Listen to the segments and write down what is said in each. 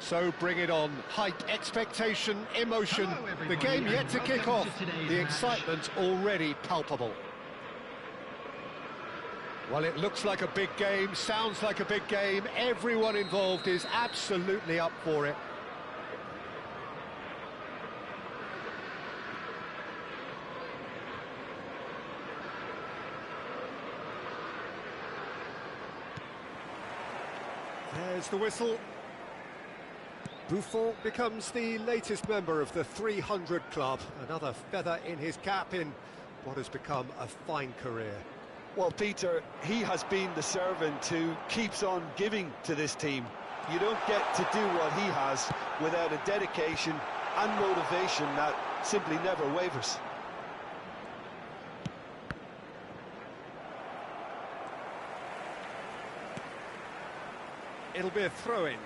So bring it on. Hype, expectation, emotion. The game yet to kick off. The excitement already palpable. Well, it looks like a big game, sounds like a big game. Everyone involved is absolutely up for it. There's the whistle. Buffon becomes the latest member of the 300 club. Another feather in his cap in what has become a fine career. Well, Peter, he has been the servant who keeps on giving to this team. You don't get to do what he has without a dedication and motivation that simply never wavers. It'll be a throw-in.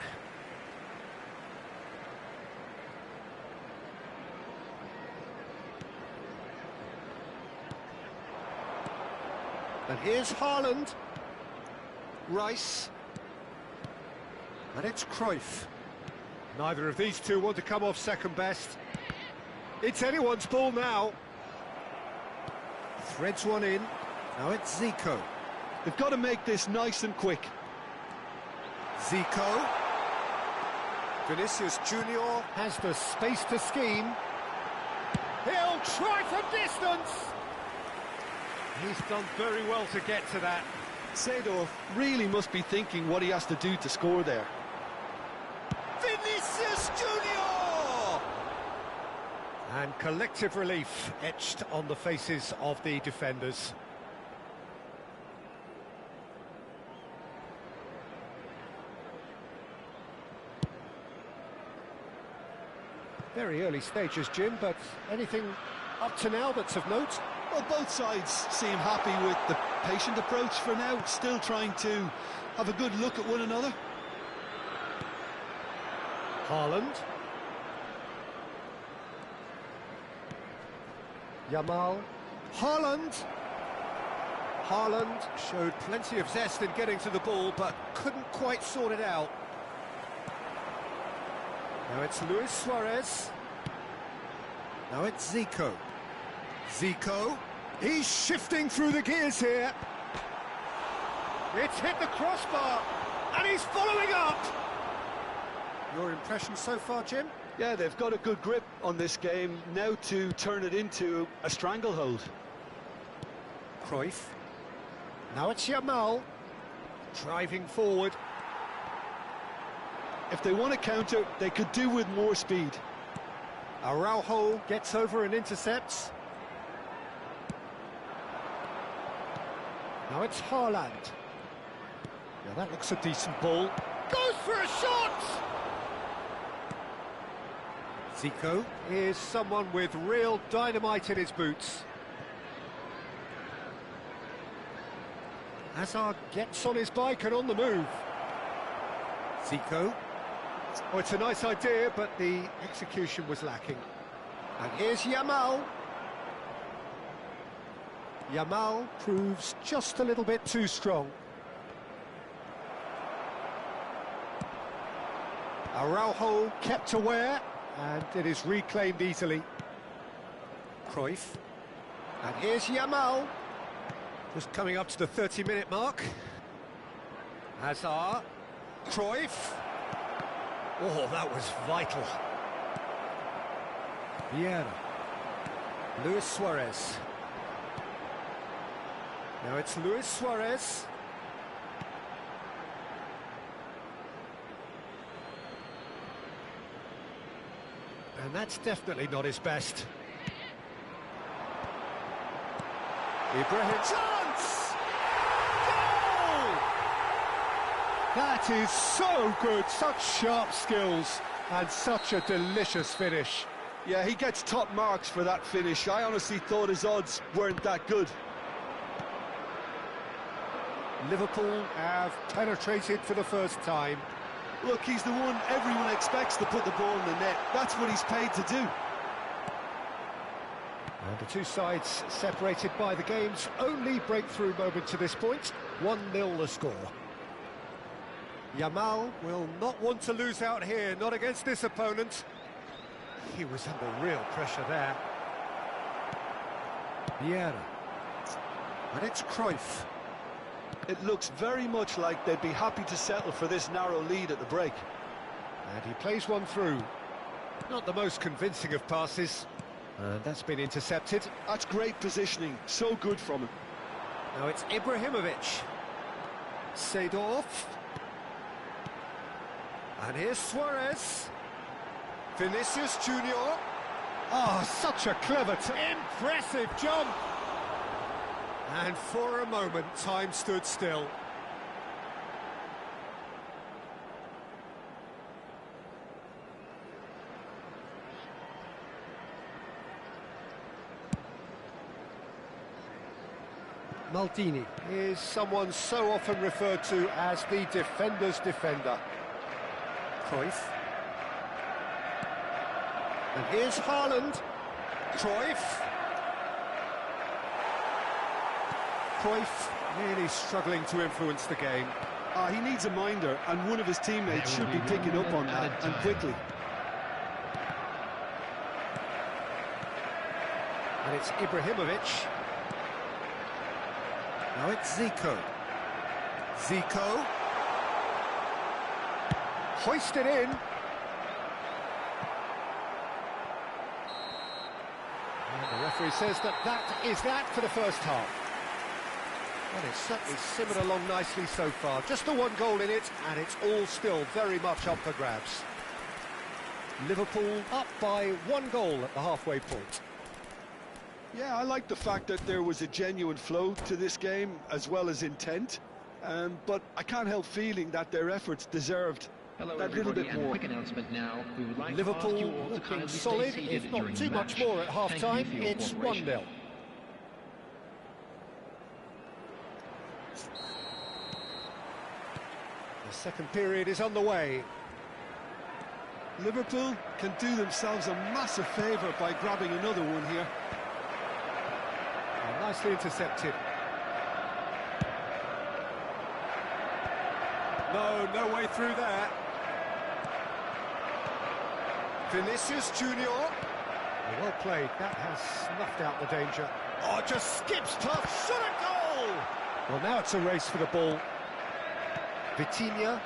And here's Haaland. Rice. And it's Cruyff. Neither of these two want to come off second best. It's anyone's ball now. Threads one in. Now it's Zico. They've got to make this nice and quick. Zico. Vinicius Junior has the space to scheme. He'll try from distance. He's done very well to get to that. Seedorf really must be thinking what he has to do to score there. Vinicius Junior! And collective relief etched on the faces of the defenders. Very early stages, Jim, but anything up to now that's of note? Well, both sides seem happy with the patient approach for now, still trying to have a good look at one another. Haaland. Yamal. Haaland. Haaland showed plenty of zest in getting to the ball, but couldn't quite sort it out. Now it's Luis Suarez. Now it's Zico. Zico. He's shifting through the gears here. It's hit the crossbar, and he's following up. Your impression so far, Jim? Yeah, they've got a good grip on this game, now to turn it into a stranglehold. Cruyff. Now it's Yamal. Driving forward. If they want to counter, they could do with more speed. Araujo gets over and intercepts. Now it's Haaland. Now that looks a decent ball. Goes for a shot! Zico is someone with real dynamite in his boots. Hazard gets on his bike and on the move. Zico. Oh, it's a nice idea, but the execution was lacking. And here's Yamal. Yamal proves just a little bit too strong. Araujo kept aware, and it is reclaimed easily. Cruyff. And here's Yamal. Just coming up to the 30-minute mark. Hazard. Cruyff. Oh, that was vital. Vieira. Luis Suarez. Now it's Luis Suarez. And that's definitely not his best. Ibrahim. Chance! Goal! That is so good, such sharp skills, and such a delicious finish. Yeah, he gets top marks for that finish. I honestly thought his odds weren't that good. Liverpool have penetrated for the first time. Look, he's the one everyone expects to put the ball in the net. That's what he's paid to do. And the two sides separated by the game's only breakthrough moment to this point. 1-0 the score. Yamal will not want to lose out here, not against this opponent. He was under real pressure there. Vieira. And it's Cruyff. It looks very much like they'd be happy to settle for this narrow lead at the break. And he plays one through. Not the most convincing of passes. And that's been intercepted. That's great positioning, so good from him. Now it's Ibrahimovic. Seedorf. And here's Suarez. Vinicius Junior. Oh, such a clever, impressive jump. And for a moment, time stood still. Maldini is someone so often referred to as the defender's defender. Cruyff. And here's Haaland. Cruyff. Cruyff really struggling to influence the game. He needs a minder, and one of his teammates should be picking up on that, and quickly. And it's Ibrahimovic. Now it's Zico. Zico. Hoisted in. And the referee says that is that for the first half. Well, it's certainly simmered along nicely so far. Just the one goal in it, and it's all still very much up for grabs. Liverpool up by 1 goal at the halfway point. Yeah, I like the fact that there was a genuine flow to this game, as well as intent. But I can't help feeling that their efforts deserved that little bit more. Quick announcement now. We would like Liverpool to ask you all to looking kindly stay solid, seated if not during too the much match. more at half-time. Thank you for your It's cooperation. 1-0. The second period is underway. Liverpool can do themselves a massive favour by grabbing another one here. Oh, nicely intercepted. No way through there. Vinicius Junior. Well played. That has snuffed out the danger. Oh, just skips past. Shot a goal! Well, now it's a race for the ball. Vitinha.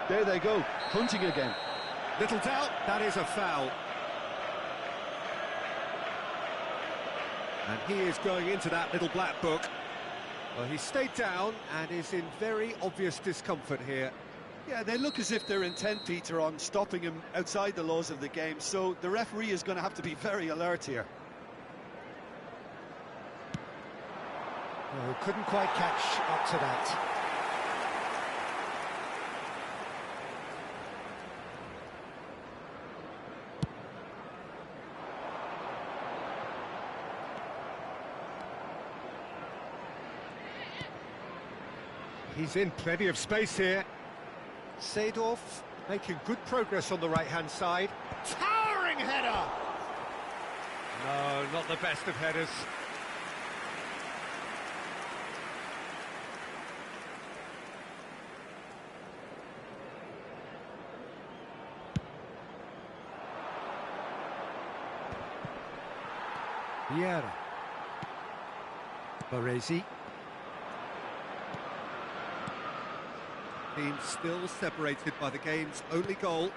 There they go, hunting again. Little doubt, that is a foul. And he is going into that little black book. Well, he stayed down and is in very obvious discomfort here. Yeah, they look as if they're intent, Peter, on stopping him outside the laws of the game, so the referee is going to have to be very alert here. Oh, couldn't quite catch up to that. He's in plenty of space here. Seedorf making good progress on the right-hand side. Towering header! No, not the best of headers. Vieira. Baresi. Team still separated by the game's only goal.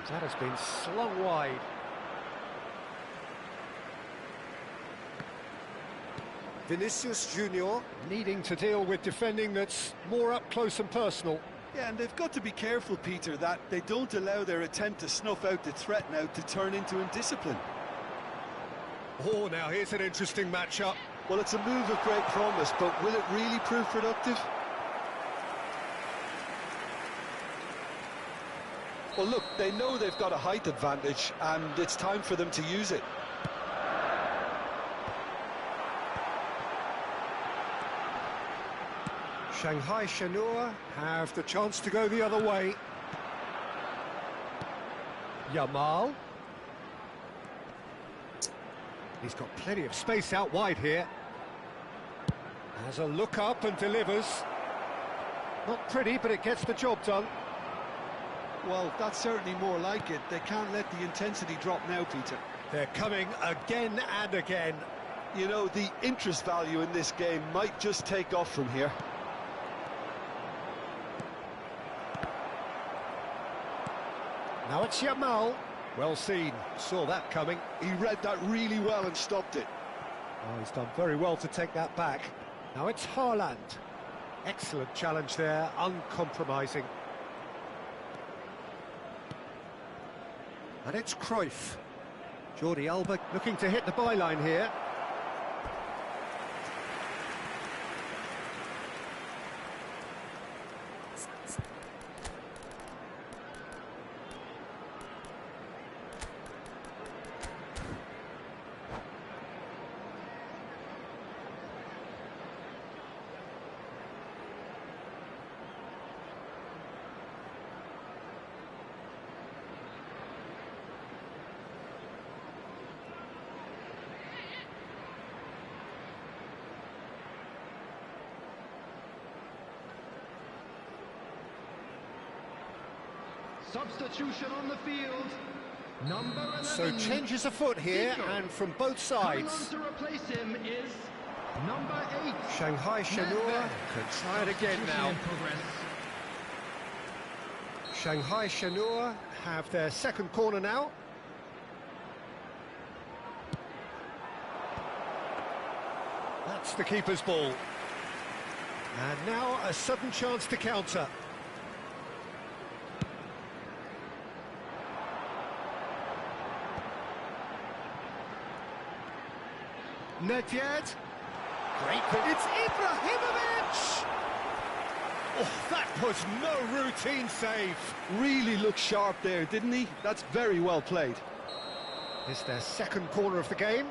That has been slung wide. Vinicius Junior needing to deal with defending that's more up close and personal. Yeah, and they've got to be careful, Peter, that they don't allow their attempt to snuff out the threat now to turn into indiscipline. Oh, now here's an interesting matchup. Well, it's a move of great promise, but will it really prove productive? Well, look, they know they've got a height advantage, and it's time for them to use it. Shanghai Shenhua have the chance to go the other way. Yamal. He's got plenty of space out wide here. Has a look up and delivers. Not pretty, but it gets the job done. Well, that's certainly more like it. They can't let the intensity drop now, Peter. They're coming again and again. You know, the interest value in this game might just take off from here. Now it's Yamal. Well seen, saw that coming. He read that really well and stopped it. Oh, he's done very well to take that back. Now it's Haaland. Excellent challenge there, uncompromising. And it's Cruyff. Jordi Alba looking to hit the byline here. Substitution on the field. Number 11. So changes afoot here, and from both sides. Coming on to replace him is number 8. Shanghai Shenhua can try it again now. Shanghai Shenhua have their second corner now. That's the keeper's ball. And now a sudden chance to counter. Nedved. Great. It's Ibrahimovic! Oh, that was no routine save. Really looked sharp there, didn't he? That's very well played. It's their second corner of the game.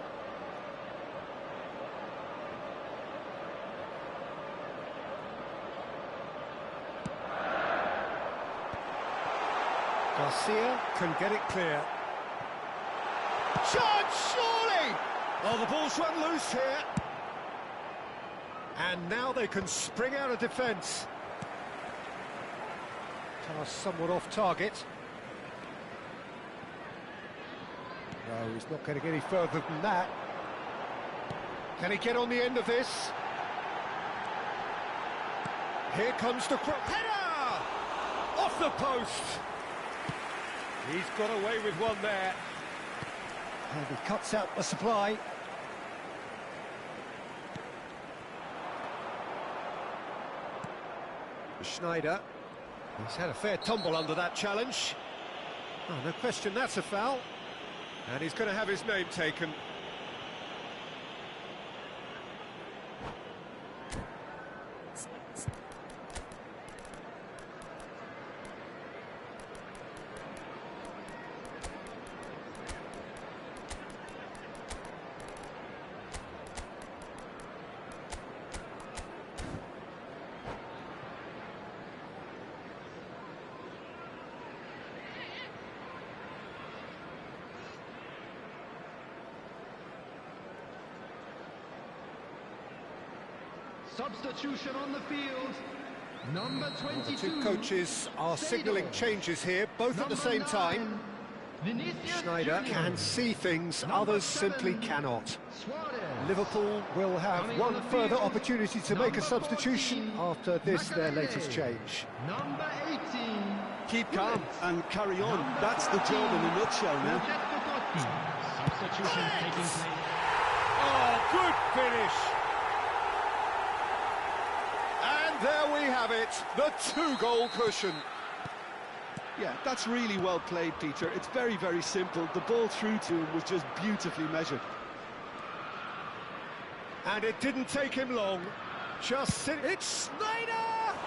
Garcia can get it clear. Chance, surely! Oh, the ball's run loose here. And now they can spring out of defence. Pass somewhat off target. No, he's not going to get any further than that. Can he get on the end of this? Here comes the header! Off the post! He's got away with one there. And he cuts out the supply. Schneider. He's had a fair tumble under that challenge. Oh, no question, that's a foul. And he's going to have his name taken. Substitution on the field. Number 22. The two coaches are signalling changes here, both at the same time. Schneider can see things others simply cannot. Liverpool will have one further opportunity to make a substitution after this, their latest change. Number 18. Keep calm and carry on. That's the job in a nutshell now. Substitution taking place. Oh, good finish! And there we have it, the two-goal cushion. Yeah, that's really well played, Peter. It's very, very simple. The ball through to him was just beautifully measured. And it didn't take him long. It's Schneider!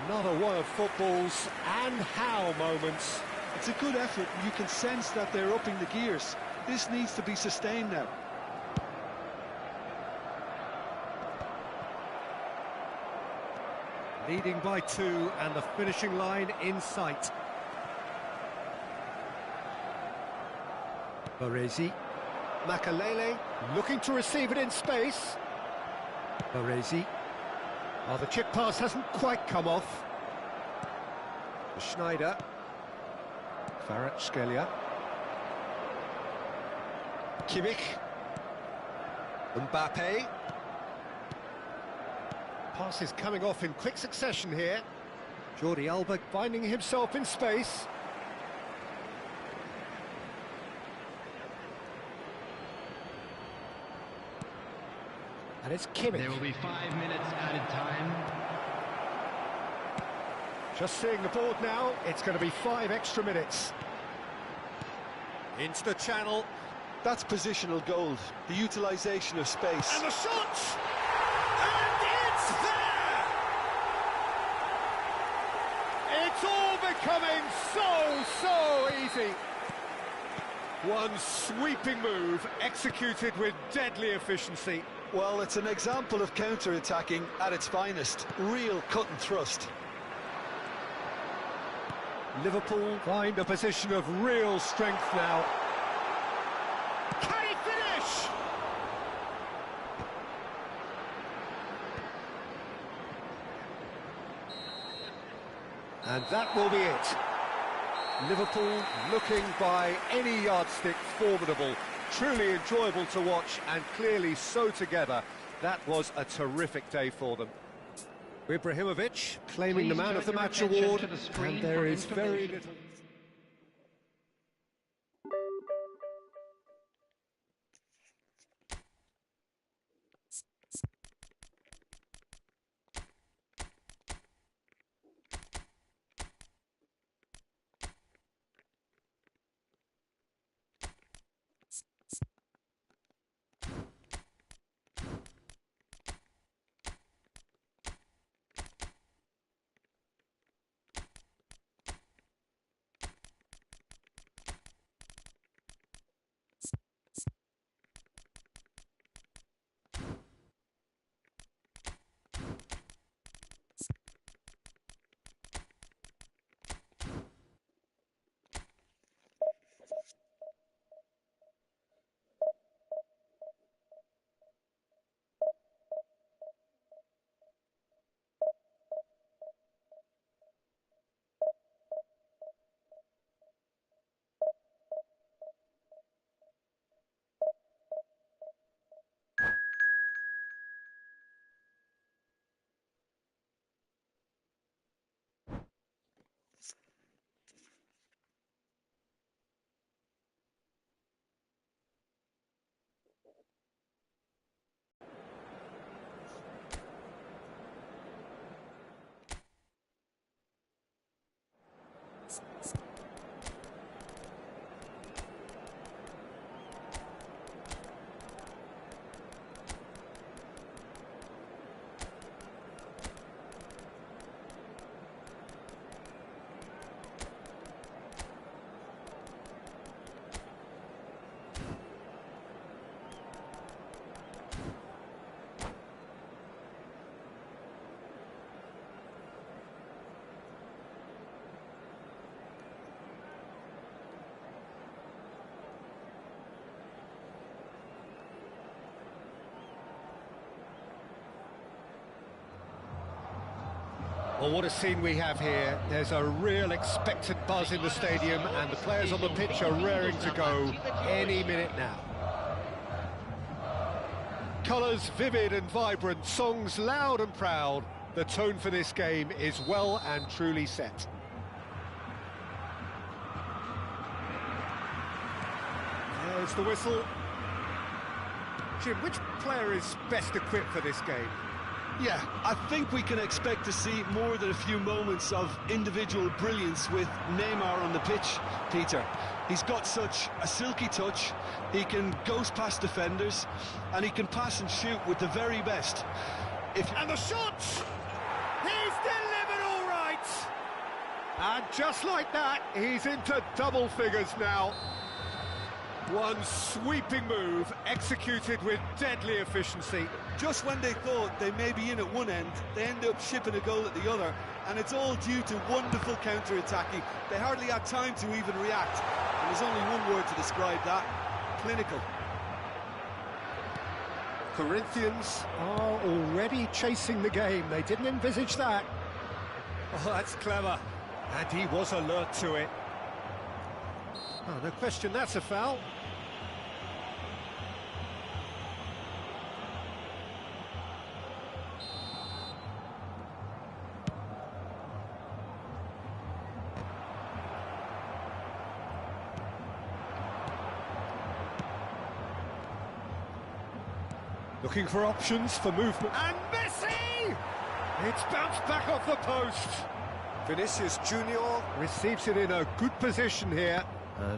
Another one of football's and how moments. It's a good effort. You can sense that they're upping the gears. This needs to be sustained now. Leading by 2 and the finishing line in sight. Baresi. Makalele looking to receive it in space. Baresi. Oh, the chip pass hasn't quite come off. Schneider. Kvaratskhelia. Kimmich. Mbappe. Pass is coming off in quick succession here. Jordi Alba finding himself in space. And it's Kimmich. There will be 5 minutes added time. Just seeing the board now, it's going to be 5 extra minutes. Into the channel. That's positional gold, the utilisation of space. And the shot! And it's there! It's all becoming so easy. One sweeping move, executed with deadly efficiency. Well, it's an example of counter-attacking at its finest. Real cut and thrust. Liverpool find a position of real strength now. Can he finish? And that will be it. Liverpool looking by any yardstick formidable. Truly enjoyable to watch and clearly so together. That was a terrific day for them. Ibrahimovic claiming the Man of the Match award, and there is very little... Well, what a scene we have here. There's a real expectant buzz in the stadium, and the players on the pitch are raring to go any minute now. Colours vivid and vibrant, songs loud and proud. The tone for this game is well and truly set. There's the whistle. Jim, which player is best equipped for this game? Yeah, I think we can expect to see more than a few moments of individual brilliance with Neymar on the pitch, Peter. He's got such a silky touch, he can ghost past defenders, and he can pass and shoot with the very best. And the shot! He's delivered all right! And just like that, he's into double figures now. One sweeping move, executed with deadly efficiency. Just when they thought they may be in at one end, they end up shipping a goal at the other, and it's all due to wonderful counter-attacking. They hardly had time to even react, and there's only one word to describe that: clinical. Corinthians are already already chasing the game. They didn't envisage that. Oh, that's clever. And he was alert to it. Oh, no question, that's a foul. Looking for options for movement. And Messi! It's bounced back off the post. Vinicius Junior receives it in a good position here.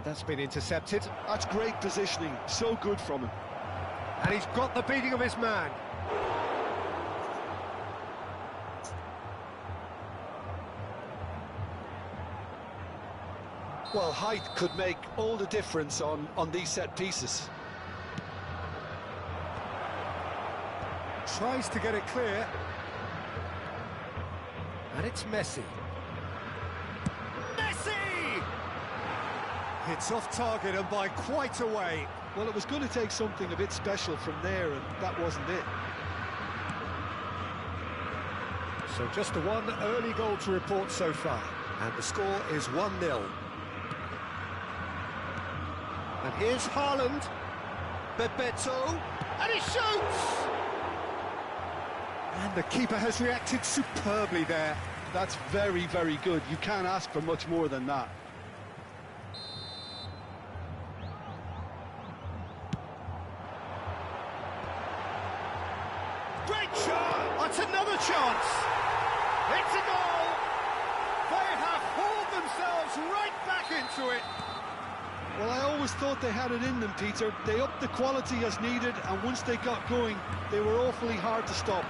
That's been intercepted. That's great positioning, so good from him. And he's got the beating of his man. Well, height could make all the difference on these set pieces. Tries to get it clear. And it's Messi. Messi! It's off target and by quite a way. Well, it was going to take something a bit special from there, and that wasn't it. So just the one early goal to report so far. And the score is 1-0. And here's Haaland. Bebeto. And he shoots! And the keeper has reacted superbly there. That's very, very good. You can't ask for much more than that. Great shot! That's another chance! It's a goal! They have hauled themselves right back into it! Well, I always thought they had it in them, Peter. They upped the quality as needed, and once they got going, they were awfully hard to stop.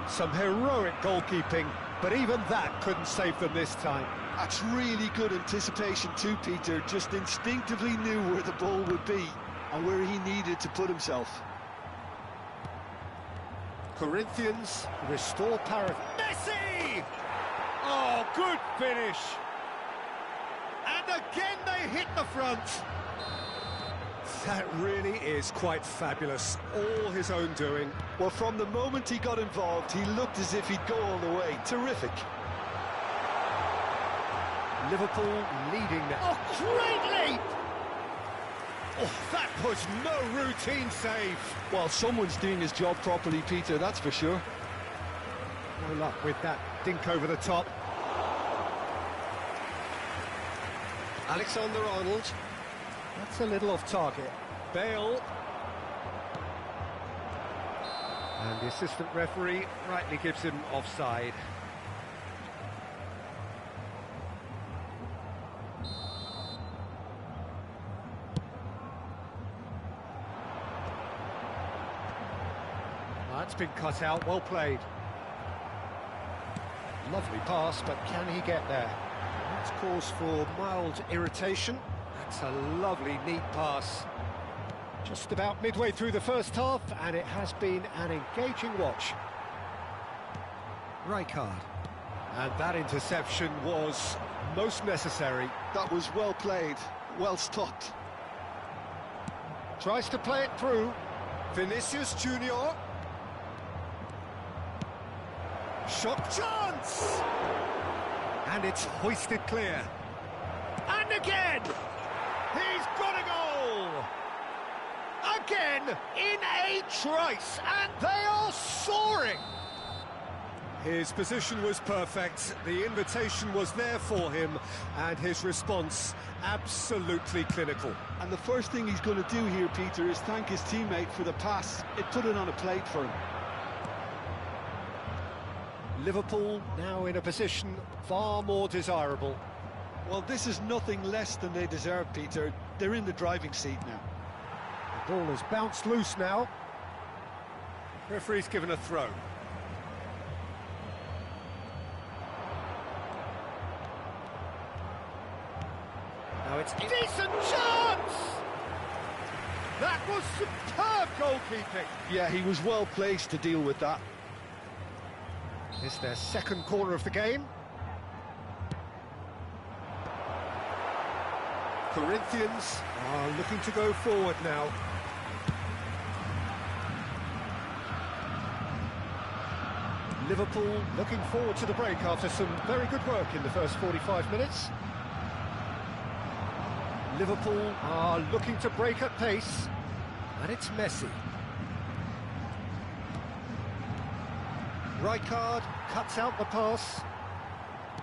Some heroic goalkeeping, but even that couldn't save them this time. That's really good anticipation too, Peter. Just instinctively knew where the ball would be and where he needed to put himself. Corinthians restore parity. Messi! Oh, good finish! And again they hit the front. That really is quite fabulous. All his own doing. Well, from the moment he got involved, he looked as if he'd go all the way. Terrific. Liverpool leading now. Oh, great leap! Oh, that was no routine save. Well, someone's doing his job properly, Peter, that's for sure. No luck with that dink over the top. Alexander-Arnold. That's a little off target. Bale. And the assistant referee rightly gives him offside. That's been cut out, well played. Lovely pass, but can he get there? That's cause for mild irritation. That's a lovely, neat pass. Just about midway through the first half, and it has been an engaging watch. Rijkaard. And that interception was most necessary. That was well played, well stopped. Tries to play it through. Vinicius Junior. Shot chance! And it's hoisted clear. And again! He's got a goal! Again, in a trice, and they are soaring! His position was perfect, the invitation was there for him, and his response absolutely clinical. And the first thing he's going to do here, Peter, is thank his teammate for the pass. It put it on a plate for him. Liverpool now in a position far more desirable. Well, this is nothing less than they deserve, Peter. They're in the driving seat now. The ball has bounced loose now. Referee's given a throw. Now it's a decent chance! That was superb goalkeeping. Yeah, he was well placed to deal with that. It's their second corner of the game. Corinthians are looking to go forward now. Liverpool looking forward to the break after some very good work in the first 45 minutes. Liverpool are looking to break at pace, and it's Messi. Rijkaard cuts out the pass.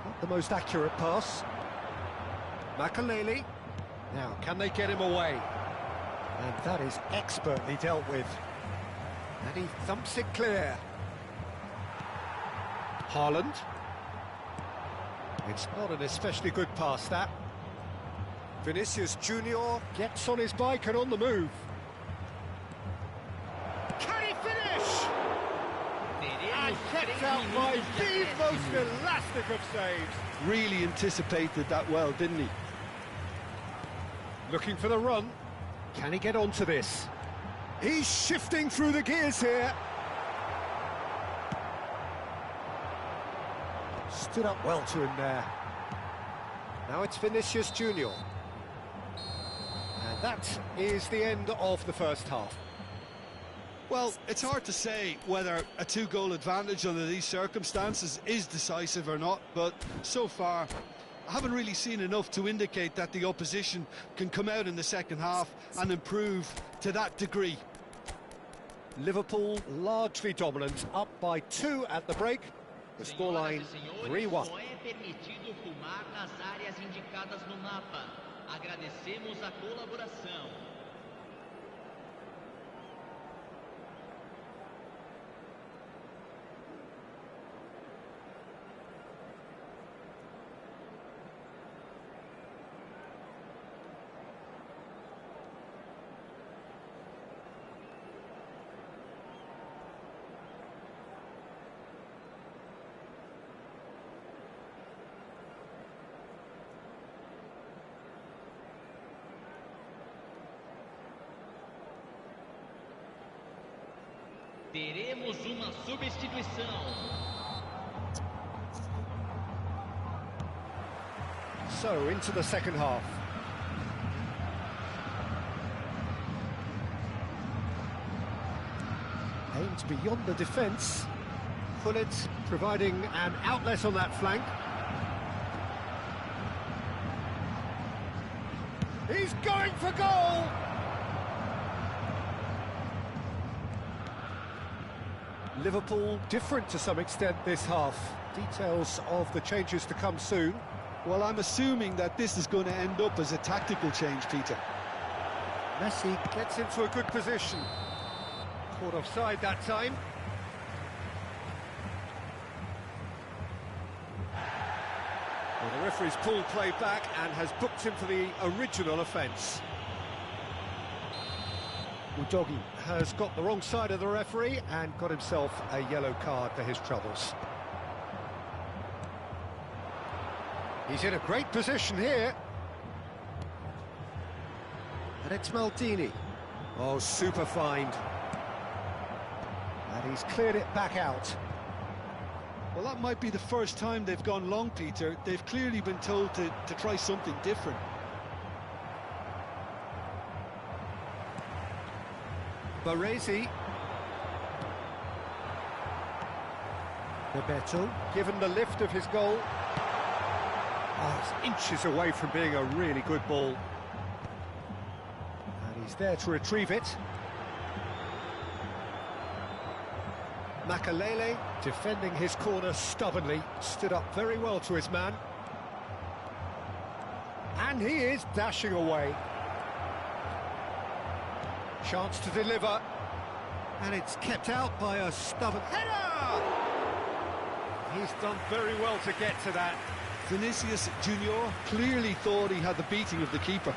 Not the most accurate pass. Makalele. Now, can they get him away? And that is expertly dealt with. And he thumps it clear. Haaland. It's not an especially good pass, that. Vinicius Junior gets on his bike and on the move. Can he finish? And kept out by the most elastic of saves. Really anticipated that well, didn't he? Looking for the run. Can he get onto this? He's shifting through the gears here. Stood up well to him there. Now it's Vinicius Junior. And that is the end of the first half. Well, it's hard to say whether a two-goal advantage under these circumstances is decisive or not, but so far I haven't really seen enough to indicate that the opposition can come out in the second half and improve to that degree. Liverpool largely dominant, up by 2 at the break. The scoreline 3-1. Agradecemos a colaboração. Teremos uma substituição. So, into the second half. Aimed beyond the defence. Pullet providing an outlet on that flank. He's going for goal! Liverpool different to some extent this half. Details of the changes to come soon. Well, I'm assuming that this is going to end up as a tactical change, Peter. Messi gets into a good position. Caught offside that time. Well, the referee's pulled play back and has booked him for the original offence. Udogi has got the wrong side of the referee and got himself a yellow card for his troubles. He's in a great position here. And it's Maldini. Oh, super find. And he's cleared it back out. Well, that might be the first time they've gone long, Peter. They've clearly been told to try something different. Baresi. Bebeto, given the lift of his goal. Oh, it's inches away from being a really good ball. And he's there to retrieve it. Makalele, defending his corner stubbornly, stood up very well to his man. And he is dashing away. Chance to deliver, and it's kept out by a stubborn header! He's done very well to get to that. Vinicius Junior clearly thought he had the beating of the keeper.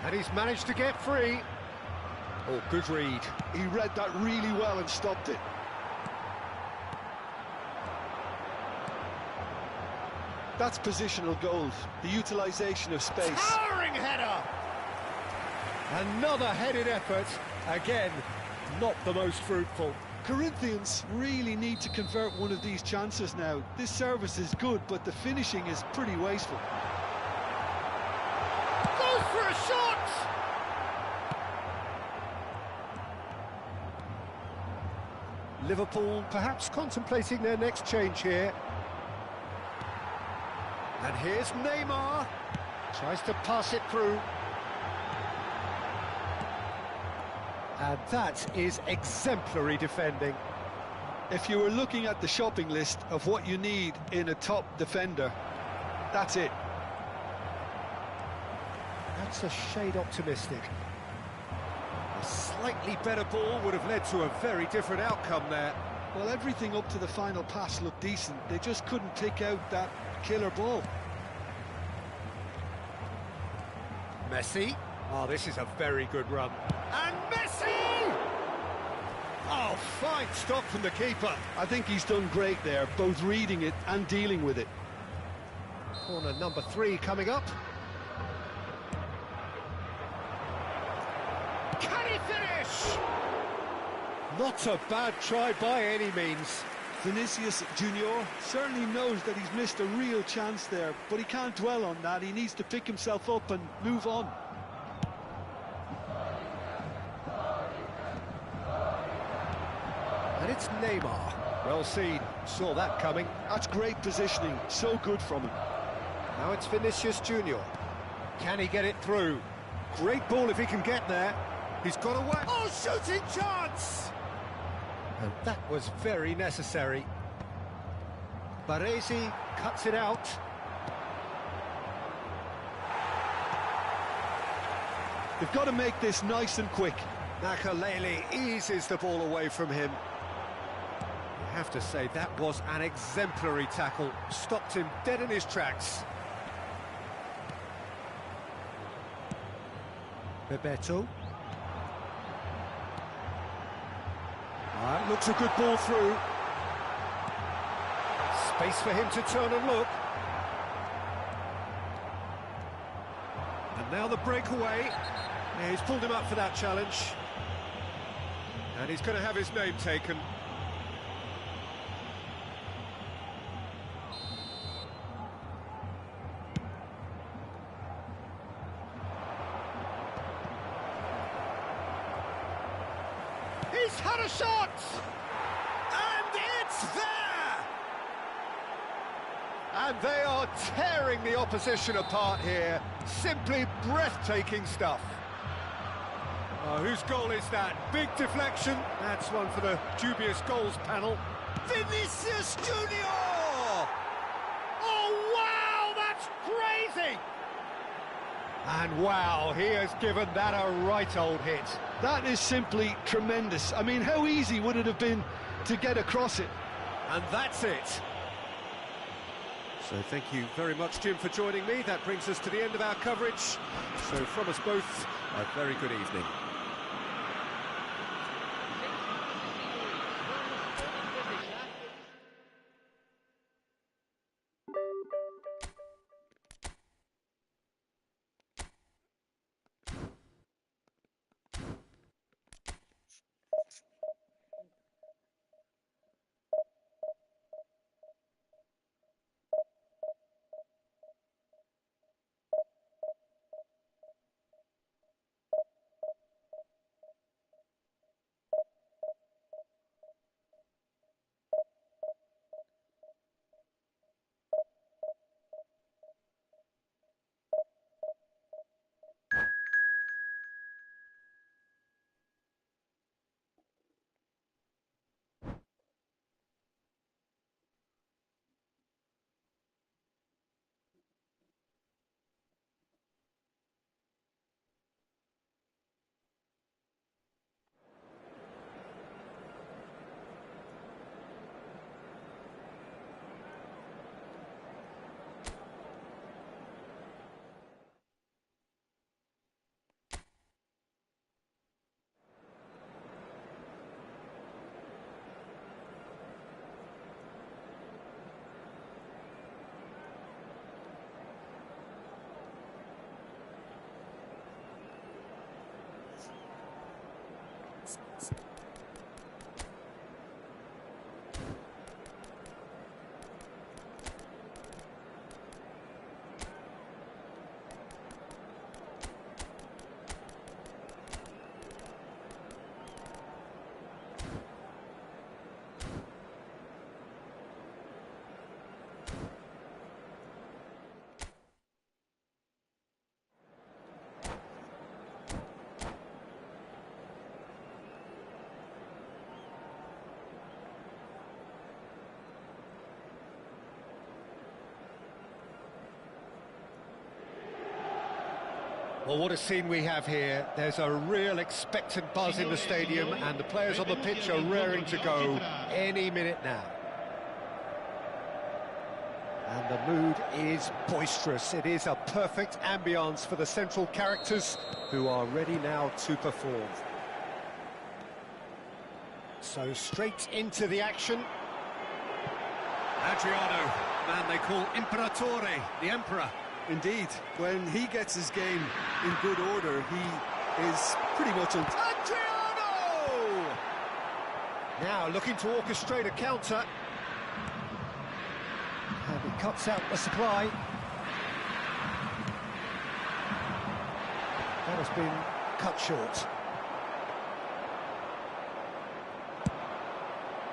And he's managed to get free. Oh, good read. He read that really well and stopped it. That's positional goals, the utilisation of space. Towering header! Another headed effort, again, not the most fruitful. Corinthians really need to convert one of these chances now. This service is good, but the finishing is pretty wasteful. Goes for a shot! Liverpool perhaps contemplating their next change here. And here's Neymar. Tries to pass it through. And that is exemplary defending. If you were looking at the shopping list of what you need in a top defender, that's it. That's a shade optimistic. A slightly better ball would have led to a very different outcome there. Well, everything up to the final pass looked decent. They just couldn't pick out that killer ball. Messi. Oh, this is a very good run. And Messi! Oh, fine stop from the keeper. I think he's done great there, both reading it and dealing with it. Corner number 3 coming up. Can he finish? Not a bad try by any means. Vinicius Junior certainly knows that he's missed a real chance there, but he can't dwell on that. He needs to pick himself up and move on. And it's Neymar. Well seen. Saw that coming. That's great positioning. So good from him. Now it's Vinicius Junior. Can he get it through? Great ball if he can get there. He's got away. Oh, shooting chance! And that was very necessary. Baresi cuts it out. They've got to make this nice and quick. Makalele eases the ball away from him. You have to say that was an exemplary tackle. Stopped him dead in his tracks. Bebeto. Looks a good ball through. Space for him to turn and look. And now the breakaway. Yeah, he's pulled him up for that challenge. And he's going to have his name taken. He's had a shot! And it's there! And they are tearing the opposition apart here. Simply breathtaking stuff. Oh, whose goal is that? Big deflection. That's one for the dubious goals panel. Vinicius Junior! Oh, wow, that's crazy! And wow, he has given that a right old hit. That is simply tremendous. I mean, how easy would it have been to get across it? And that's it. So thank you very much, Jim, for joining me. That brings us to the end of our coverage. So from us both, a very good evening. Well, what a scene we have here. There's a real expectant buzz in the stadium, and the players on the pitch are raring to go any minute now. And the mood is boisterous. It is a perfect ambience for the central characters who are ready now to perform. So straight into the action. Adriano, man they call Imperatore, the Emperor. Indeed, when he gets his game in good order, he is pretty much on... Adriano! Now looking to orchestrate a counter. And he cuts out the supply. That has been cut short.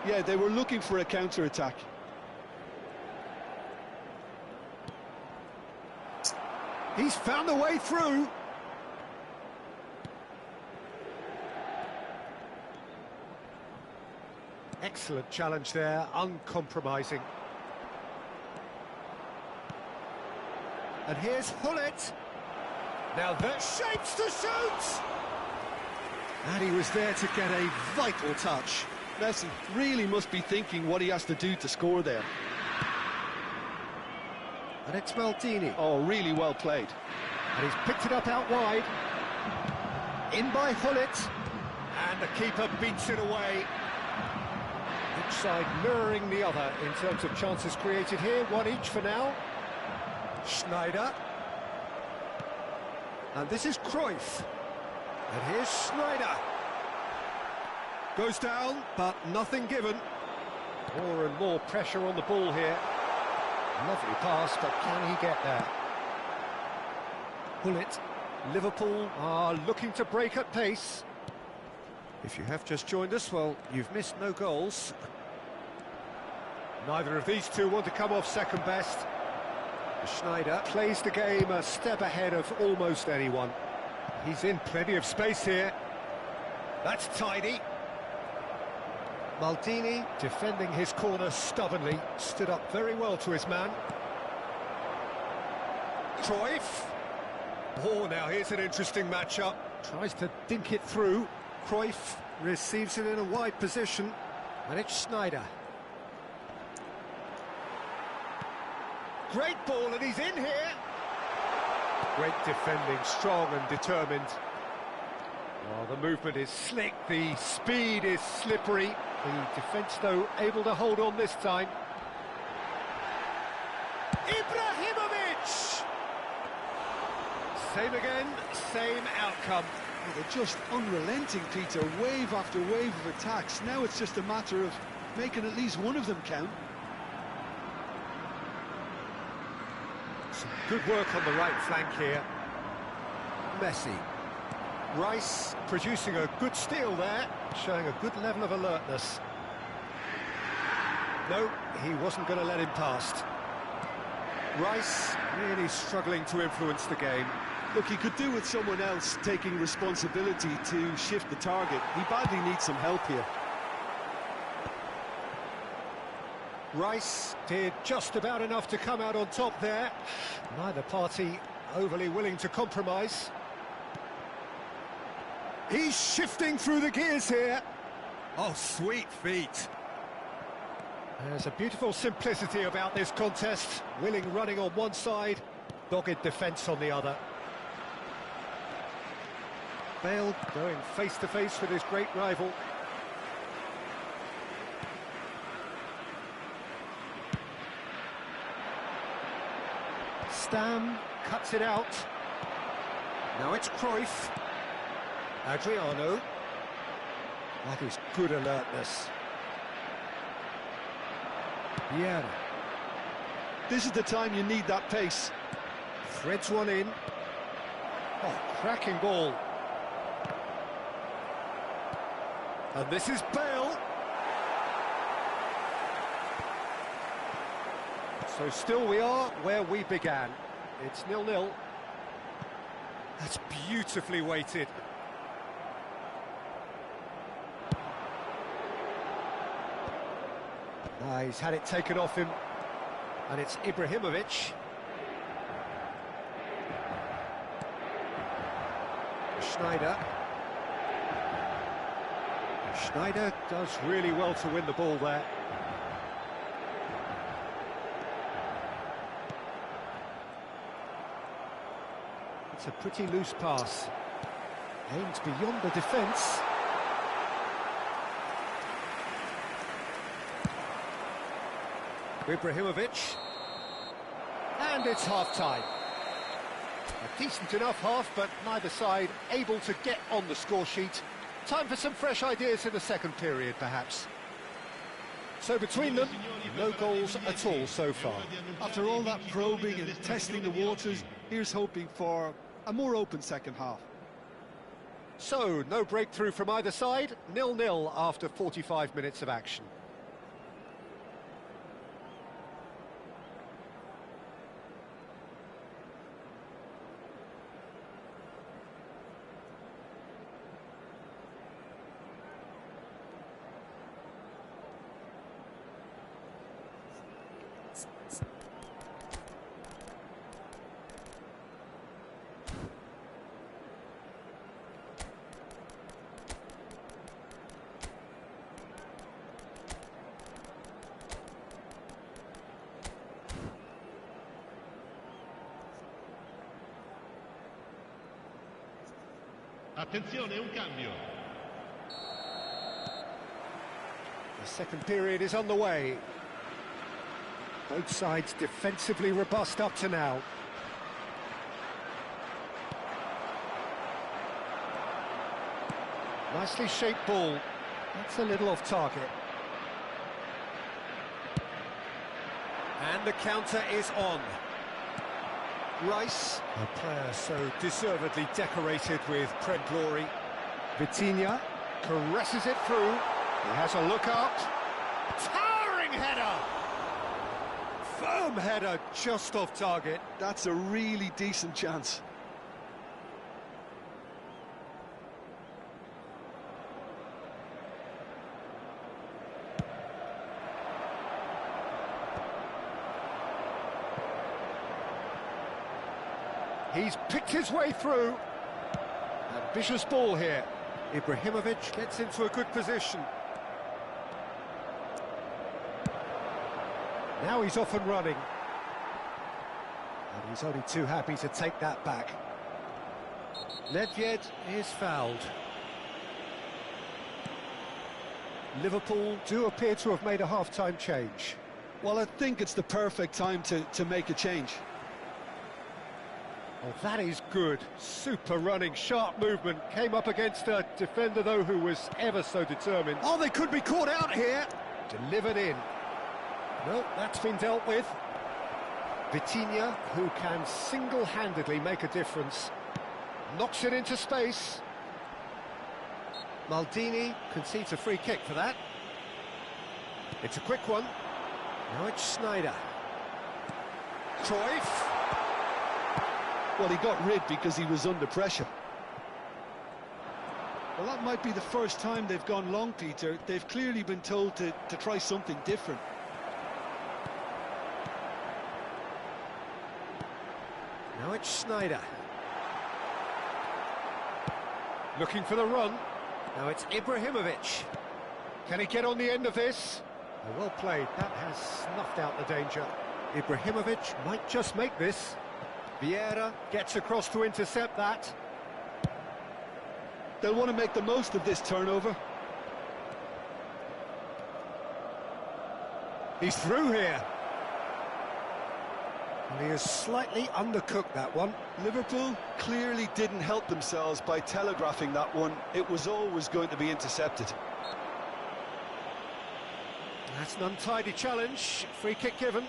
Yeah, they were looking for a counter-attack. He's found the way through. Excellent challenge there, uncompromising. And here's Hullet. Now that shapes to shoot! And he was there to get a vital touch. Messi really must be thinking what he has to do to score there. And it's Maldini. Oh, really well played. And he's picked it up out wide. In by Hullet. And the keeper beats it away. Each side mirroring the other in terms of chances created here. One each for now. Schneider. And this is Cruyff. And here's Schneider. Goes down, but nothing given. More and more pressure on the ball here. Lovely pass, but can he get there? Hullet. Liverpool are looking to break at pace. If you have just joined us, well, you've missed no goals. Neither of these two want to come off second best. Schneider plays the game a step ahead of almost anyone. He's in plenty of space here. That's tidy. Maldini, defending his corner stubbornly, stood up very well to his man. Cruyff. Oh, now here's an interesting matchup. Tries to dink it through. Cruyff receives it in a wide position. And it's Schneider. Great ball, and he's in here. Great defending, strong and determined. Oh, the movement is slick, the speed is slippery. The defence, though, able to hold on this time. Ibrahimovic! Same again, same outcome. Oh, they're just unrelenting, Peter, wave after wave of attacks. Now it's just a matter of making at least one of them count. Some good work on the right flank here. Messi. Rice producing a good steal there, showing a good level of alertness. No, he wasn't going to let him past. Rice really struggling to influence the game. Look, he could do with someone else taking responsibility to shift the target. He badly needs some help here. Rice did just about enough to come out on top there. Neither party overly willing to compromise. He's shifting through the gears here. Oh, sweet feet. There's a beautiful simplicity about this contest. Willing running on one side, dogged defence on the other. Bale going face-to-face with his great rival. Stam cuts it out. Now it's Cruyff. Adriano. That is good alertness. Yeah. This is the time you need that pace. Threads one in. Oh, cracking ball. And this is Bale. So still we are where we began. It's 0-0. That's beautifully weighted. He's had it taken off him, and it's Ibrahimovic. Schneider. Schneider does really well to win the ball there. It's a pretty loose pass. Aimed beyond the defence. Ibrahimovic. And it's half-time. A decent enough half, but neither side able to get on the score sheet. Time for some fresh ideas in the second period, perhaps. So between them, no goals at all so far. After all that probing and testing the waters, here's hoping for a more open second half. So, no breakthrough from either side, 0-0 after 45 minutes of action. Attenzione, un cambio. The second period is on the way. Both sides defensively robust up to now. Nicely shaped ball. That's a little off target. And the counter is on. Rice, a player so deservedly decorated with Pred glory. Vitinha caresses it through. He has a look out. Towering header! Firm header just off target. That's a really decent chance. He's picked his way through. Ambitious ball here. Ibrahimovic gets into a good position. Now he's off and running. And he's only too happy to take that back. Nedved is fouled. Liverpool do appear to have made a half-time change. Well, I think it's the perfect time to make a change. Oh, that is good. Super running, sharp movement. Came up against a defender, though, who was ever so determined. Oh, they could be caught out here. Delivered in. No, that's been dealt with. Vitinha, who can single-handedly make a difference. Knocks it into space. Maldini concedes a free kick for that. It's a quick one. Now it's Schneider. Cruyff. Well, he got rid because he was under pressure. Well, that might be the first time they've gone long, Peter. They've clearly been told to try something different. Now it's Schneider. Looking for the run. Now it's Ibrahimovic. Can he get on the end of this? Oh, well played. That has snuffed out the danger. Ibrahimovic might just make this. Vieira gets across to intercept that. They'll want to make the most of this turnover. He's through here. And he has slightly undercooked that one. Liverpool clearly didn't help themselves by telegraphing that one. It was always going to be intercepted. That's an untidy challenge. Free kick given.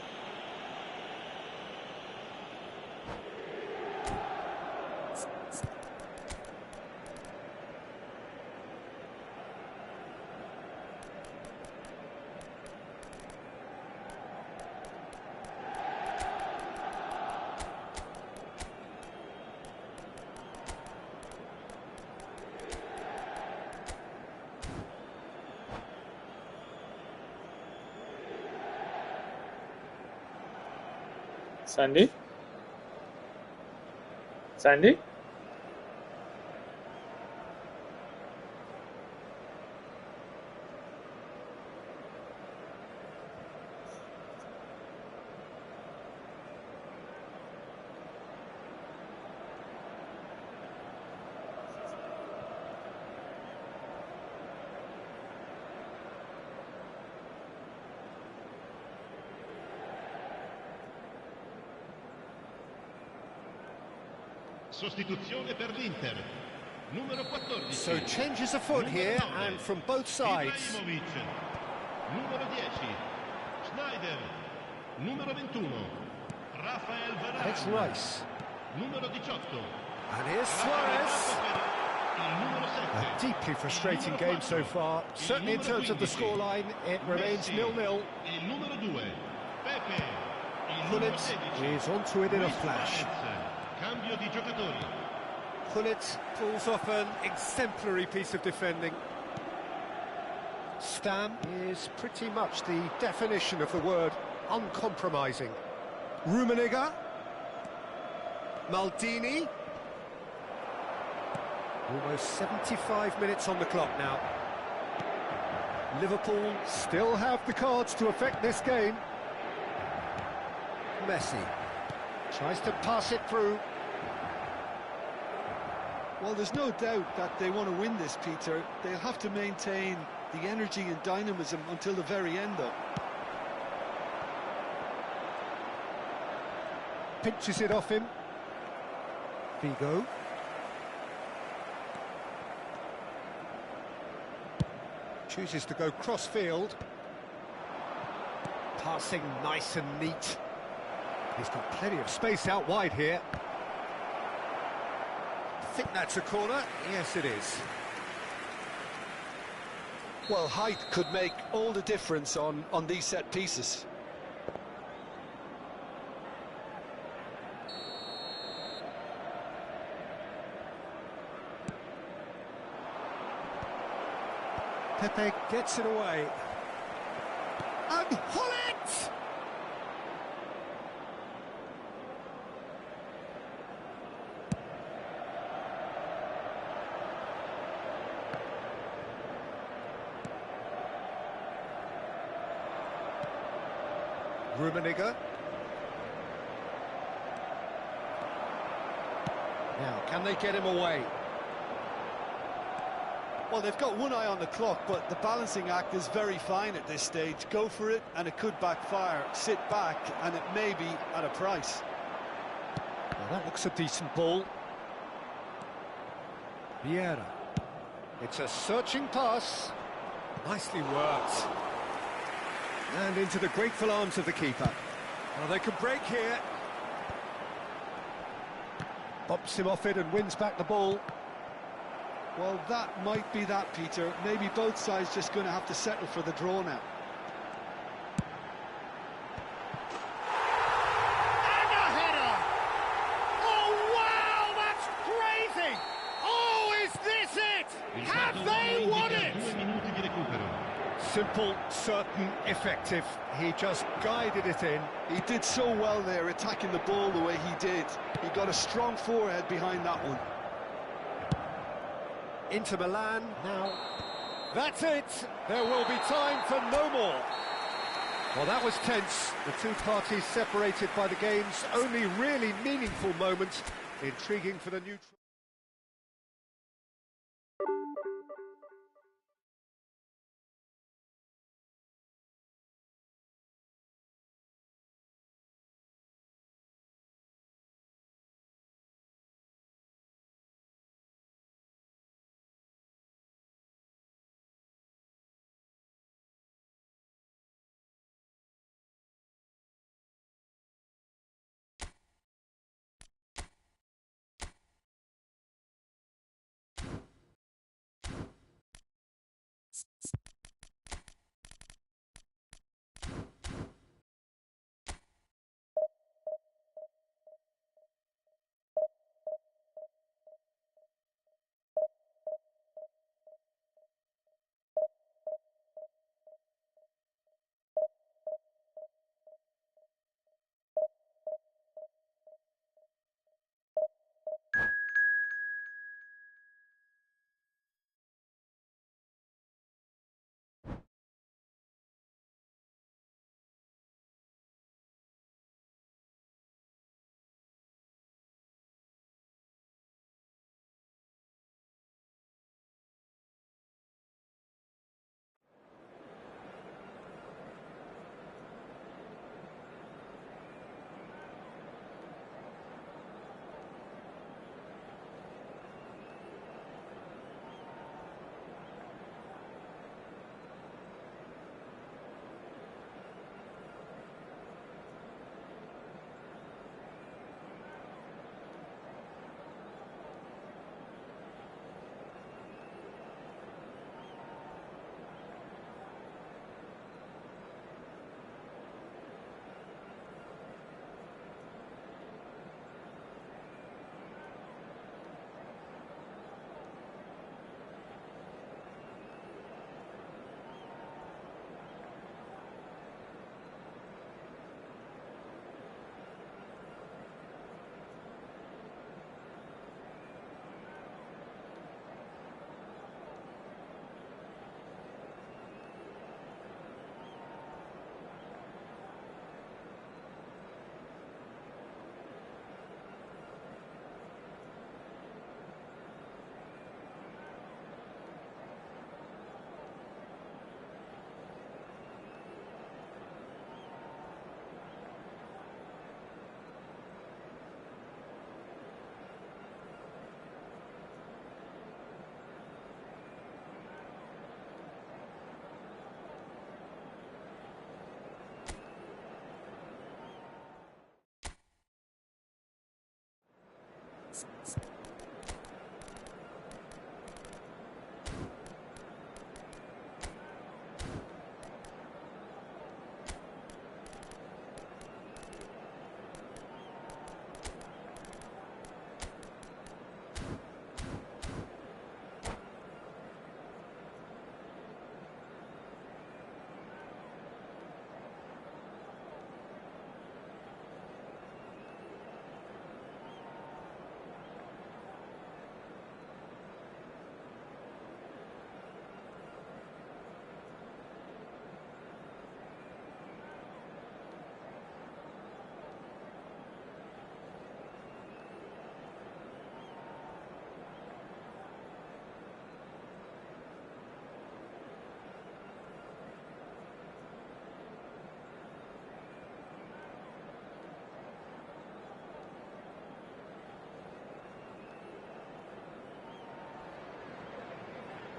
Sandy? Sandy? Sostituzione per l'Inter. Numero 14. So changes afoot here, and from both sides. Ibrahimovic. Numero 10. Schneider. Numero 21. Rafael Varane. It's Rice. Numero 18. And here's Suarez. Il numero 7. A deeply frustrating game so far. Certainly in terms of the scoreline, it remains 0-0. Il numero 2. Pepe. Il numero Gullit 16. is onto it in a flash. Cambio di giocatori. Gullit pulls off an exemplary piece of defending. Stam is pretty much the definition of the word uncompromising. Rummenigge. Maldini. Almost 75 minutes on the clock now. Liverpool still have the cards to affect this game. Messi tries to pass it through. Well, there's no doubt that they want to win this, Peter. They'll have to maintain the energy and dynamism until the very end, though. Pinches it off him. Figo. Chooses to go cross-field. Passing nice and neat. He's got plenty of space out wide here. I think that's a corner. Yes, it is. Well, height could make all the difference on these set pieces. Pepe gets it away. And Gullit! Rummenigge. Now, can they get him away? Well, they've got one eye on the clock, but the balancing act is very fine at this stage. Go for it, and it could backfire. Sit back, and it may be at a price. Well, that looks a decent ball. Vieira. It's a searching pass. Nicely worked. And into the grateful arms of the keeper. Well, they can break here. Bumps him off it and wins back the ball. Well, that might be that, Peter. Maybe both sides just going to have to settle for the draw now. And a header! Oh, wow, that's crazy! Oh, is this it? Have they won it? 2 minuti di recupero. Simple, certain, effective. He just guided it in. He did so well there, attacking the ball the way he did. He got a strong forehead behind that one. Into Milan now. That's it. There will be time for no more. Well, that was tense. The two parties separated by the game's only really meaningful moment. Intriguing for the neutral.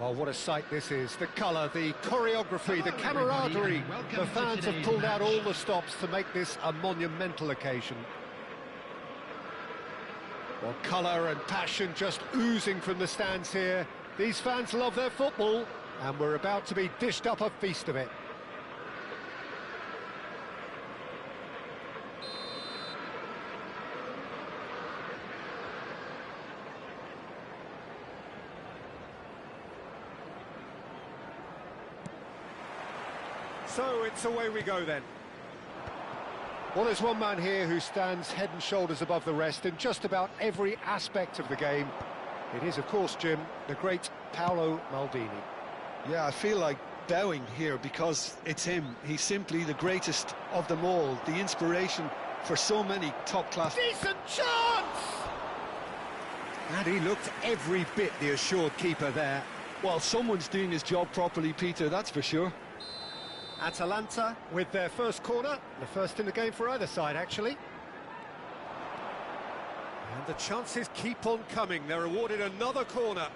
Well, what a sight this is. The colour, the choreography, the camaraderie. The fans have pulled out all the stops to make this a monumental occasion. Well, colour and passion just oozing from the stands here. These fans love their football, and we're about to be dished up a feast of it. So it's away we go then. Well, there's one man here who stands head and shoulders above the rest in just about every aspect of the game. It is, of course, Jim, the great Paolo Maldini. Yeah, I feel like bowing here because it's him. He's simply the greatest of them all, the inspiration for so many top-class... Decent chance! And he looked every bit the assured keeper there. Well, someone's doing his job properly, Peter, that's for sure. Atalanta with their first corner, the first in the game for either side, actually. And the chances keep on coming. They're awarded another corner.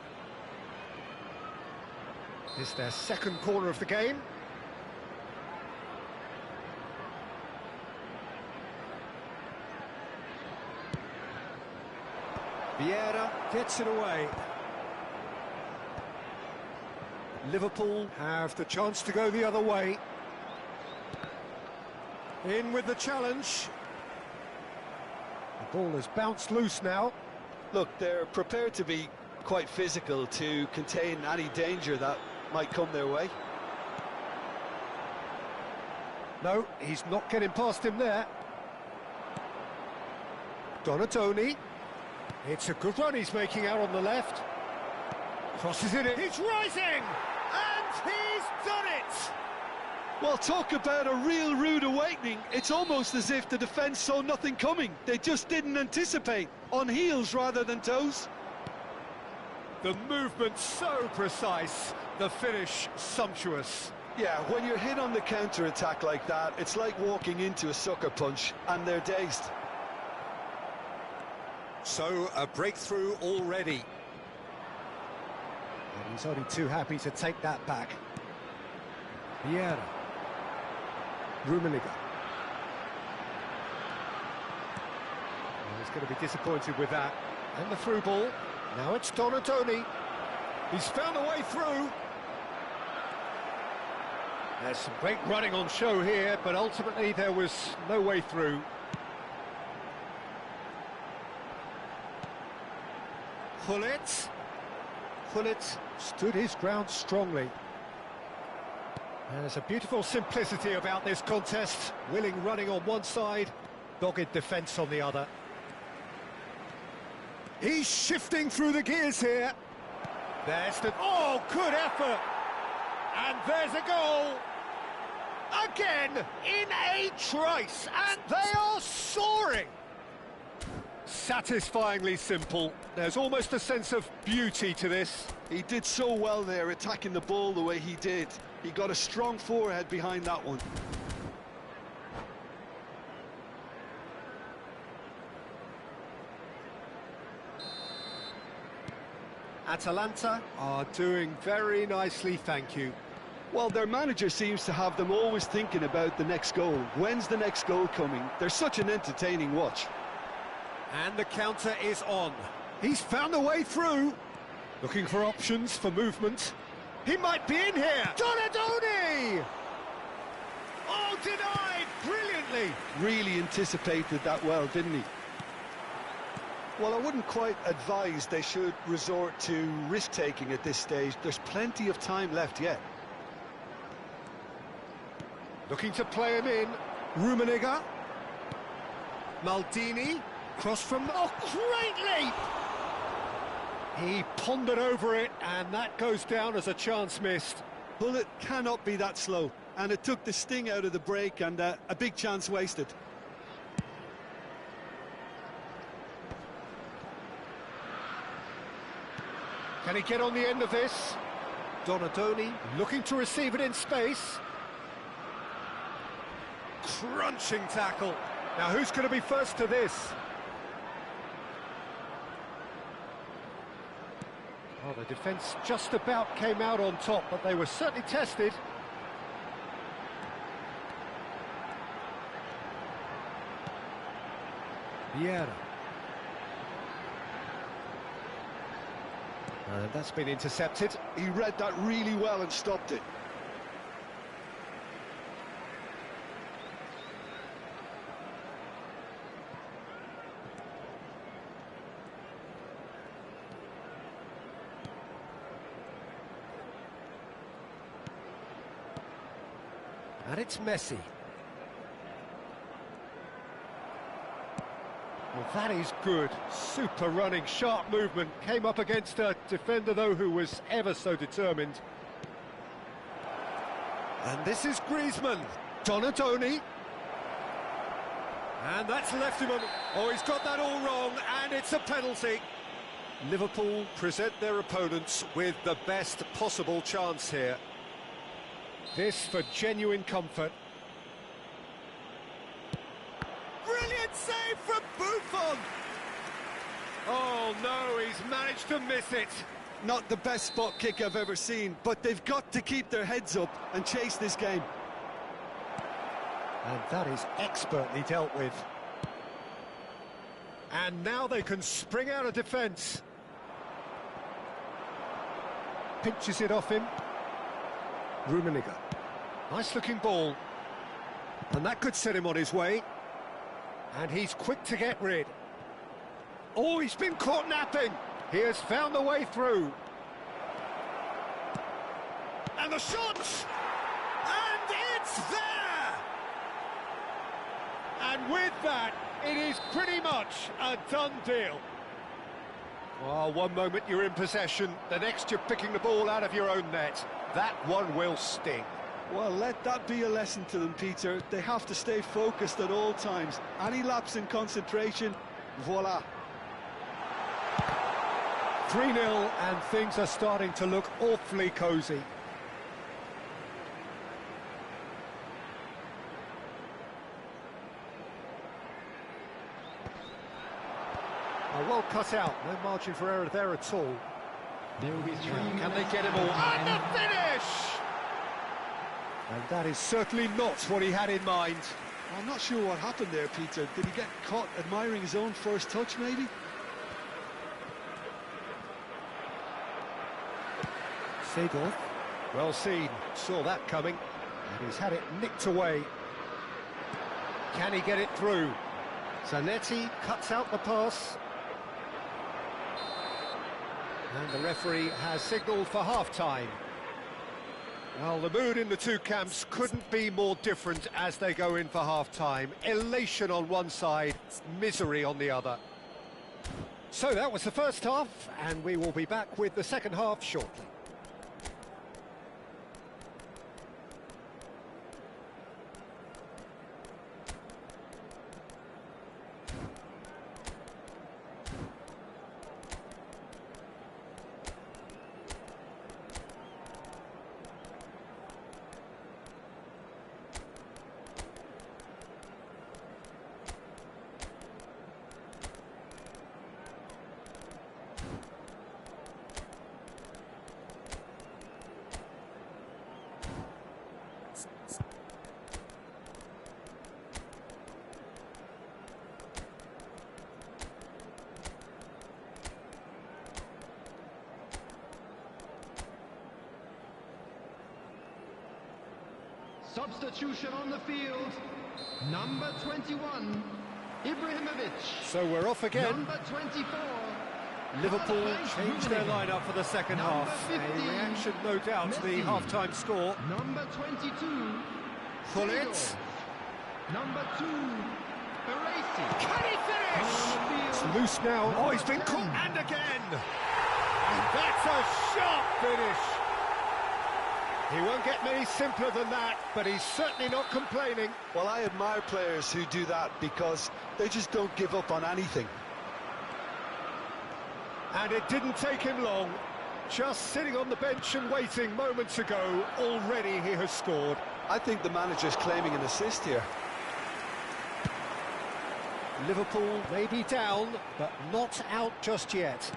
It's their second corner of the game. Vieira gets it away. Liverpool have the chance to go the other way. In with the challenge. The ball has bounced loose now. Look, they're prepared to be quite physical to contain any danger that might come their way. No, he's not getting past him there. Donatoni. It's a good run he's making out on the left. Crosses it in. He's rising! And he's done it! Well, talk about a real rude awakening. It's almost as if the defence saw nothing coming. They just didn't anticipate. On heels rather than toes. The movement so precise, the finish sumptuous. Yeah, when you're hit on the counter-attack like that, it's like walking into a sucker punch, and they're dazed. So, a breakthrough already. And he's only too happy to take that back. Vieira. Rummenigge. He's going to be disappointed with that. And the through ball. Now it's Donatoni. He's found a way through. There's some great running on show here, but ultimately there was no way through. Gullit. Gullit stood his ground strongly. There's a beautiful simplicity about this contest. Willing running on one side, dogged defence on the other. He's shifting through the gears here. There's the... Oh, good effort! And there's a goal! Again, in a trice, and they are soaring! Satisfyingly simple. There's almost a sense of beauty to this. He did so well there, attacking the ball the way he did. He got a strong forehead behind that one. Atalanta are doing very nicely, thank you. Well, their manager seems to have them always thinking about the next goal. When's the next goal coming? They're such an entertaining watch. And the counter is on. He's found a way through. Looking for options for movement. He might be in here. Donadoni! Oh, denied brilliantly. Really anticipated that well, didn't he? Well, I wouldn't quite advise they should resort to risk-taking at this stage. There's plenty of time left yet. Looking to play him in. Rummenigge. Maldini. Cross from... Oh, great leap! He pondered over it, and that goes down as a chance missed. Gullit cannot be that slow, and it took the sting out of the break, and a big chance wasted. Can he get on the end of this? Donadoni looking to receive it in space. Crunching tackle. Now who's going to be first to this? Oh, the defence just about came out on top, but they were certainly tested. Vieira. And that's been intercepted. He read that really well and stopped it. And it's Messi. Well, that is good. Super running, sharp movement. Came up against a defender, though, who was ever so determined. And this is Griezmann. Donatoni. And that's left him on... Oh, he's got that all wrong, and it's a penalty. Liverpool present their opponents with the best possible chance here. This for genuine comfort. Brilliant save from Buffon! Oh no, he's managed to miss it. Not the best spot kick I've ever seen, but they've got to keep their heads up and chase this game. And that is expertly dealt with. And now they can spring out of defence. Pinches it off him. Rummenigge. Nice looking ball. And that could set him on his way. And he's quick to get rid. Oh, he's been caught napping. He has found the way through. And the shot! And it's there! And with that, it is pretty much a done deal. Well, one moment you're in possession, the next you're picking the ball out of your own net. That one will sting. Well, let that be a lesson to them, Peter. They have to stay focused at all times. Any lapse in concentration, voila. 3-0, and things are starting to look awfully cosy. Oh, well cut out, no margin for error there at all. There will be 3 Can they minutes get him all? And the finish! And that is certainly not what he had in mind. I'm not sure what happened there, Peter. Did he get caught admiring his own first touch, maybe? Seedorf, well seen, saw that coming, and he's had it nicked away. Can he get it through? Zanetti cuts out the pass. And the referee has signalled for half-time. Well, the mood in the two camps couldn't be more different as they go in for half-time. Elation on one side, misery on the other. So that was the first half, and we will be back with the second half shortly. Substitution on the field. Number 21, Ibrahimovic. So we're off again. Number 24. Liverpool changed their lineup for the second half. A reaction, no doubt, to the half-time score. Number 22. Gullit. Number 2, Baresi. Can he finish? It's loose now. Oh, he's been caught, and again. And that's a sharp finish. He won't get many simpler than that, but he's certainly not complaining. Well, I admire players who do that because they just don't give up on anything. And it didn't take him long. Just sitting on the bench and waiting moments ago, already he has scored. I think the manager's claiming an assist here. Liverpool may be down, but not out just yet.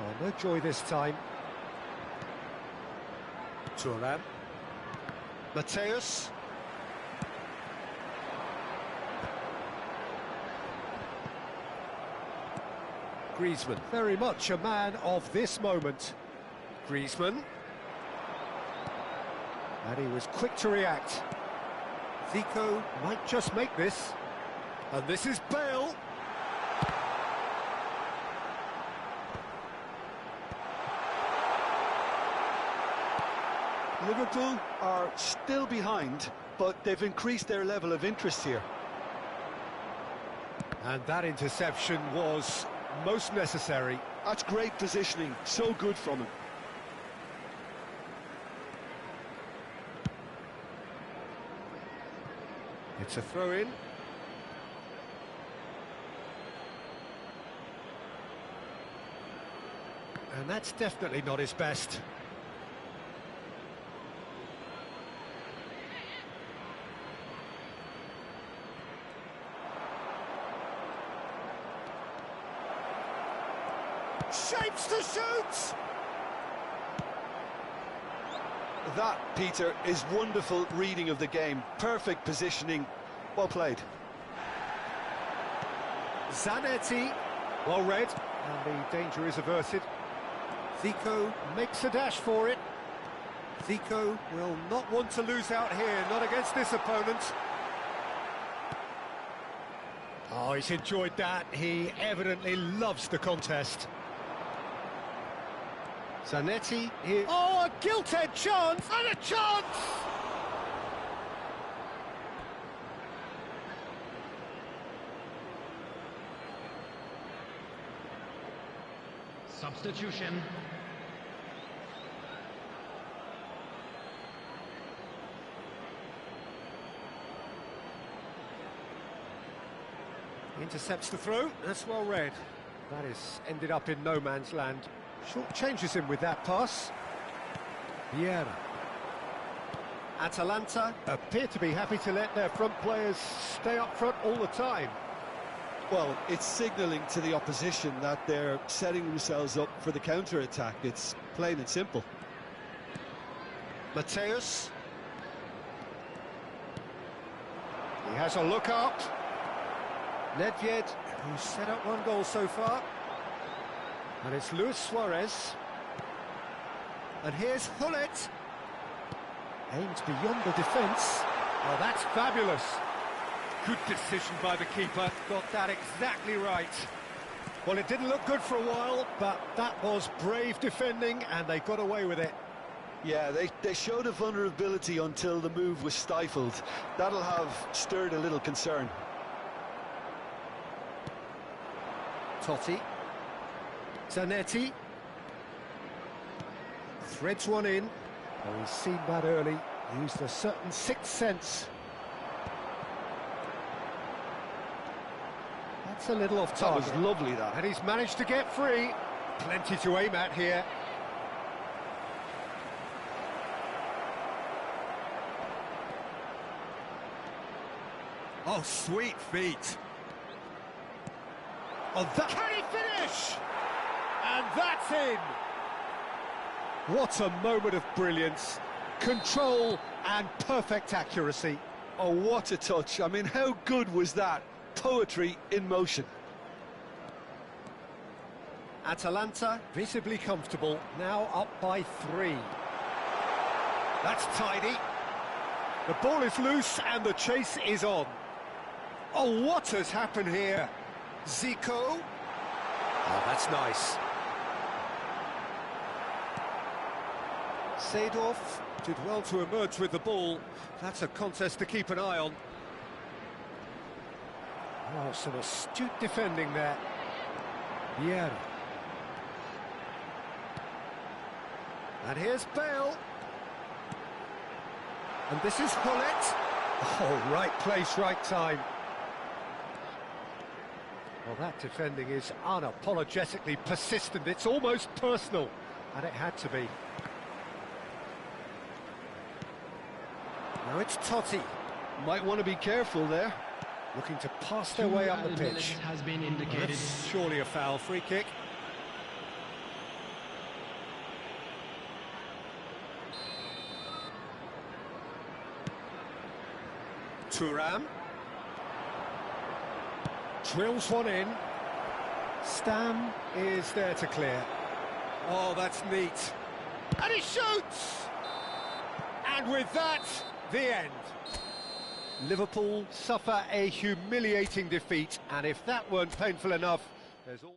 Oh, no joy this time. Thuram. Mateus. Griezmann, very much a man of this moment. Griezmann. And he was quick to react. Zico might just make this. And this is Bale. Liverpool are still behind, but they've increased their level of interest here. And that interception was most necessary. That's great positioning, so good from him. It's a throw-in. And that's definitely not his best. Shapes to shoot! That, Peter, is wonderful reading of the game. Perfect positioning. Well played. Zanetti, well read, and the danger is averted. Zico makes a dash for it. Zico will not want to lose out here, not against this opponent. Oh, he's enjoyed that. He evidently loves the contest. Zanetti here. Oh, a gilt-edged chance! And a chance! Substitution. Intercepts the throw. That's well read. That is ended up in no man's land. Short changes him with that pass. Vieira. Atalanta appear to be happy to let their front players stay up front all the time. Well, it's signalling to the opposition that they're setting themselves up for the counter-attack. It's plain and simple. Mateus. He has a look up. Nedved, who's set up one goal so far. And it's Luis Suarez. And here's Hullet. Aims beyond the defence. Oh, that's fabulous. Good decision by the keeper. Got that exactly right. Well, it didn't look good for a while, but that was brave defending, and they got away with it. Yeah, they showed a vulnerability until the move was stifled. That'll have stirred a little concern. Totti. Zanetti. Threads one in. Oh, he's seen that early. Used a certain sixth sense. That's a little off target. That was lovely, that. And he's managed to get free. Plenty to aim at here. Oh, sweet feet. Oh, that... Can he finish? And that's in. What a moment of brilliance. Control and perfect accuracy. Oh, what a touch. I mean, how good was that? Poetry in motion. Atalanta visibly comfortable, now up by 3. That's tidy. The ball is loose and the chase is on. Oh, what has happened here? Zico. Oh, that's nice. Seedorf did well to emerge with the ball. That's a contest to keep an eye on. Oh, some astute defending there. Vieira. And here's Bale. And this is Hullet. Oh, right place, right time. Well, that defending is unapologetically persistent. It's almost personal, and it had to be. Now it's Totti. Might want to be careful there. Looking to pass their way up the pitch. Has been indicated. That's surely a foul. Free kick. Thuram. Drills one in. Stam is there to clear. Oh, that's neat. And he shoots! And with that, the end. Liverpool suffer a humiliating defeat, and if that weren't painful enough, there's all...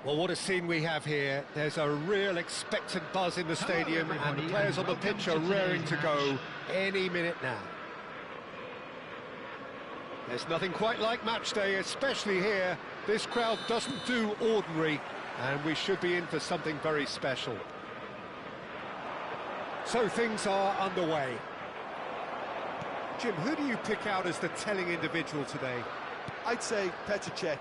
Well, what a scene we have here. There's a real expectant buzz in the stadium, and the players on the pitch are raring to go any minute now. There's nothing quite like match day, especially here. This crowd doesn't do ordinary, and we should be in for something very special. So things are underway. Jim, who do you pick out as the telling individual today? I'd say Petr Cech.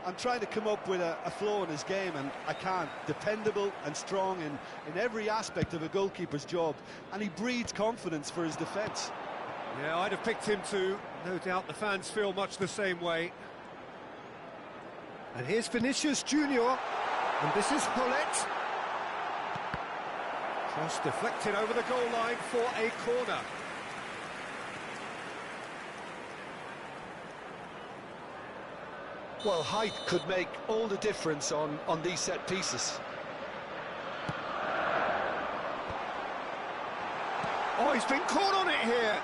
I'm trying to come up with a flaw in his game, and I can't. Dependable and strong in every aspect of a goalkeeper's job, and he breeds confidence for his defence. Yeah, I'd have picked him too. No doubt the fans feel much the same way. And here's Vinicius Junior, and this is Hullet. Cross deflected over the goal line for a corner. Well, height could make all the difference on these set pieces. Oh, he's been caught on it here.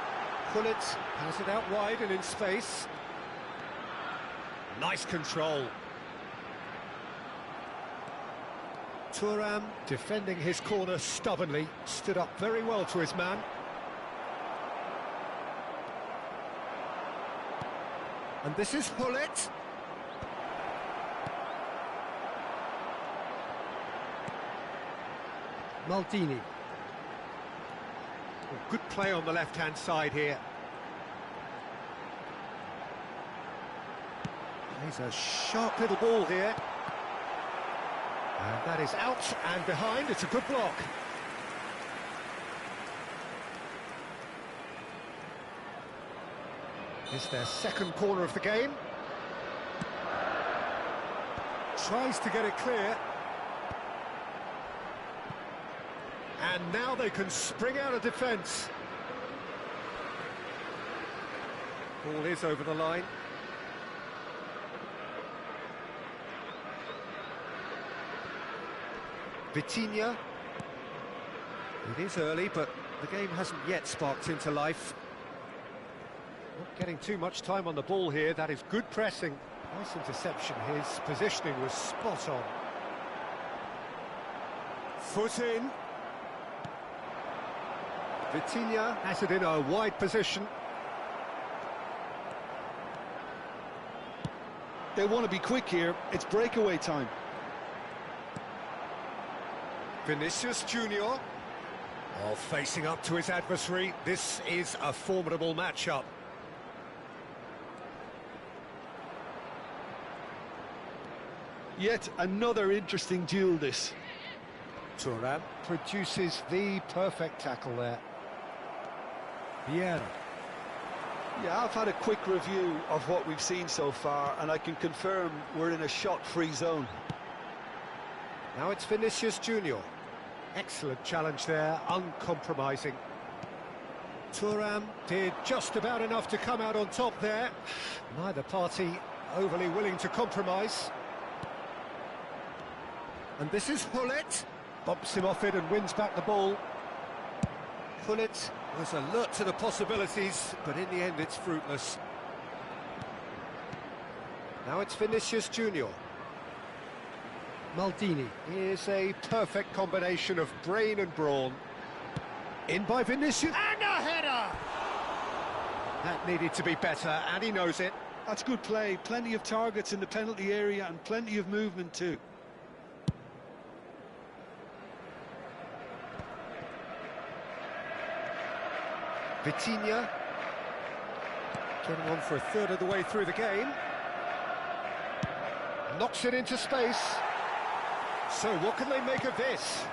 Hullet has it out wide and in space. Nice control. Thuram defending his corner stubbornly, stood up very well to his man. And this is Hullet. Maldini. Oh, good play on the left-hand side here. Plays a sharp little ball here. And that is out and behind. It's a good block. It's their second corner of the game. Tries to get it clear. And now they can spring out of defence. Ball is over the line. Vitinha. It is early, but the game hasn't yet sparked into life. Not getting too much time on the ball here. That is good pressing. Nice interception. His positioning was spot on. Foot in. Vitinha has it in a wide position. They want to be quick here. It's breakaway time. Vinicius Junior. Oh, facing up to his adversary. This is a formidable matchup. Yet another interesting duel, this. Thuram produces the perfect tackle there. Vieira. Yeah, I've had a quick review of what we've seen so far, and I can confirm we're in a shot-free zone. Now it's Vinicius Junior. Excellent challenge there, uncompromising. Thuram did just about enough to come out on top there. Neither party overly willing to compromise. And this is Hullet. Bumps him off it and wins back the ball. Hullet was alert to the possibilities, but in the end it's fruitless. Now it's Vinicius Junior. Maldini is a perfect combination of brain and brawn. In by Vinicius, and a header! That needed to be better, and he knows it. That's good play, plenty of targets in the penalty area and plenty of movement too. Vitinha, getting on for a third of the way through the game. Knocks it into space. So what can they make of this?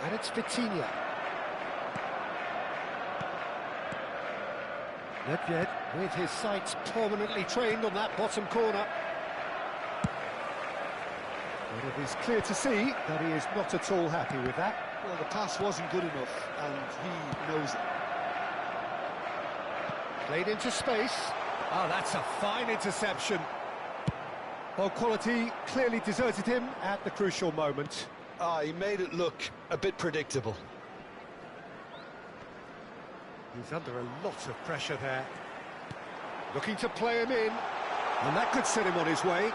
And it's Vitinha. Nedved with his sights permanently trained on that bottom corner. But it is clear to see that he is not at all happy with that. Well, the pass wasn't good enough, and he knows it. Played into space. Oh, that's a fine interception. Well, quality clearly deserted him at the crucial moment. He made it look a bit predictable. He's under a lot of pressure there. Looking to play him in, and that could set him on his way.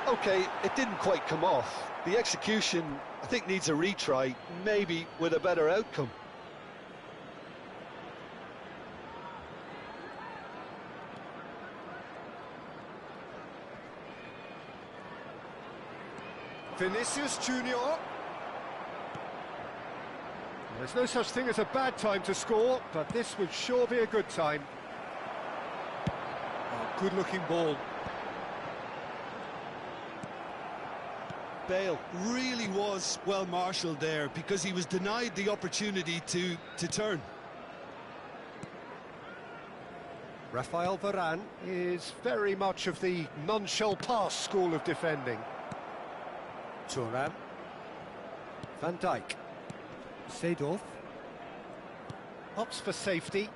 Okay, it didn't quite come off. The execution, I think, needs a retry, maybe with a better outcome. Vinicius Junior. There's no such thing as a bad time to score, but this would sure be a good time. Oh, good-looking ball. Bale really was well marshalled there because he was denied the opportunity to turn. Rafael Varane is very much of the non-shall pass school of defending. Thuram. Van Dijk. Seedorf. Opts for safety.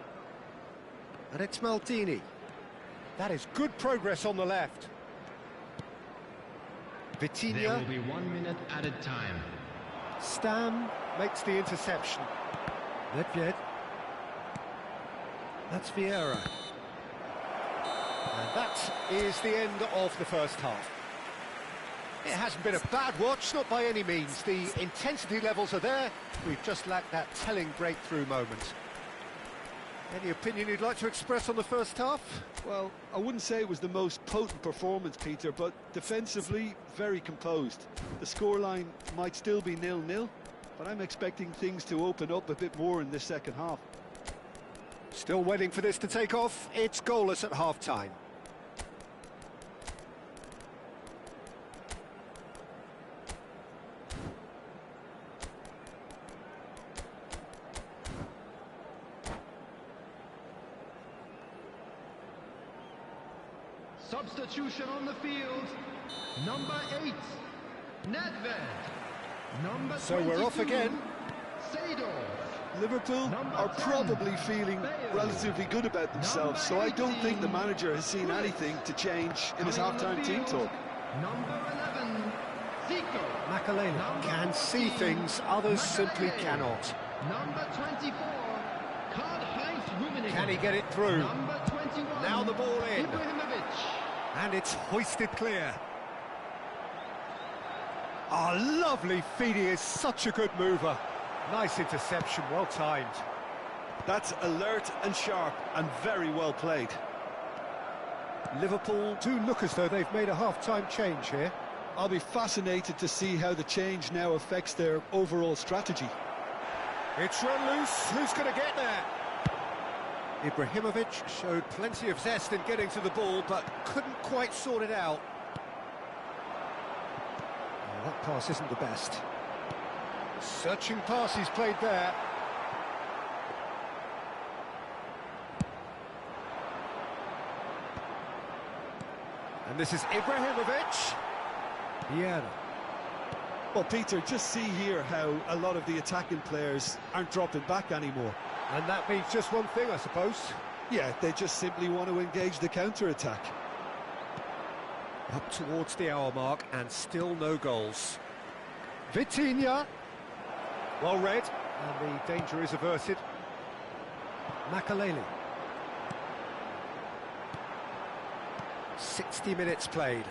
And it's Maldini. That is good progress on the left. Vitinha. There will be 1 minute added time. Stam makes the interception. Nedved. That's Vieira. And that is the end of the first half. It hasn't been a bad watch, not by any means. The intensity levels are there. We've just lacked that telling breakthrough moment. Any opinion you'd like to express on the first half? Well, I wouldn't say it was the most potent performance, Peter, but defensively, very composed. The scoreline might still be 0-0, but I'm expecting things to open up a bit more in this second half. Still waiting for this to take off. It's goalless at half-time. Substitution on the field. Number 8, Nedved. Number So we're off 22, again. Seedorf. Liverpool Number are 10, probably feeling Bale. relatively good about themselves, so I don't think the manager has seen anything to change in his Coming on the half-time team field, talk. Number 11, Zico. Makalele can see things others simply cannot. Number 24, Karl-Heinz Rummenigge. Can he get it through? Number 21, Now the ball in. Ibrahimovic. And it's hoisted clear. Ah, lovely feed. He is such a good mover. Nice interception, well timed. That's alert and sharp and very well played. Liverpool do look as though they've made a half-time change here. I'll be fascinated to see how the change now affects their overall strategy. It's run loose. Who's going to get there? Ibrahimovic showed plenty of zest in getting to the ball, but couldn't quite sort it out. Oh, that pass isn't the best. Searching pass he's played there. And this is Ibrahimovic. Vieira. Well, Peter, just see here how a lot of the attacking players aren't dropping back anymore. And that means just one thing, I suppose. Yeah, they just simply want to engage the counter-attack. Up towards the hour mark and still no goals. Vitinha. Well read, and the danger is averted. Makaleli. 60 minutes played.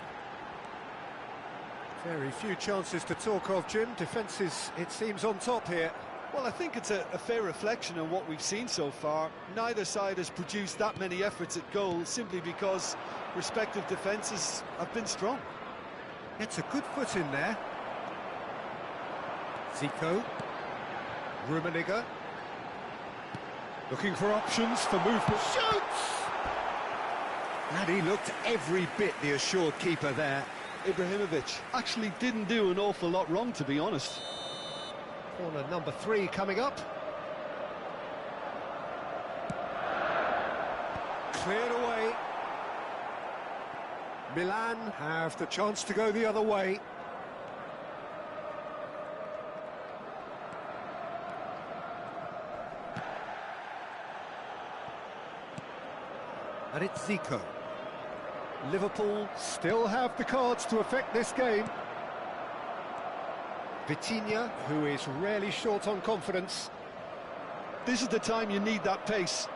Very few chances to talk of, Jim. Defence is, it seems, on top here. Well, I think it's a fair reflection on what we've seen so far. Neither side has produced that many efforts at goal simply because respective defences have been strong. It's a good foot in there. Zico. Rummenigge. Looking for options for movement. Shoots! And he looked every bit the assured keeper there. Ibrahimovic actually didn't do an awful lot wrong, to be honest. Corner number 3 coming up. Cleared away. Milan have the chance to go the other way. And it's Zico. Liverpool still have the cards to affect this game. Vitinha, who is rarely short on confidence. This is the time you need that pace.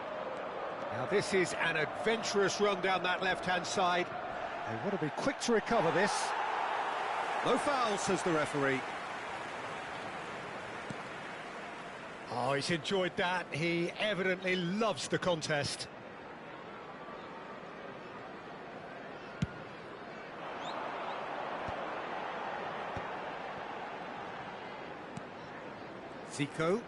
Now this is an adventurous run down that left-hand side. They want to be quick to recover this. No foul, says the referee. Oh, he's enjoyed that. He evidently loves the contest. Zico.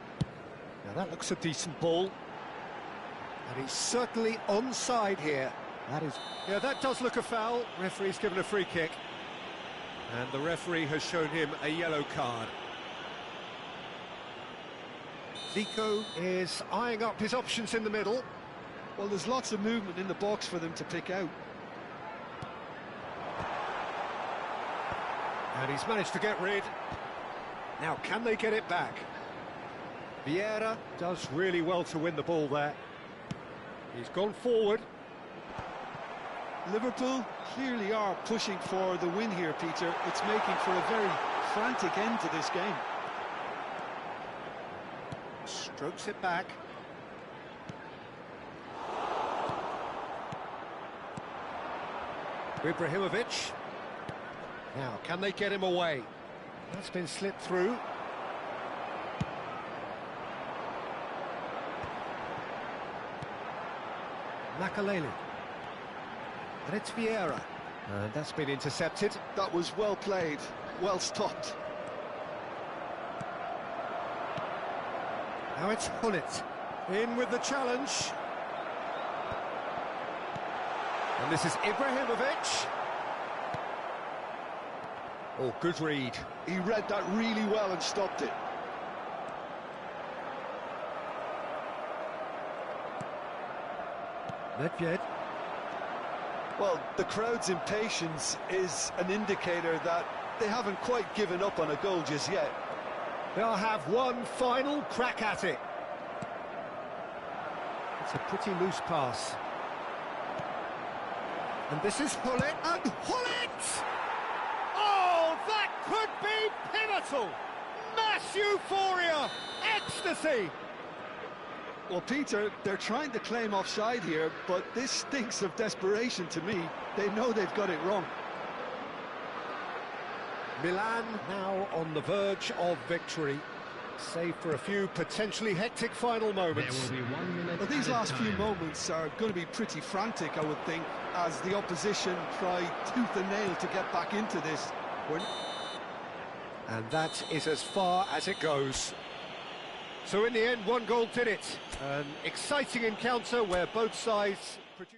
Now that looks a decent ball. And he's certainly onside here. That is... Yeah, that does look a foul. Referee's given a free kick. And the referee has shown him a yellow card. Zico is eyeing up his options in the middle. Well, there's lots of movement in the box for them to pick out. And he's managed to get rid. Now, can they get it back? Vieira does really well to win the ball there. He's gone forward. Liverpool clearly are pushing for the win here, Peter. It's making for a very frantic end to this game. Strokes it back. Ibrahimovic. Now, can they get him away? That's been slipped through. Makaleli. And it's Vieira. And that's been intercepted. That was well played, well stopped. Now it's Hullet. In with the challenge. And this is Ibrahimovic. Oh, good read. He read that really well and stopped it. Nedved. Well, the crowd's impatience is an indicator that they haven't quite given up on a goal just yet. They'll have one final crack at it. It's a pretty loose pass. And this is Hullet, and Hullet! Oh, that could be pivotal! Mass euphoria! Ecstasy! Well, Peter, they're trying to claim offside here, but this stinks of desperation to me. They know they've got it wrong. Milan now on the verge of victory, save for a few potentially hectic final moments. There will be 1 minute. Well, these last few moments are going to be pretty frantic, I would think, as the opposition try tooth and nail to get back into this. And that is as far as it goes. So in the end, one goal did it. An exciting encounter where both sides produced...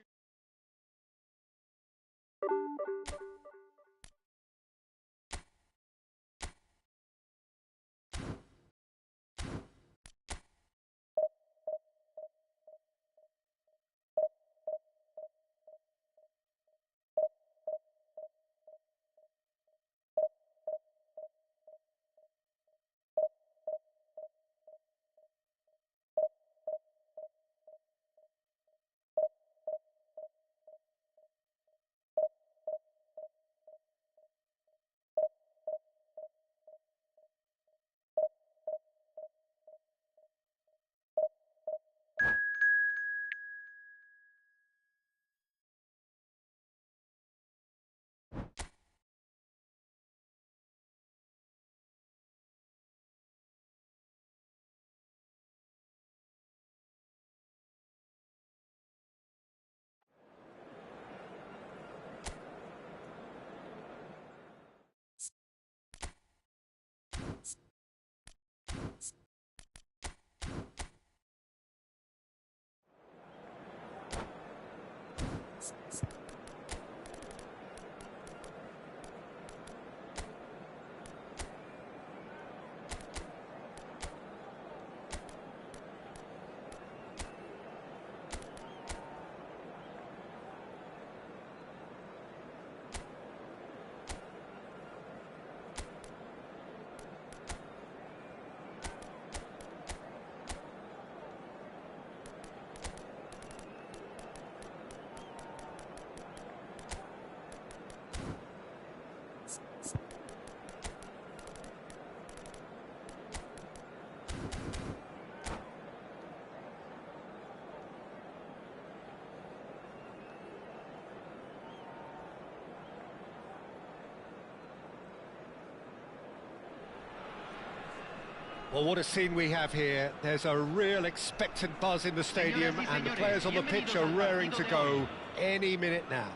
Well, what a scene we have here. There's a real expectant buzz in the stadium, and the players on the pitch are raring to go any minute now.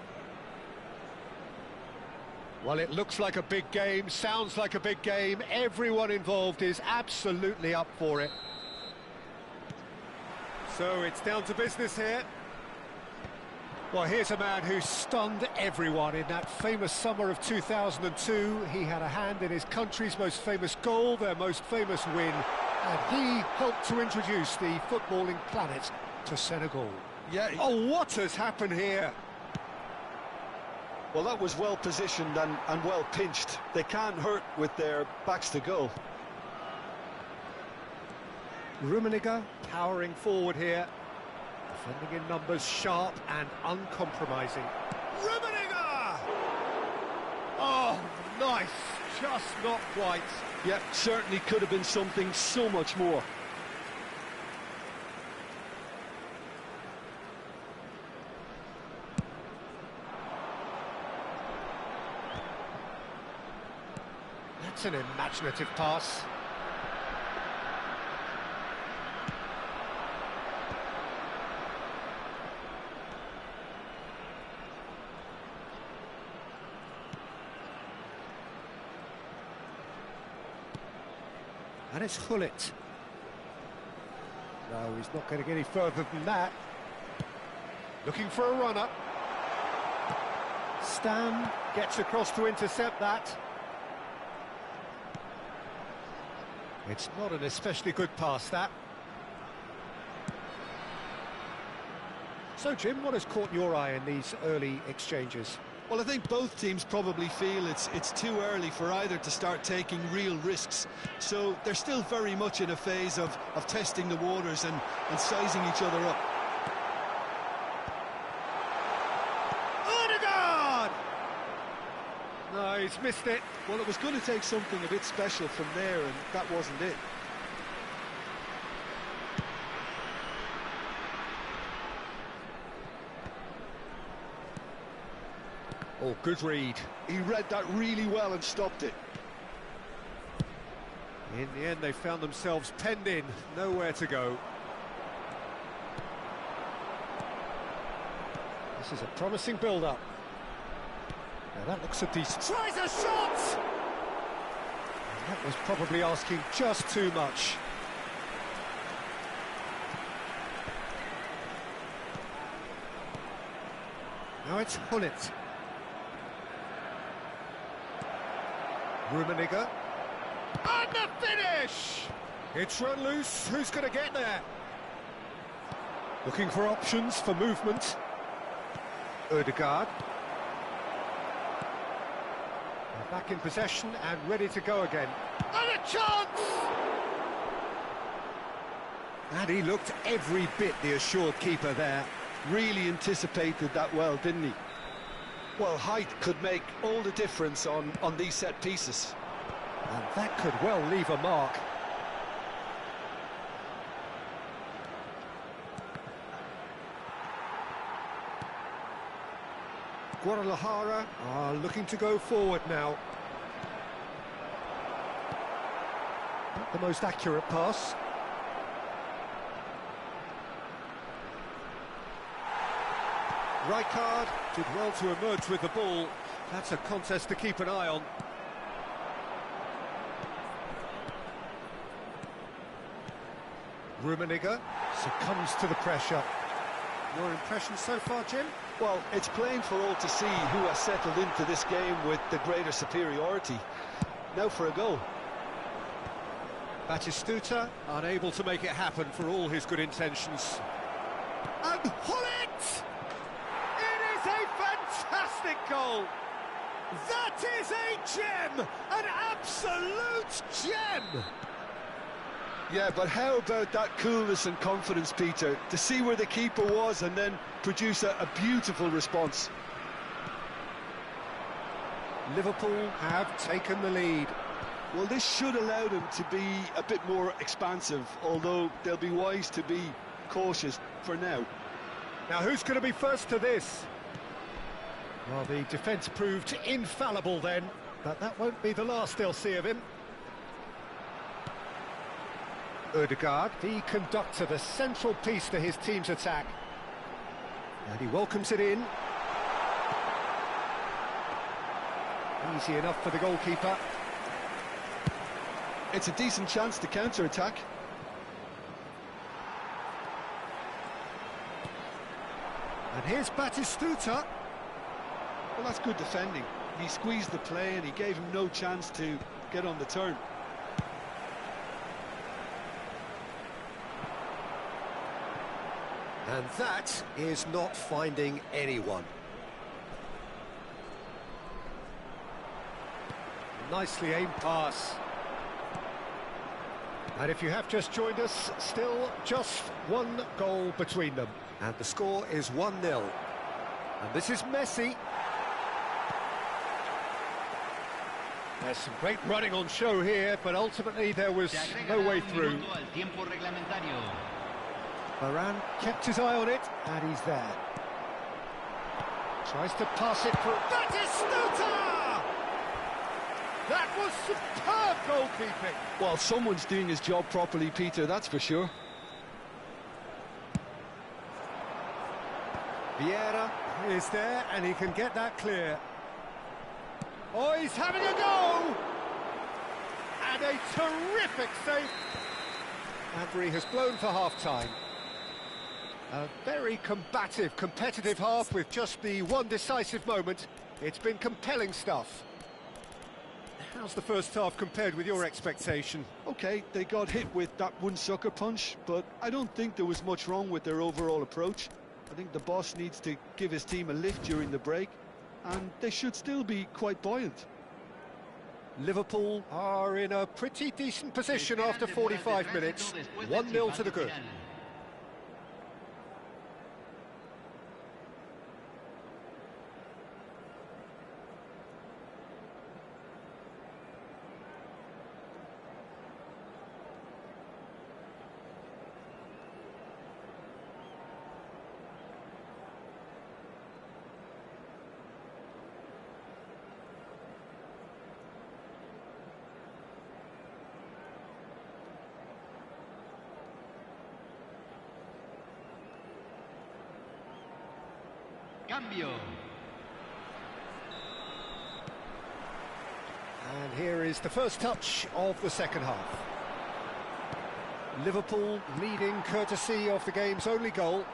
Well, it looks like a big game, sounds like a big game. Everyone involved is absolutely up for it. So it's down to business here. Well, here's a man who stunned everyone in that famous summer of 2002. He had a hand in his country's most famous goal, their most famous win, and he helped to introduce the footballing planet to Senegal. Yeah. Oh, what has happened here? Well, that was well positioned and well pinched. They can't hurt with their backs to goal. Rummenigge powering forward here. Defending in numbers, sharp and uncompromising. Rummenigge! Oh, nice. Just not quite. Yeah, certainly could have been something so much more. That's an imaginative pass. And it's Hullet. No, he's not going to get any further than that. Looking for a runner. Stam gets across to intercept that. It's not an especially good pass, that. So, Jim, what has caught your eye in these early exchanges? Well, I think both teams probably feel it's too early for either to start taking real risks. So they're still very much in a phase of testing the waters and sizing each other up. Odegaard! No, he's missed it. Well, it was going to take something a bit special from there, and that wasn't it. Oh, good read. He read that really well and stopped it. In the end, they found themselves penned in, nowhere to go. This is a promising build-up. Now that looks a decent... Tries a shot! And that was probably asking just too much. Now it's Hullet. Rummenigge. And the finish! It's run loose. Who's going to get there? Looking for options for movement. Ødegaard. They're back in possession and ready to go again. And a chance! And he looked every bit the assured keeper there. Really anticipated that well, didn't he? Well, height could make all the difference on these set pieces. And that could well leave a mark. Guadalajara are looking to go forward now. Not the most accurate pass. Rijkaard did well to emerge with the ball. That's a contest to keep an eye on. Rummenigge succumbs to the pressure. Your impression so far, Jim? Well, it's plain for all to see who has settled into this game with the greater superiority. Now for a goal. Batistuta unable to make it happen for all his good intentions. And Hullet! It is a fantastic goal! That is a gem! An absolute gem! Yeah, but how about that coolness and confidence, Peter, to see where the keeper was and then produce a beautiful response. Liverpool have taken the lead. Well, this should allow them to be a bit more expansive, although they'll be wise to be cautious for now. Now, who's going to be first to this? Well, the defence proved infallible then, but that won't be the last they'll see of him. Ødegaard, the conductor, the central piece to his team's attack. And he welcomes it in. Easy enough for the goalkeeper. It's a decent chance to counter-attack. And here's Batistuta. Well, that's good defending. He squeezed the play and he gave him no chance to get on the turn. And that is not finding anyone. Nicely aimed pass. And if you have just joined us, still just one goal between them. And the score is 1-0. And this is Messi. There's some great running on show here, but ultimately there was no way through. Varane kept his eye on it, and he's there. Tries to pass it through. Batistuta! That was superb goalkeeping. Well, someone's doing his job properly, Peter, that's for sure. Vieira is there, and he can get that clear. Oh, he's having a go! And a terrific save. Referee has blown for half-time. A very combative, competitive half with just the one decisive moment. It's been compelling stuff. How's the first half compared with your expectation? OK, they got hit with that one sucker punch, but I don't think there was much wrong with their overall approach. I think the boss needs to give his team a lift during the break, and they should still be quite buoyant. Liverpool are in a pretty decent position after 45 minutes. 1-0 to the good. Cambio. And here is the first touch of the second half. Liverpool leading courtesy of the game's only goal.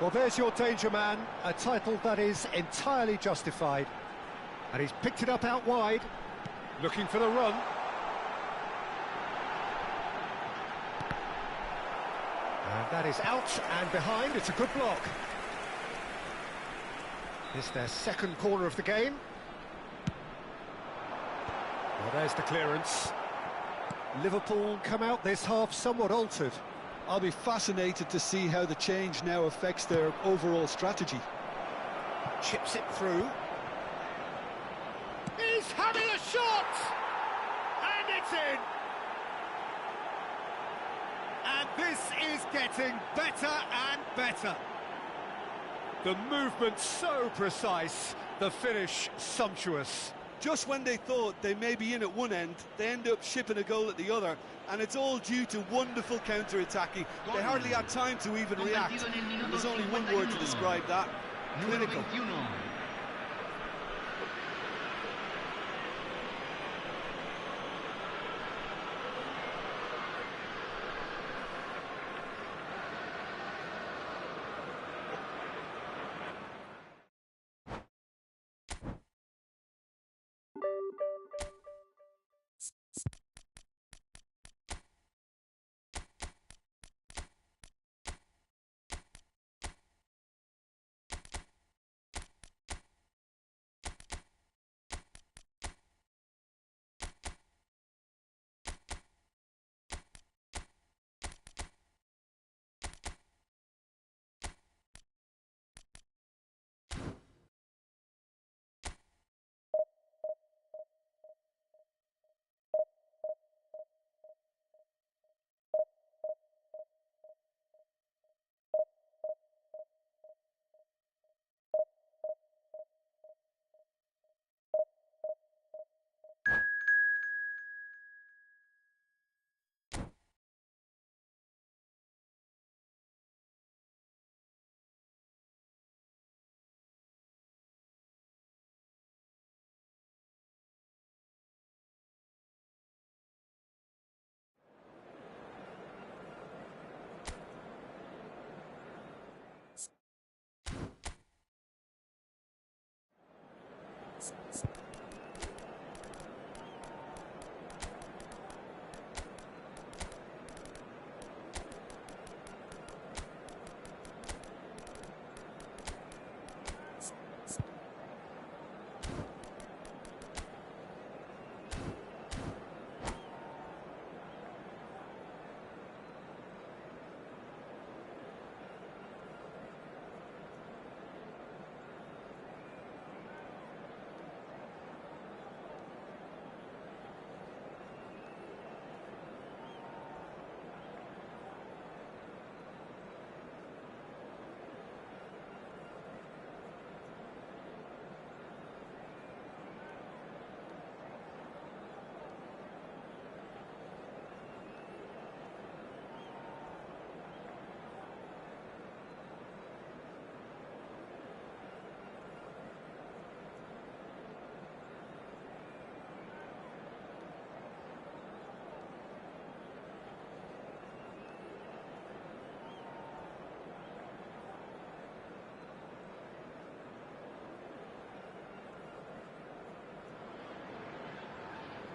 Well, there's your danger man, a title that is entirely justified. And he's picked it up out wide, looking for the run. And that is out and behind, it's a good block. It's their second corner of the game. Well, there's the clearance. Liverpool come out this half somewhat altered. I'll be fascinated to see how the change now affects their overall strategy. Chips it through. He's having a shot! And it's in! And this is getting better and better. The movement so precise, the finish sumptuous. Just when they thought they may be in at one end, they end up shipping a goal at the other, and it's all due to wonderful counter-attacking. They hardly had time to even react. And there's only one word to describe that: clinical.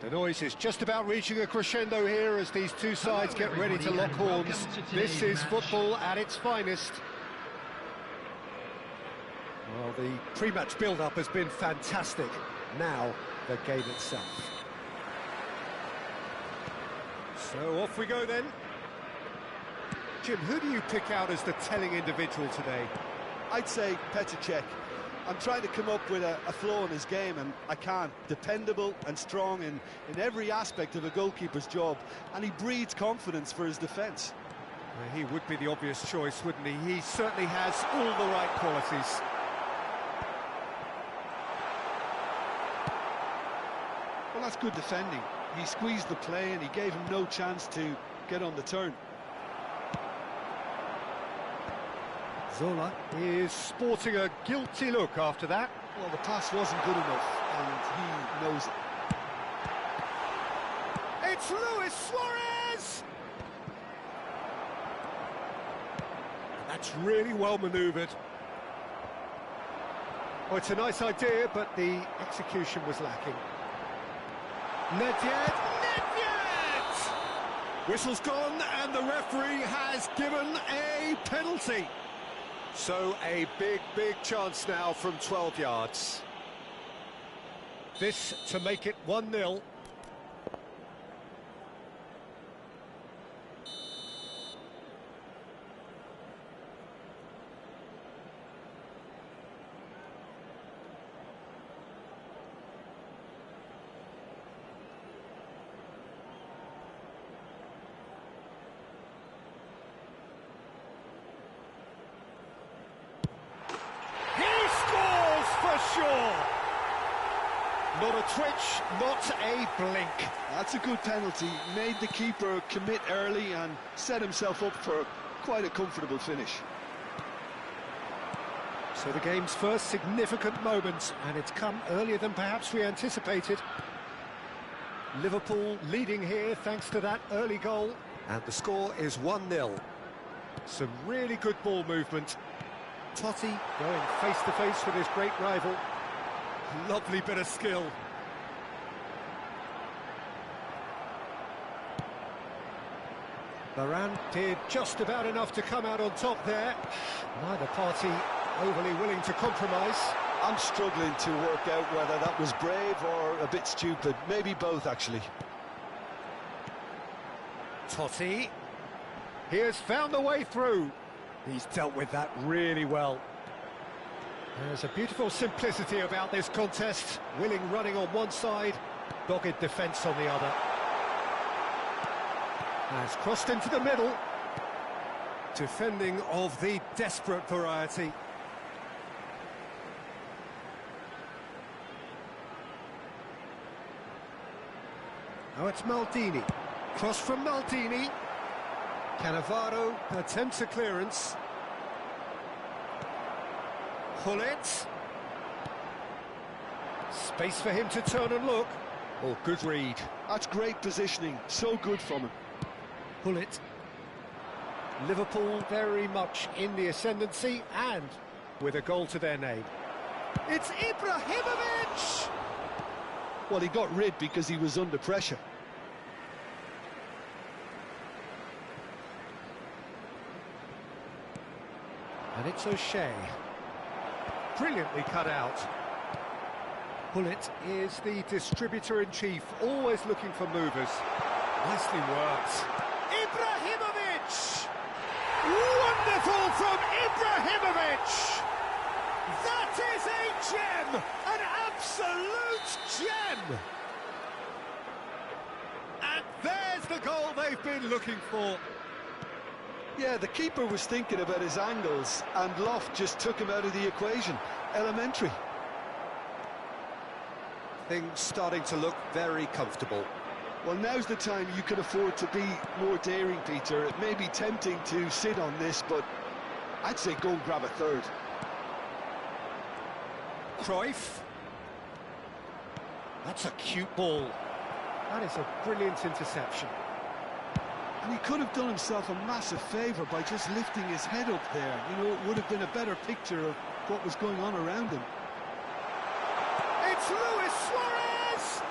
The noise is just about reaching a crescendo here as these two sides get ready to lock horns. This is football at its finest. Well, the pre-match build-up has been fantastic. Now, the game itself. So off we go then. Jim, who do you pick out as the telling individual today? I'd say Petr Cech. I'm trying to come up with a flaw in his game, and I can't. Dependable and strong in every aspect of a goalkeeper's job, and he breeds confidence for his defence. Well, he would be the obvious choice, wouldn't he? He certainly has all the right qualities. Well, that's good defending. He squeezed the play and he gave him no chance to get on the turn. Zola is sporting a guilty look after that. Well, the pass wasn't good enough. and he knows it. It's Luis Suarez! That's really well manoeuvred. Oh, it's a nice idea, but the execution was lacking. Nedved! Whistle's gone, and the referee has given a penalty. So a big chance now from 12 yards. This to make it 1-0. Sure. Not a twitch, not a blink. That's a good penalty. Made the keeper commit early and set himself up for quite a comfortable finish. So the game's first significant moment, and it's come earlier than perhaps we anticipated. Liverpool leading here thanks to that early goal, and the score is 1-0. Some really good ball movement. Totti going face-to-face with his great rival. Lovely bit of skill. Varane did just about enough to come out on top there. Neither party overly willing to compromise. I'm struggling to work out whether that was brave or a bit stupid. Maybe both, actually. Totti. He has found the way through. He's dealt with that really well. There's a beautiful simplicity about this contest. Willing running on one side, dogged defence on the other. Has crossed into the middle. Defending of the desperate variety. Now it's Maldini. Cross from Maldini. Cannavaro attempts a clearance. Gullit. Space for him to turn and look. Oh, good read. That's great positioning. So good from him. Gullit. Liverpool very much in the ascendancy and with a goal to their name. It's Ibrahimovic! Well, he got rid because he was under pressure. And it's O'Shea. Brilliantly cut out. Gullit is the distributor-in-chief, always looking for movers. Nicely worked. Ibrahimovic! Wonderful from Ibrahimovic! That is a gem! An absolute gem! And there's the goal they've been looking for. Yeah, the keeper was thinking about his angles, and Loft just took him out of the equation. Elementary. Things starting to look very comfortable. Well, now's the time you can afford to be more daring, Peter. It may be tempting to sit on this, but I'd say go and grab a third. Cruyff. That's a cute ball. That is a brilliant interception. And he could have done himself a massive favour by just lifting his head up there. You know, it would have been a better picture of what was going on around him. It's Luis Suarez!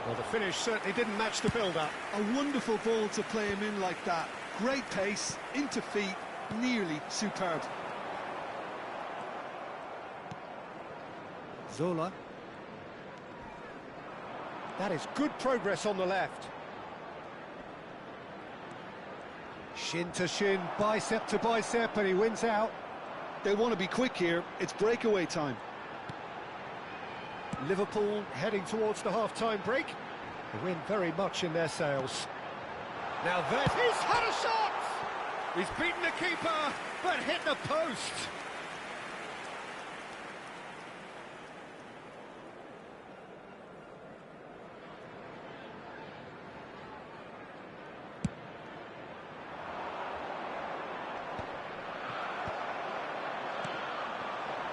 Well, the finish certainly didn't match the build-up. A wonderful ball to play him in like that. Great pace, into feet, nearly superb. Zola. That is good progress on the left. Shin to shin, bicep to bicep, and he wins out. They want to be quick here. It's breakaway time. Liverpool heading towards the half-time break. The wind very much in their sails. Now that he's had a shot! He's beaten the keeper, but hit the post.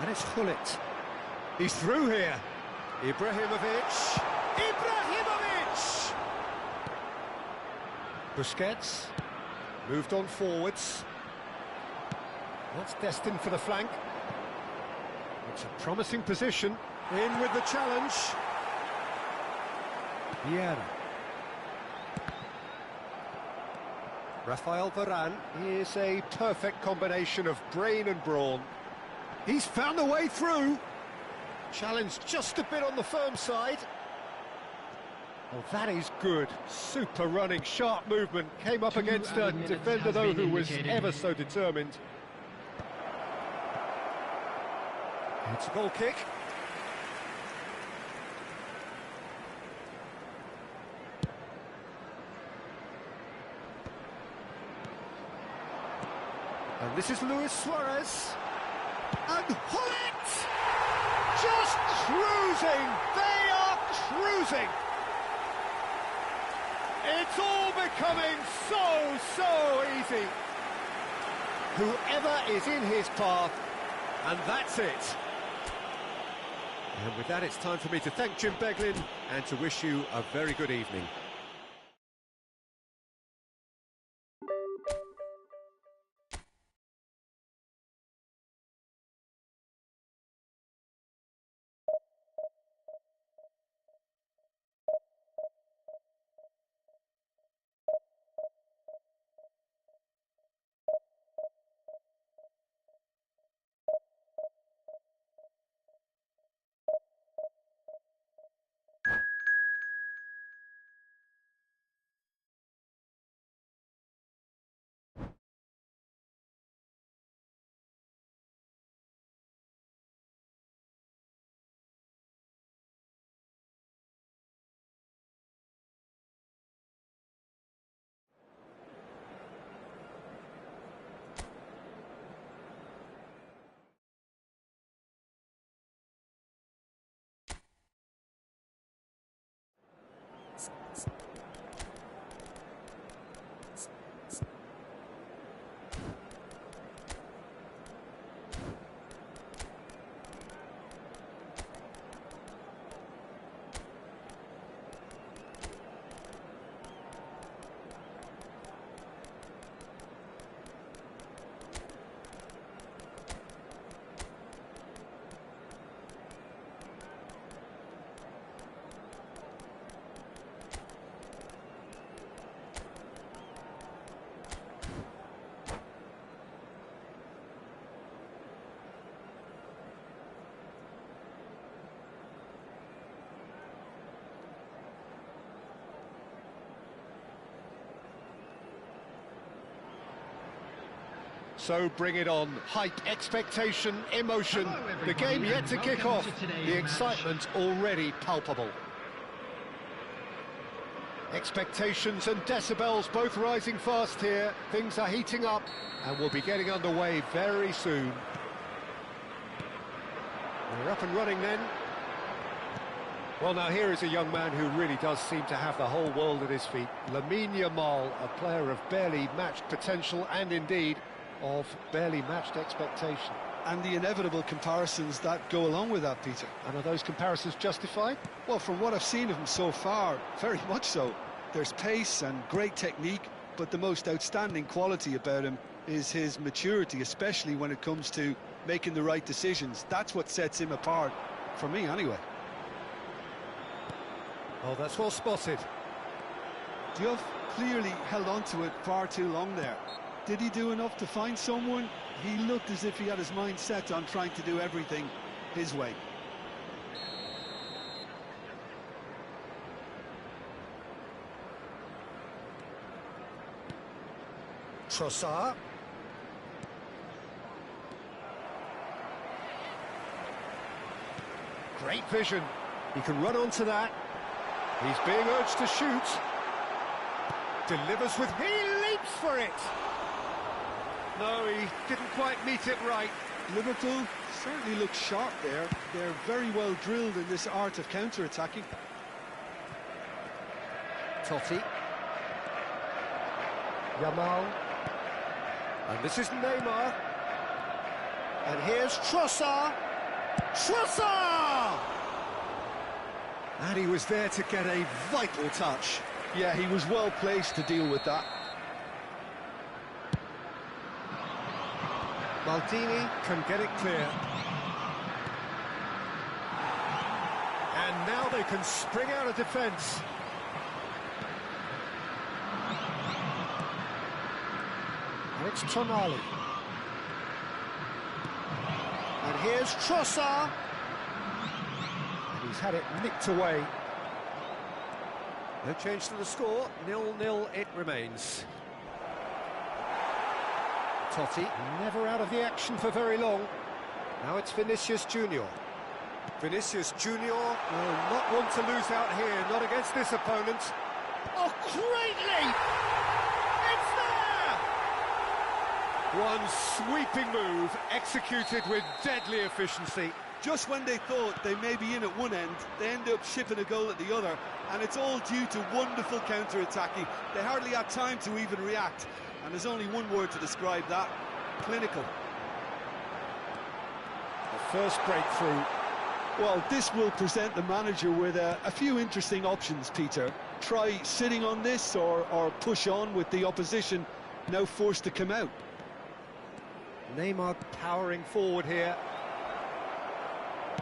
And it's Gullit. He's through here. Ibrahimovic! Ibrahimovic! Busquets, moved on forwards. That's destined for the flank. It's a promising position. In with the challenge. Vieira. Rafael Varane is a perfect combination of brain and brawn. He's found the way through. Challenge just a bit on the firm side. Oh, that is good. Super running, sharp movement. Came up against a defender, though, who was ever so determined. It's a goal kick. And this is Luis Suarez. And Hullet! Just cruising! They are cruising! It's all becoming so easy. Whoever is in his path, and that's it. And with that, it's time for me to thank Jim Beglin and to wish you a very good evening. So bring it on. Hype, expectation, emotion. The game yet to kick off. The excitement already palpable. Expectations and decibels both rising fast here. Things are heating up and we'll be getting underway very soon. We're up and running then. Well, now here is a young man who really does seem to have the whole world at his feet. Lamine Yamal, a player of barely matched potential and indeed of barely matched expectation. And the inevitable comparisons that go along with that, Peter. And are those comparisons justified? Well, from what I've seen of him so far, very much so. There's pace and great technique, but the most outstanding quality about him is his maturity, especially when it comes to making the right decisions. That's what sets him apart, for me anyway. Oh, that's well spotted. Diouf clearly held on to it far too long there. Did he do enough to find someone? He looked as if he had his mind set on trying to do everything his way. Trossard. Great vision. He can run onto that. He's being urged to shoot. Delivers with... He leaps for it! No, he didn't quite meet it right. Liverpool certainly look sharp there. They're very well drilled in this art of counter-attacking. Totti. Yamal. And this is Neymar. And here's Trossard. Trossard! And he was there to get a vital touch. Yeah, he was well placed to deal with that. Maldini can get it clear. And now they can spring out of defence. And it's Tonali. And here's Trossard. And he's had it nicked away. No change to the score, 0-0 it remains. Totti, never out of the action for very long. Now it's Vinicius Junior. Vinicius Junior will not want to lose out here, not against this opponent. Oh, great leap! It's there! One sweeping move, executed with deadly efficiency. Just when they thought they may be in at one end, they end up shipping a goal at the other, and it's all due to wonderful counter-attacking. They hardly had time to even react, and there's only one word to describe that: clinical. The first breakthrough. Well, this will present the manager with a few interesting options, Peter. Try sitting on this or push on with the opposition now forced to come out. Neymar powering forward here.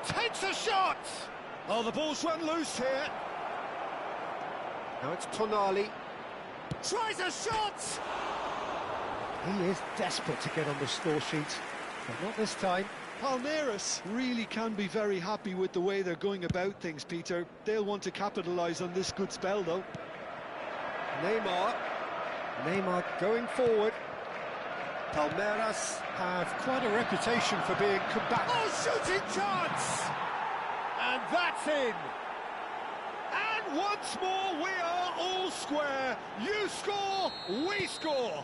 Takes a shot! Oh, the ball's run loose here. Now it's Tonali. Tries a shot! He is desperate to get on the score sheet, but not this time. Palmeiras really can be very happy with the way they're going about things, Peter. They'll want to capitalise on this good spell, though. Neymar going forward. Palmeiras have quite a reputation for being combative. Oh, shooting chance! And that's in! And once more we are all square. You score, we score!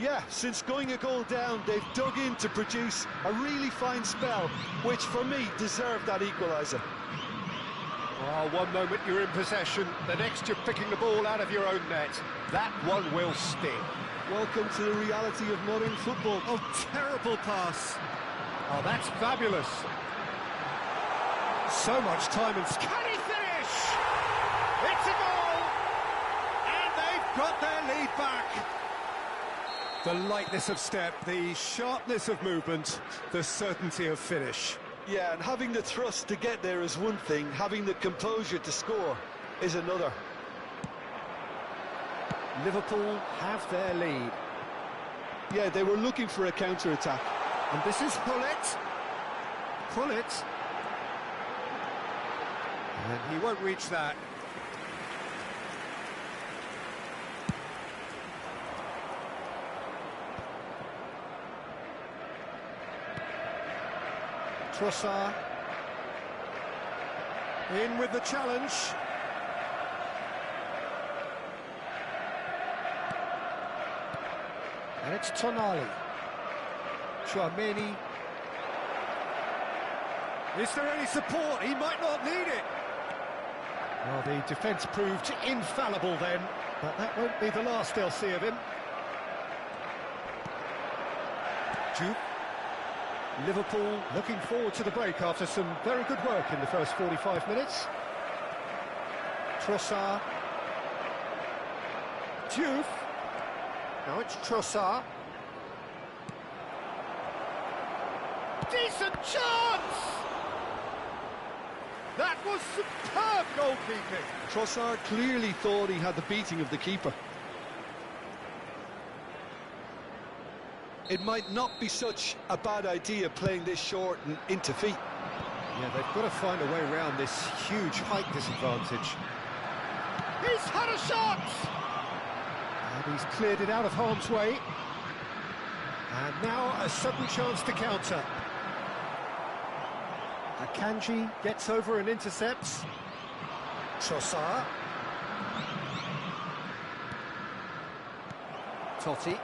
Yeah, since going a goal down, they've dug in to produce a really fine spell, which for me deserved that equaliser. Oh, one moment you're in possession, the next you're picking the ball out of your own net. That one will sting. Welcome to the reality of modern football. Oh, terrible pass. Oh, that's fabulous. So much time and... Can he finish? It's a goal! And they've got their lead back. The lightness of step, the sharpness of movement, the certainty of finish. Yeah, and having the thrust to get there is one thing, having the composure to score is another. Liverpool have their lead. Yeah, they were looking for a counter-attack. And this is Hullet. Hullet. And he won't reach that. Trossard. In with the challenge. And it's Tonali. Tchouaméni. Is there any support? He might not need it. Well, the defence proved infallible then, but that won't be the last they'll see of him. Juve. Liverpool looking forward to the break after some very good work in the first 45 minutes. Trossard. Juve. Now it's Trossard. Decent chance! That was superb goalkeeping. Trossard clearly thought he had the beating of the keeper. It might not be such a bad idea playing this short and into feet. Yeah, they've got to find a way around this huge height disadvantage. He's had a shot! And he's cleared it out of harm's way. And now a sudden chance to counter. Akanji gets over and intercepts. Trossard. Totti.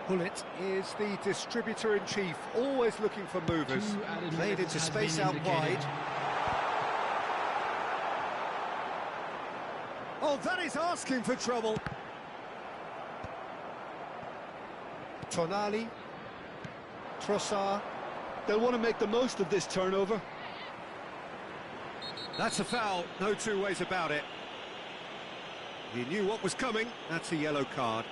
Hullet is the distributor-in-chief, always looking for movers. Made into space out wide. Oh, that is asking for trouble. Tonali. Trossard. They'll want to make the most of this turnover. That's a foul, no two ways about it. He knew what was coming, that's a yellow card.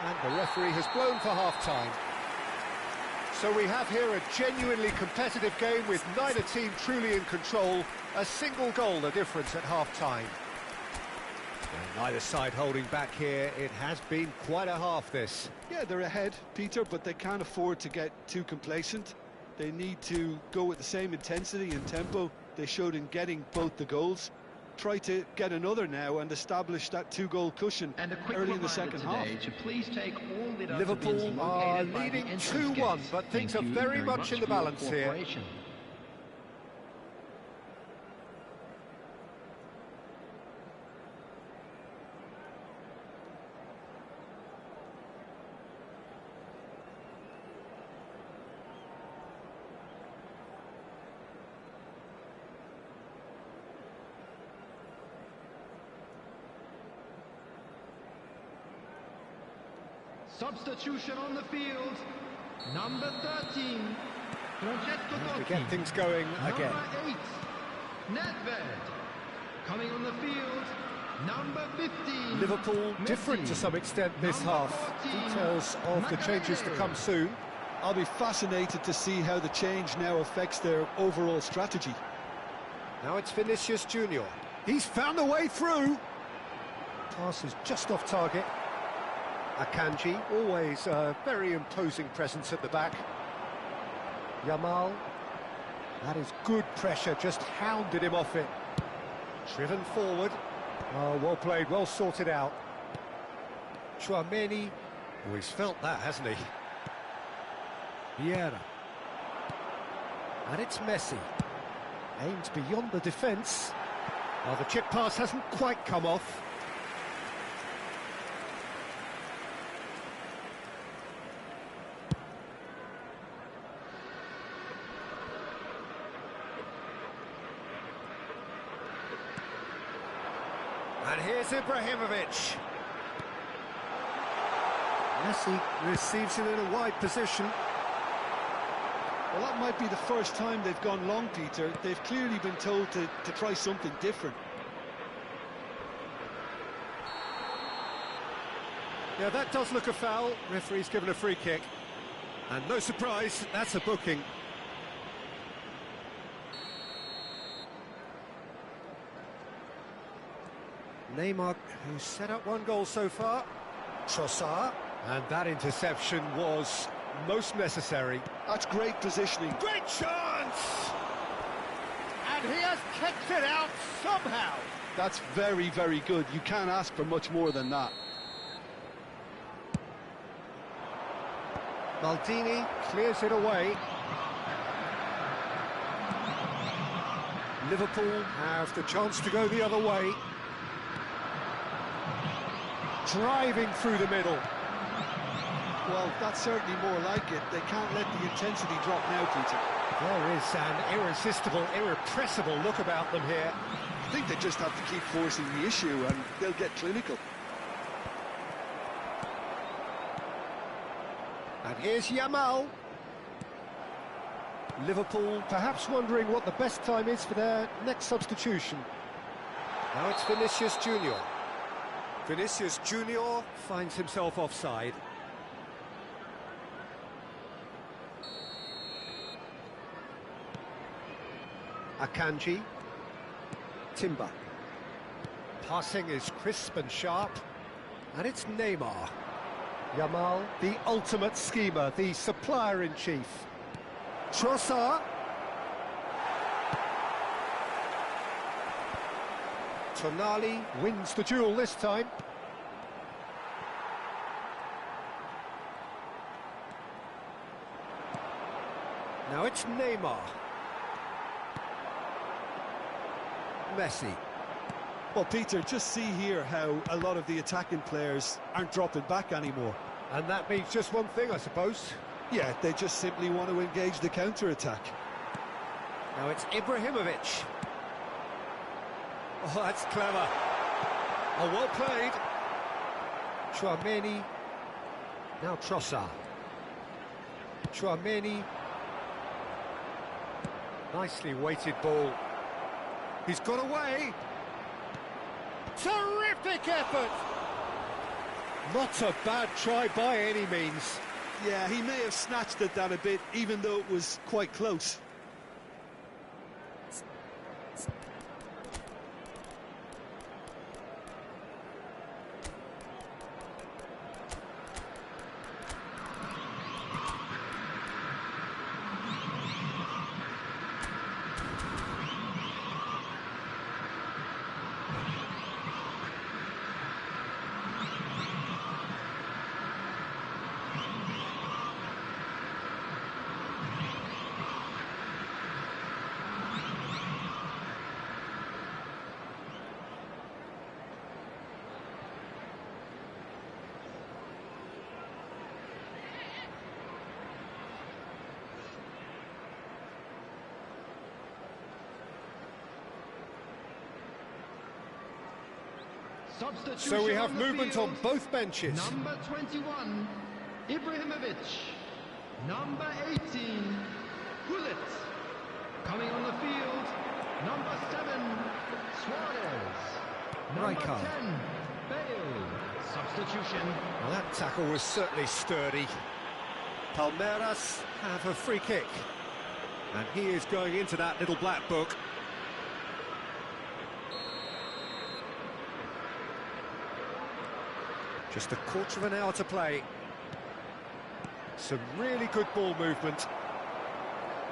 And the referee has blown for half-time. So we have here a genuinely competitive game with neither team truly in control. A single goal the difference at half-time. And neither side holding back here. It has been quite a half, this. Yeah, they're ahead, Peter, but they can't afford to get too complacent. They need to go with the same intensity and tempo they showed in getting both the goals. Try to get another now and establish that two-goal cushion early in the second half. Please take all the Liverpool are leading 2-1, but things are very much in the balance here. Substitution on the field. Number 13, Francesco To get things going again. Number 8, Nedved. Coming on the field, number 15. Liverpool different to some extent this half. Details of the changes to come soon. I'll be fascinated to see how the change now affects their overall strategy. Now it's Vinicius Junior. He's found a way through. Pass is just off target. Akanji, always a very imposing presence at the back. Yamal, that is good pressure, just hounded him off it. Driven forward. Oh, well played, well sorted out. Chouameni, oh, he's felt that, hasn't he? Vieira. And it's Messi. Aims beyond the defence. Oh, the chip pass hasn't quite come off. And here's Ibrahimovic. Messi receives it in a wide position. Well, that might be the first time they've gone long, Peter. They've clearly been told to try something different. Yeah, that does look a foul. Referee's given a free kick. And no surprise, that's a booking. Neymar, who's set up one goal so far. Trossard. And that interception was most necessary. That's great positioning. Great chance! And he has kicked it out somehow. That's very, very good. You can't ask for much more than that. Maldini clears it away. Liverpool have the chance to go the other way. Driving through the middle. Well, that's certainly more like it. They can't let the intensity drop now, Peter. There is an irresistible, irrepressible look about them here. I think they just have to keep forcing the issue and they'll get clinical. And here's Yamal. Liverpool perhaps wondering what the best time is for their next substitution. Now it's Vinicius Junior. Vinicius Junior finds himself offside. Akanji. Timber. Passing is crisp and sharp. And it's Neymar. Yamal, the ultimate schemer, the supplier-in-chief. Trossard. Tonali wins the duel this time. Now it's Neymar. Messi. Well, Peter, just see here how a lot of the attacking players aren't dropping back anymore. And that means just one thing, I suppose. Yeah, they just simply want to engage the counter-attack. Now it's Ibrahimovic. Oh, that's clever. Oh, well played. Chouameni. Now Trossard. Chouameni. Nicely weighted ball. He's got away. Terrific effort! Not a bad try by any means. Yeah, he may have snatched at that a bit, even though it was quite close. So we have movement on both benches. Number 21, Ibrahimovic. Number 18, Gullit. Coming on the field, number 7, Suarez. Number Rijkaard. 10, Bale. Substitution. Well, that tackle was certainly sturdy. Palmeiras have a free kick. And he is going into that little black book. Just a quarter of an hour to play. Some really good ball movement.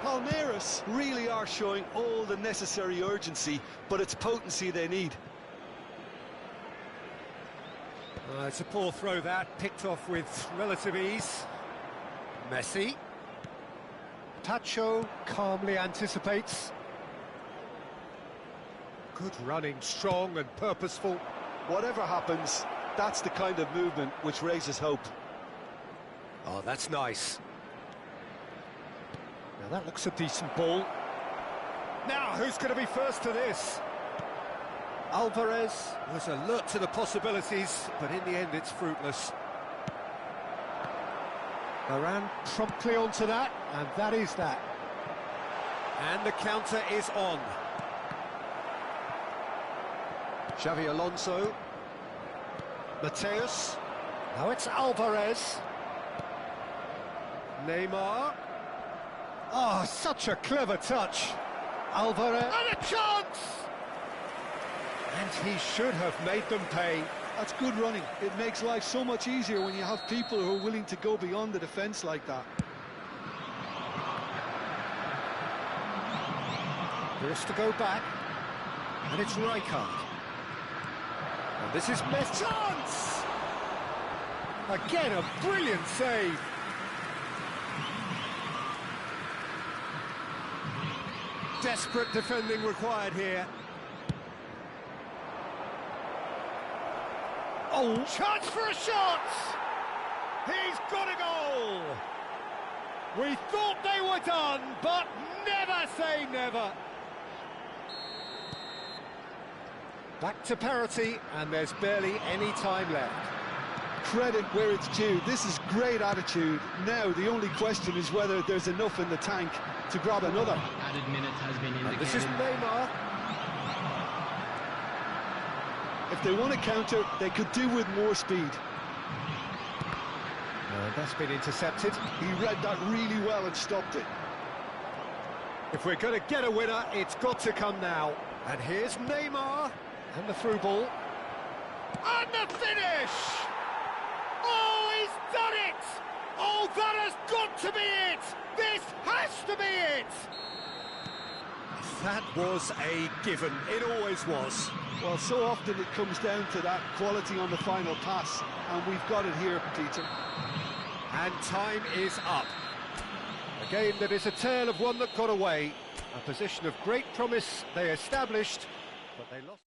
Palmeiras really are showing all the necessary urgency, but it's potency they need. It's a poor throw that, picked off with relative ease. Messi. Tacho calmly anticipates. Good running, strong and purposeful. Whatever happens, that's the kind of movement which raises hope. Oh, that's nice. Now that looks a decent ball. Now, who's going to be first to this? Alvarez was alert to the possibilities, but in the end it's fruitless. Varane promptly onto that, and that is that. And the counter is on. Xavi Alonso. Mateus. Now it's Alvarez. Neymar. Oh, such a clever touch. Alvarez. And a chance! And he should have made them pay. That's good running. It makes life so much easier when you have people who are willing to go beyond the defence like that. Forced to go back. And it's Rijkaard. And this is Messi. Chance! Again, a brilliant save. Desperate defending required here. Oh, chance for a shot! He's got a goal! We thought they were done, but never say never. Back to parity, and there's barely any time left. Credit where it's due. This is great attitude. Now the only question is whether there's enough in the tank to grab another. Added minutes has been indicated. And this is Neymar. If they want to counter, they could do with more speed. That's been intercepted. He read that really well and stopped it. If we're going to get a winner, it's got to come now. And here's Neymar. And the through ball. And the finish! Oh, he's done it! Oh, that has got to be it! This has to be it! That was a given. It always was. Well, so often it comes down to that quality on the final pass, and we've got it here, Peter. And time is up. A game that is a tale of one that got away. A position of great promise they established, but they lost.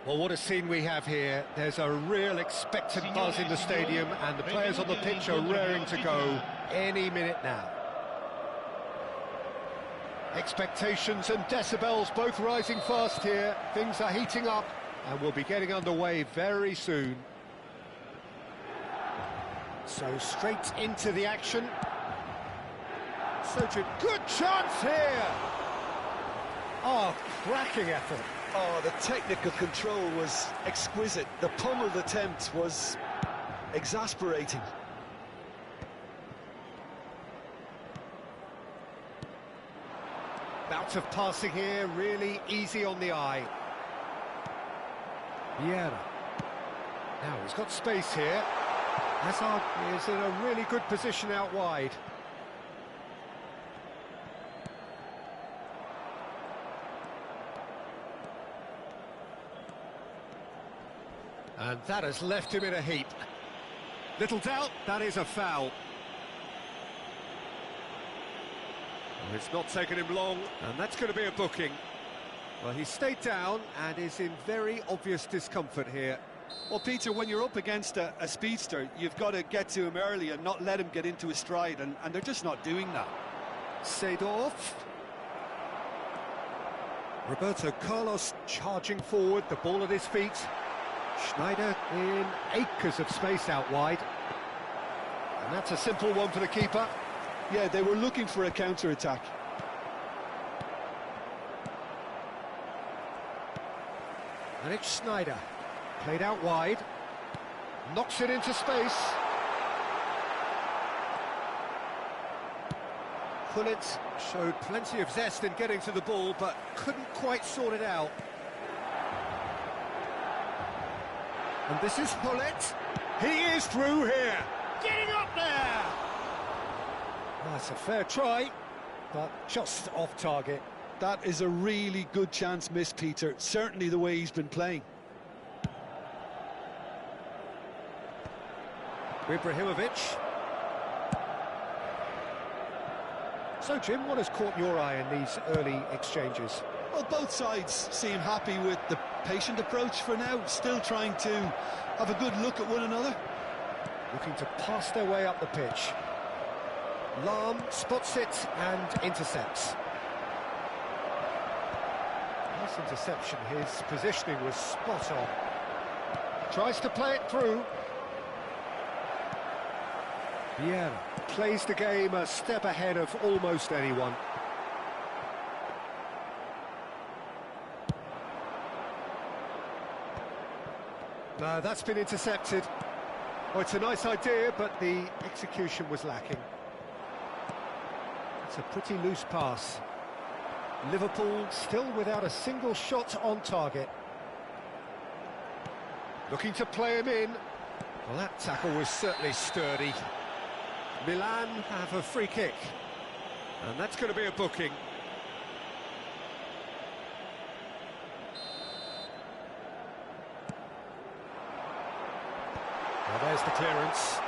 Well, what a scene we have here. There's a real expectant buzz in the stadium, and the players on the pitch are raring to go any minute now. Expectations and decibels both rising fast here. Things are heating up, and we'll be getting underway very soon. So straight into the action. Such a good chance here. Oh, cracking effort. Oh, the technical control was exquisite. The pummeled attempt was exasperating. Bouts of passing here, really easy on the eye. Vieira. Now he's got space here. Hazard is in a really good position out wide. And that has left him in a heap. Little doubt, that is a foul. Well, it's not taken him long, and that's going to be a booking. Well, he stayed down and is in very obvious discomfort here. Well, Peter, when you're up against a speedster, you've got to get to him early and not let him get into a stride, and they're just not doing that. Seedorf. Roberto Carlos charging forward, the ball at his feet. Schneider in acres of space out wide. And that's a simple one for the keeper. Yeah, they were looking for a counter-attack. And it's Schneider. Played out wide. Knocks it into space. Gullit showed plenty of zest in getting to the ball, but couldn't quite sort it out. And this is Gullit. He is through here. Getting up there. That's a fair try, but just off target. That is a really good chance missed, Peter. Certainly the way he's been playing. Ibrahimovic. So, Jim, what has caught your eye in these early exchanges? Well, both sides seem happy with the patient approach for now, still trying to have a good look at one another. Looking to pass their way up the pitch. Lahm spots it and intercepts. Nice interception, his positioning was spot on. Tries to play it through. Vieira plays the game a step ahead of almost anyone. No, that's been intercepted. Oh, it's a nice idea, but the execution was lacking. It's a pretty loose pass. Liverpool still without a single shot on target. Looking to play him in. Well, that tackle was certainly sturdy. Milan have a free kick. And that's going to be a booking. Well, there's the clearance.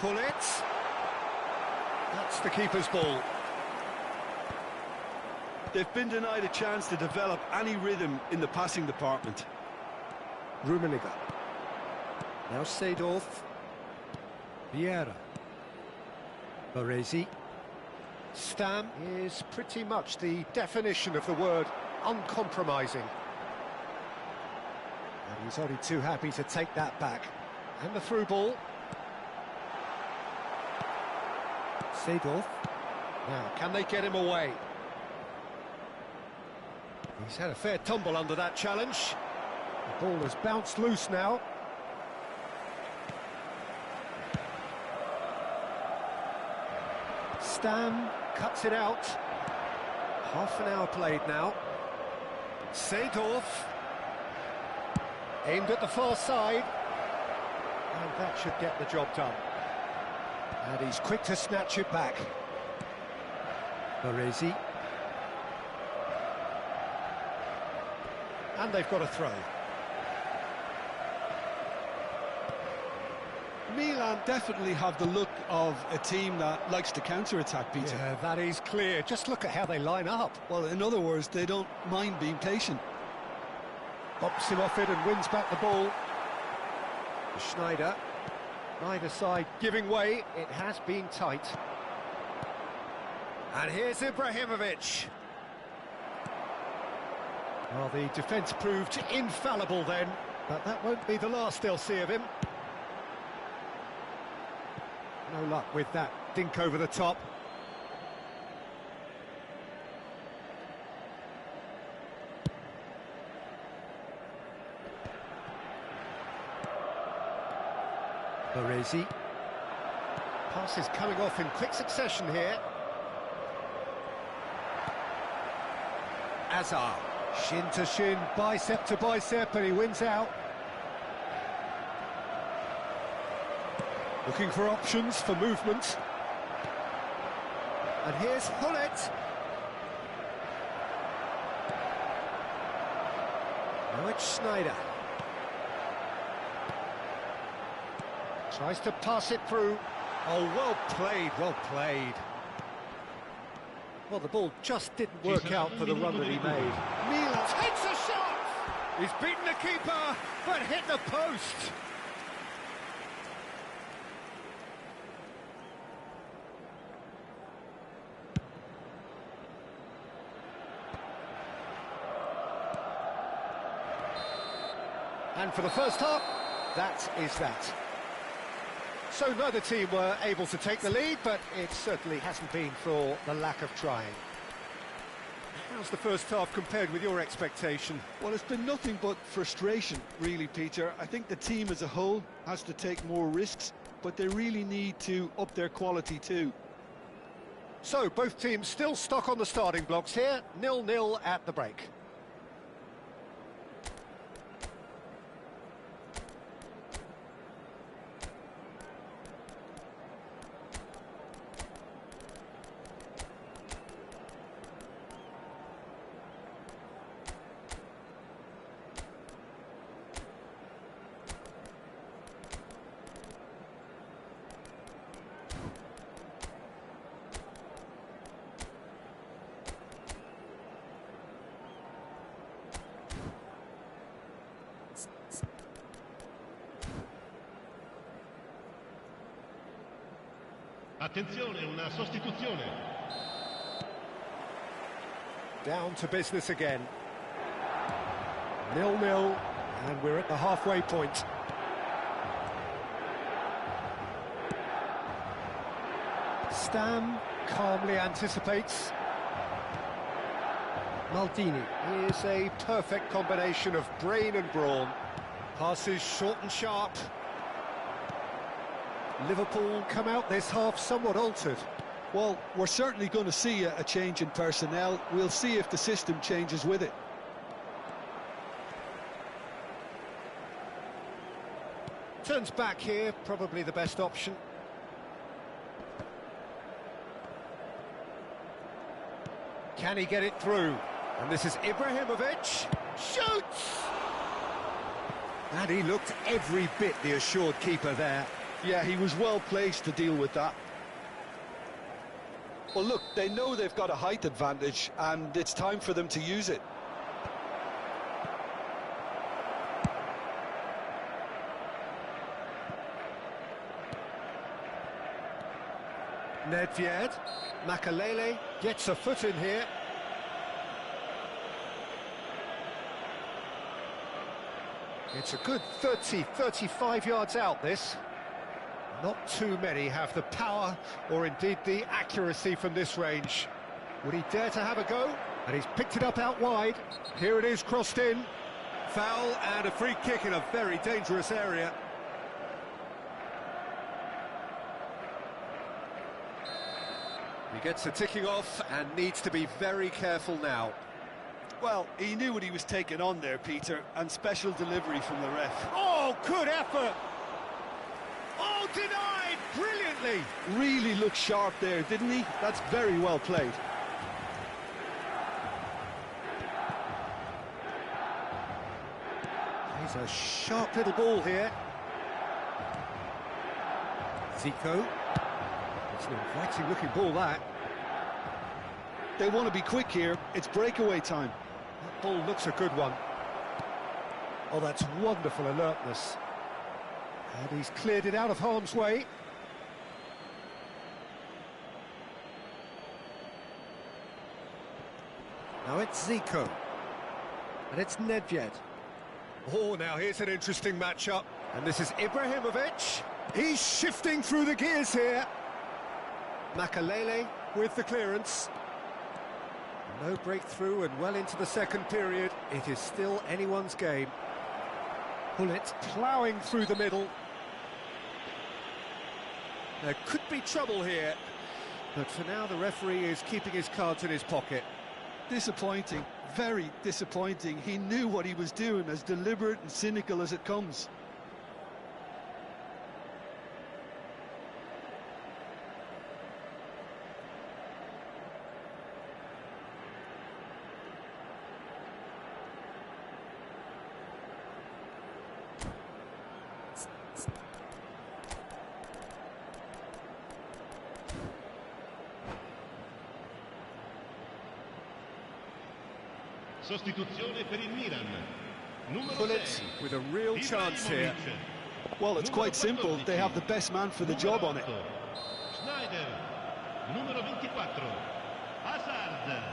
Hullet. That's the keeper's ball. They've been denied a chance to develop any rhythm in the passing department. Rummenigge. Now Seedorf. Vieira. Baresi. Stam is pretty much the definition of the word uncompromising. And he's only too happy to take that back. And the through ball. Seedorf. Now, can they get him away? He's had a fair tumble under that challenge. The ball has bounced loose now. Stam cuts it out. Half an hour played now. Seedorf. Aimed at the far side. And that should get the job done. And he's quick to snatch it back. Baresi. And they've got a throw. Milan definitely have the look of a team that likes to counter-attack, Peter. Yeah, that is clear. Just look at how they line up. Well, in other words, they don't mind being patient. Bops him off it and wins back the ball. Schneider. Neither side giving way. It has been tight. And here's Ibrahimovic. Well, the defence proved infallible then, but that won't be the last they'll see of him. No luck with that dink over the top. Baresi. Passes coming off in quick succession here. Azar. Shin to shin, bicep to bicep, and he wins out. Looking for options for movement. And here's Hullet. Now it's Schneider. Tries to pass it through. Oh, well played, well played. Well, the ball just didn't work out for the run that he made. Milan takes a shot! He's beaten the keeper, but hit the post. And for the first half, that is that. So neither team were able to take the lead, but it certainly hasn't been for the lack of trying. How's the first half compared with your expectation? Well, it's been nothing but frustration, really, Peter. I think the team as a whole has to take more risks, but they really need to up their quality too. So, both teams still stuck on the starting blocks here, 0-0 at the break. Attenzione, una sostituzione. Down to business again. 0-0, and we're at the halfway point. Stam calmly anticipates. Maldini is a perfect combination of brain and brawn. Passes short and sharp. Liverpool come out this half somewhat altered. Well, we're certainly going to see a change in personnel. We'll see if the system changes with it. Turns back here, probably the best option. Can he get it through? And this is Ibrahimovic. Shoots! And he looked every bit the assured keeper there. Yeah, he was well placed to deal with that. Well, look, they know they've got a height advantage, and it's time for them to use it. Nedved, Makalele gets a foot in here. It's a good 35 yards out, this. Not too many have the power or indeed the accuracy from this range. Would he dare to have a go? And he's picked it up out wide. Here it is, crossed in. Foul and a free kick in a very dangerous area. He gets a ticking off and needs to be very careful now. Well, he knew what he was taking on there, Peter, and special delivery from the ref. Oh, good effort! Oh, denied brilliantly! Really looked sharp there, didn't he? That's very well played. He's a sharp little ball here. Zico. It's an inviting looking ball, that. They want to be quick here. It's breakaway time. That ball looks a good one. Oh, that's wonderful alertness. And he's cleared it out of harm's way. Now it's Zico. And it's Nedved. Oh, now here's an interesting matchup. And this is Ibrahimovic. He's shifting through the gears here. Makalele with the clearance. No breakthrough and well into the second period. It is still anyone's game. Hullet ploughing through the middle. There could be trouble here, but for now the referee is keeping his cards in his pocket. Disappointing, very disappointing. He knew what he was doing, as deliberate and cynical as it comes. Sostituzione per il Milan. Numero Hullet 6. with a real chance here. Well, it's quite simple. They have the best man for the job on it. Schneider. Numero 24. Hazard.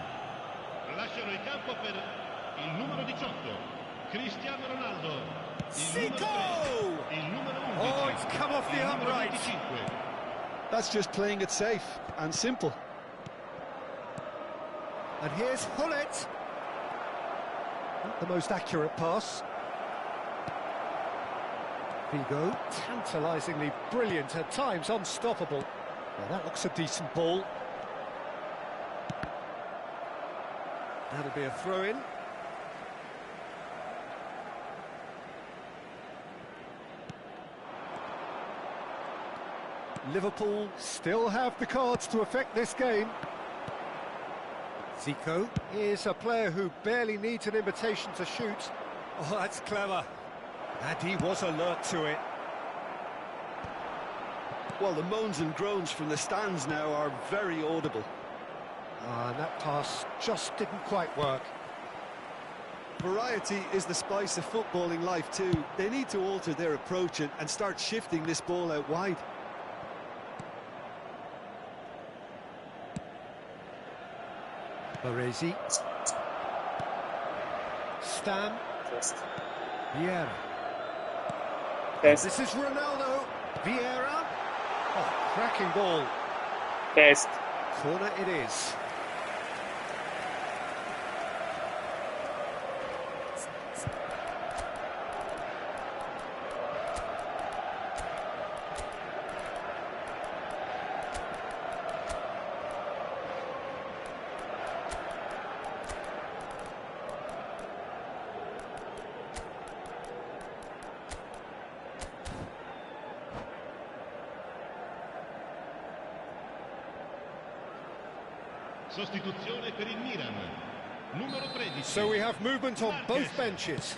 Lasciano il campo per il numero 18. Cristiano Ronaldo. Zico! Il numero 11. Oh, it's come off the Il numero upright. 25. That's just playing it safe and simple. And here's Hullet. Not the most accurate pass. Vigo, tantalisingly brilliant, at times unstoppable. Well, that looks a decent ball. That'll be a throw-in. Liverpool still have the cards to affect this game. Zico is a player who barely needs an invitation to shoot. Oh, that's clever. And he was alert to it. Well, the moans and groans from the stands now are very audible. And that pass just didn't quite work. Variety is the spice of footballing life too. They need to alter their approach and start shifting this ball out wide. Baresi. Stam. Vieira. Test. This is Ronaldo. Vieira. Oh, cracking ball. Test. Corner it is. Sostituzione per il Milan. Numero 13. So we have movement on both benches.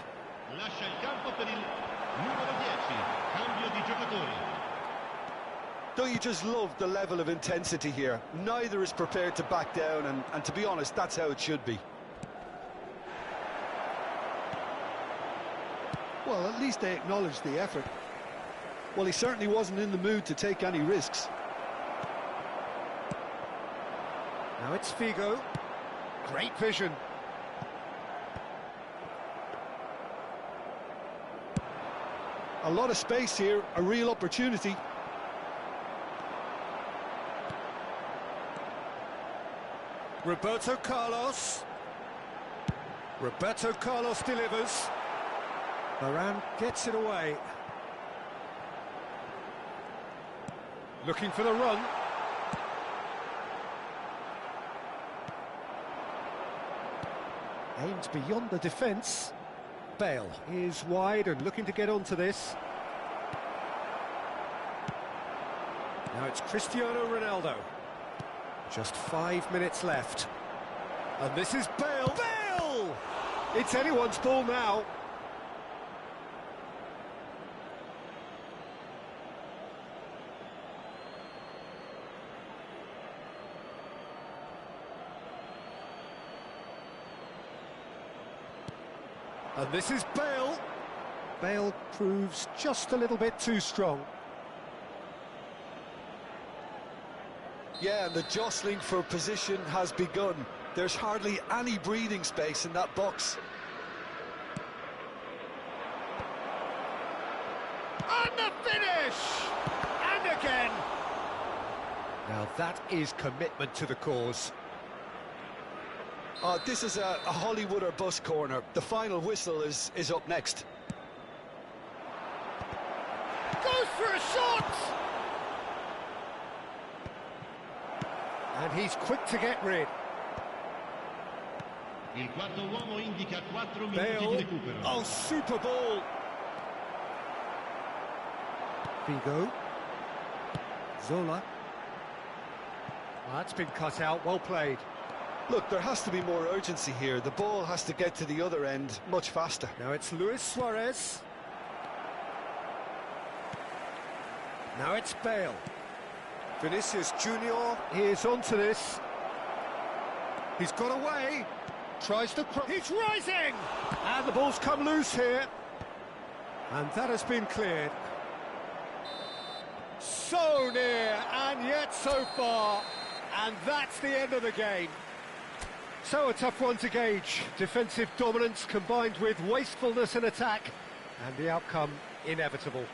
Lascia il campo per il numero 10. Cambio di giocatori. Don't you just love the level of intensity here? Neither is prepared to back down, and to be honest, that's how it should be. Well, at least they acknowledged the effort. Well, he certainly wasn't in the mood to take any risks. Now it's Figo. Great vision. A lot of space here, a real opportunity. Roberto Carlos. Roberto Carlos delivers. Varane gets it away. Looking for the run. Aimed beyond the defence. Bale is wide and looking to get onto this. Now it's Cristiano Ronaldo. Just 5 minutes left. And this is Bale. Bale! It's anyone's ball now. And this is Bale. Bale proves just a little bit too strong. Yeah, and the jostling for position has begun. There's hardly any breathing space in that box. And the finish! And again! Now that is commitment to the cause. This is a Hollywood or bust corner. The final whistle is up next. Goes for a shot! And he's quick to get rid. Il quarto uomo indica 4 minuti Bale. di recupero. Oh, super ball! Figo. Zola. That's been cut out, well played. Look, there has to be more urgency here. The ball has to get to the other end much faster. Now it's Luis Suarez. Now it's Bale. Vinicius Junior is onto this. He's got away. Tries to cross. He's rising! And the ball's come loose here. And that has been cleared. So near, and yet so far. And that's the end of the game. So a tough one to gauge. Defensive dominance combined with wastefulness in attack. And the outcome inevitable.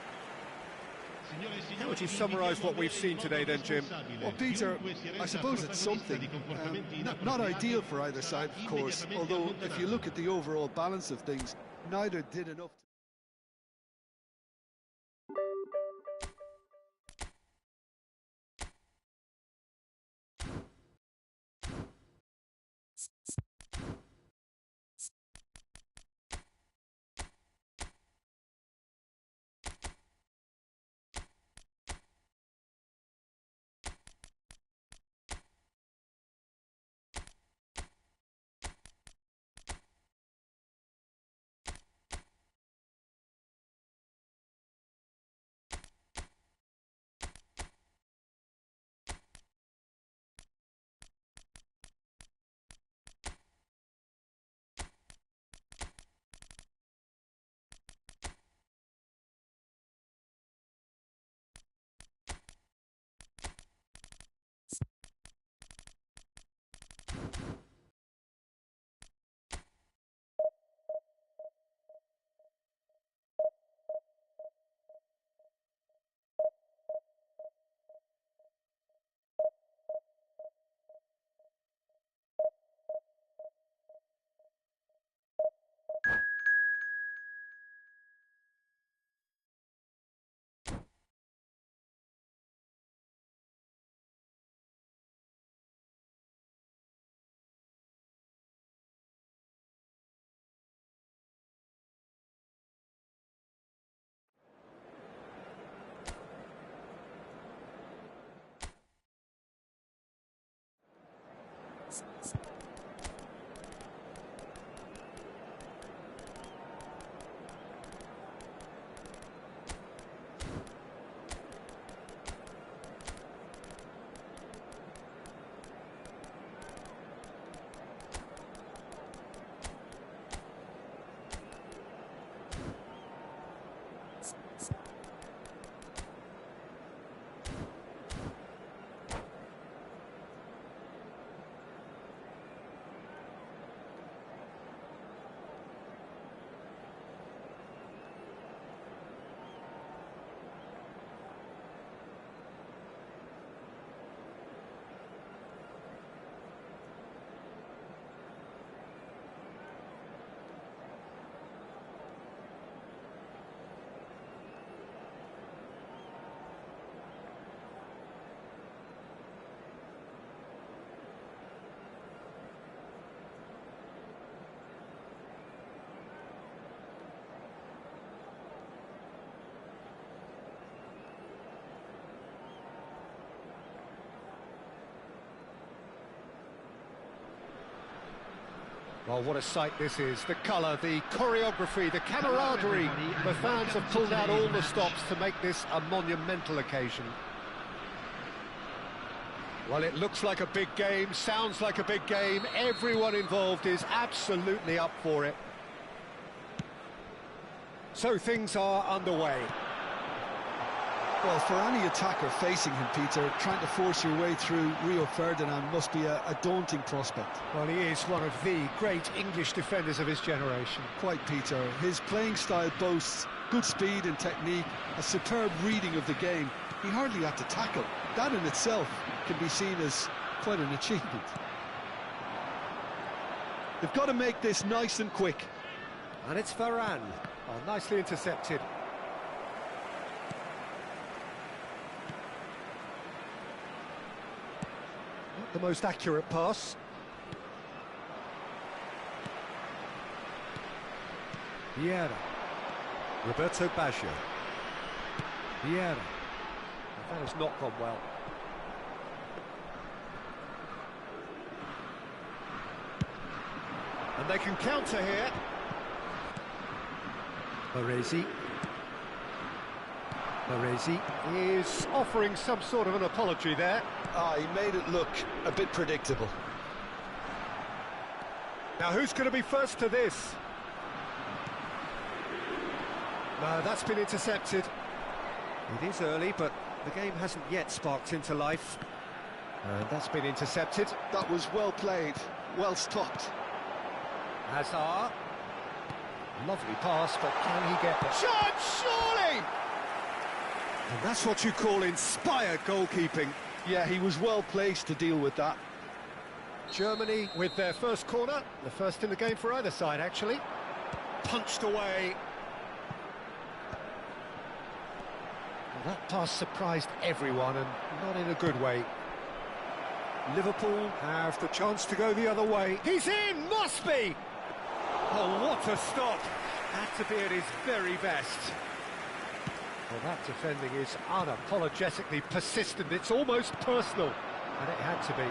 How would you summarise what we've seen today then, Jim? Well, Peter, I suppose it's something. Not ideal for either side, of course, although if you look at the overall balance of things, neither did enough. Well, what a sight this is. The colour, the choreography, the camaraderie. The fans have pulled out all the stops to make this a monumental occasion. Well, it looks like a big game, sounds like a big game. Everyone involved is absolutely up for it. So things are underway. Well, for any attacker facing him, Peter, trying to force your way through Rio Ferdinand must be a daunting prospect. Well, he is one of the great English defenders of his generation. Quite, Peter. His playing style boasts good speed and technique, a superb reading of the game. He hardly had to tackle. That in itself can be seen as quite an achievement. They've got to make this nice and quick. And it's Varane. Oh, nicely intercepted. Not the most accurate pass. Vieira. Roberto Baggio. Vieira. That has not gone well. And they can counter here. Baresi. Baresi is offering some sort of an apology there. He made it look a bit predictable. Now who's going to be first to this? No, that's been intercepted. It is early, but the game hasn't yet sparked into life. And that's been intercepted. That was well played, well stopped. Hazard. Lovely pass, but can he get the shot? Surely! And that's what you call inspired goalkeeping. Yeah, he was well placed to deal with that. Germany with their first corner, the first in the game for either side, actually. Punched away. Well, that pass surprised everyone, and not in a good way. Liverpool have the chance to go the other way. He's in! Must be! Oh, what a stop! Had to be at his very best. Well, that defending is unapologetically persistent. It's almost personal, and it had to be.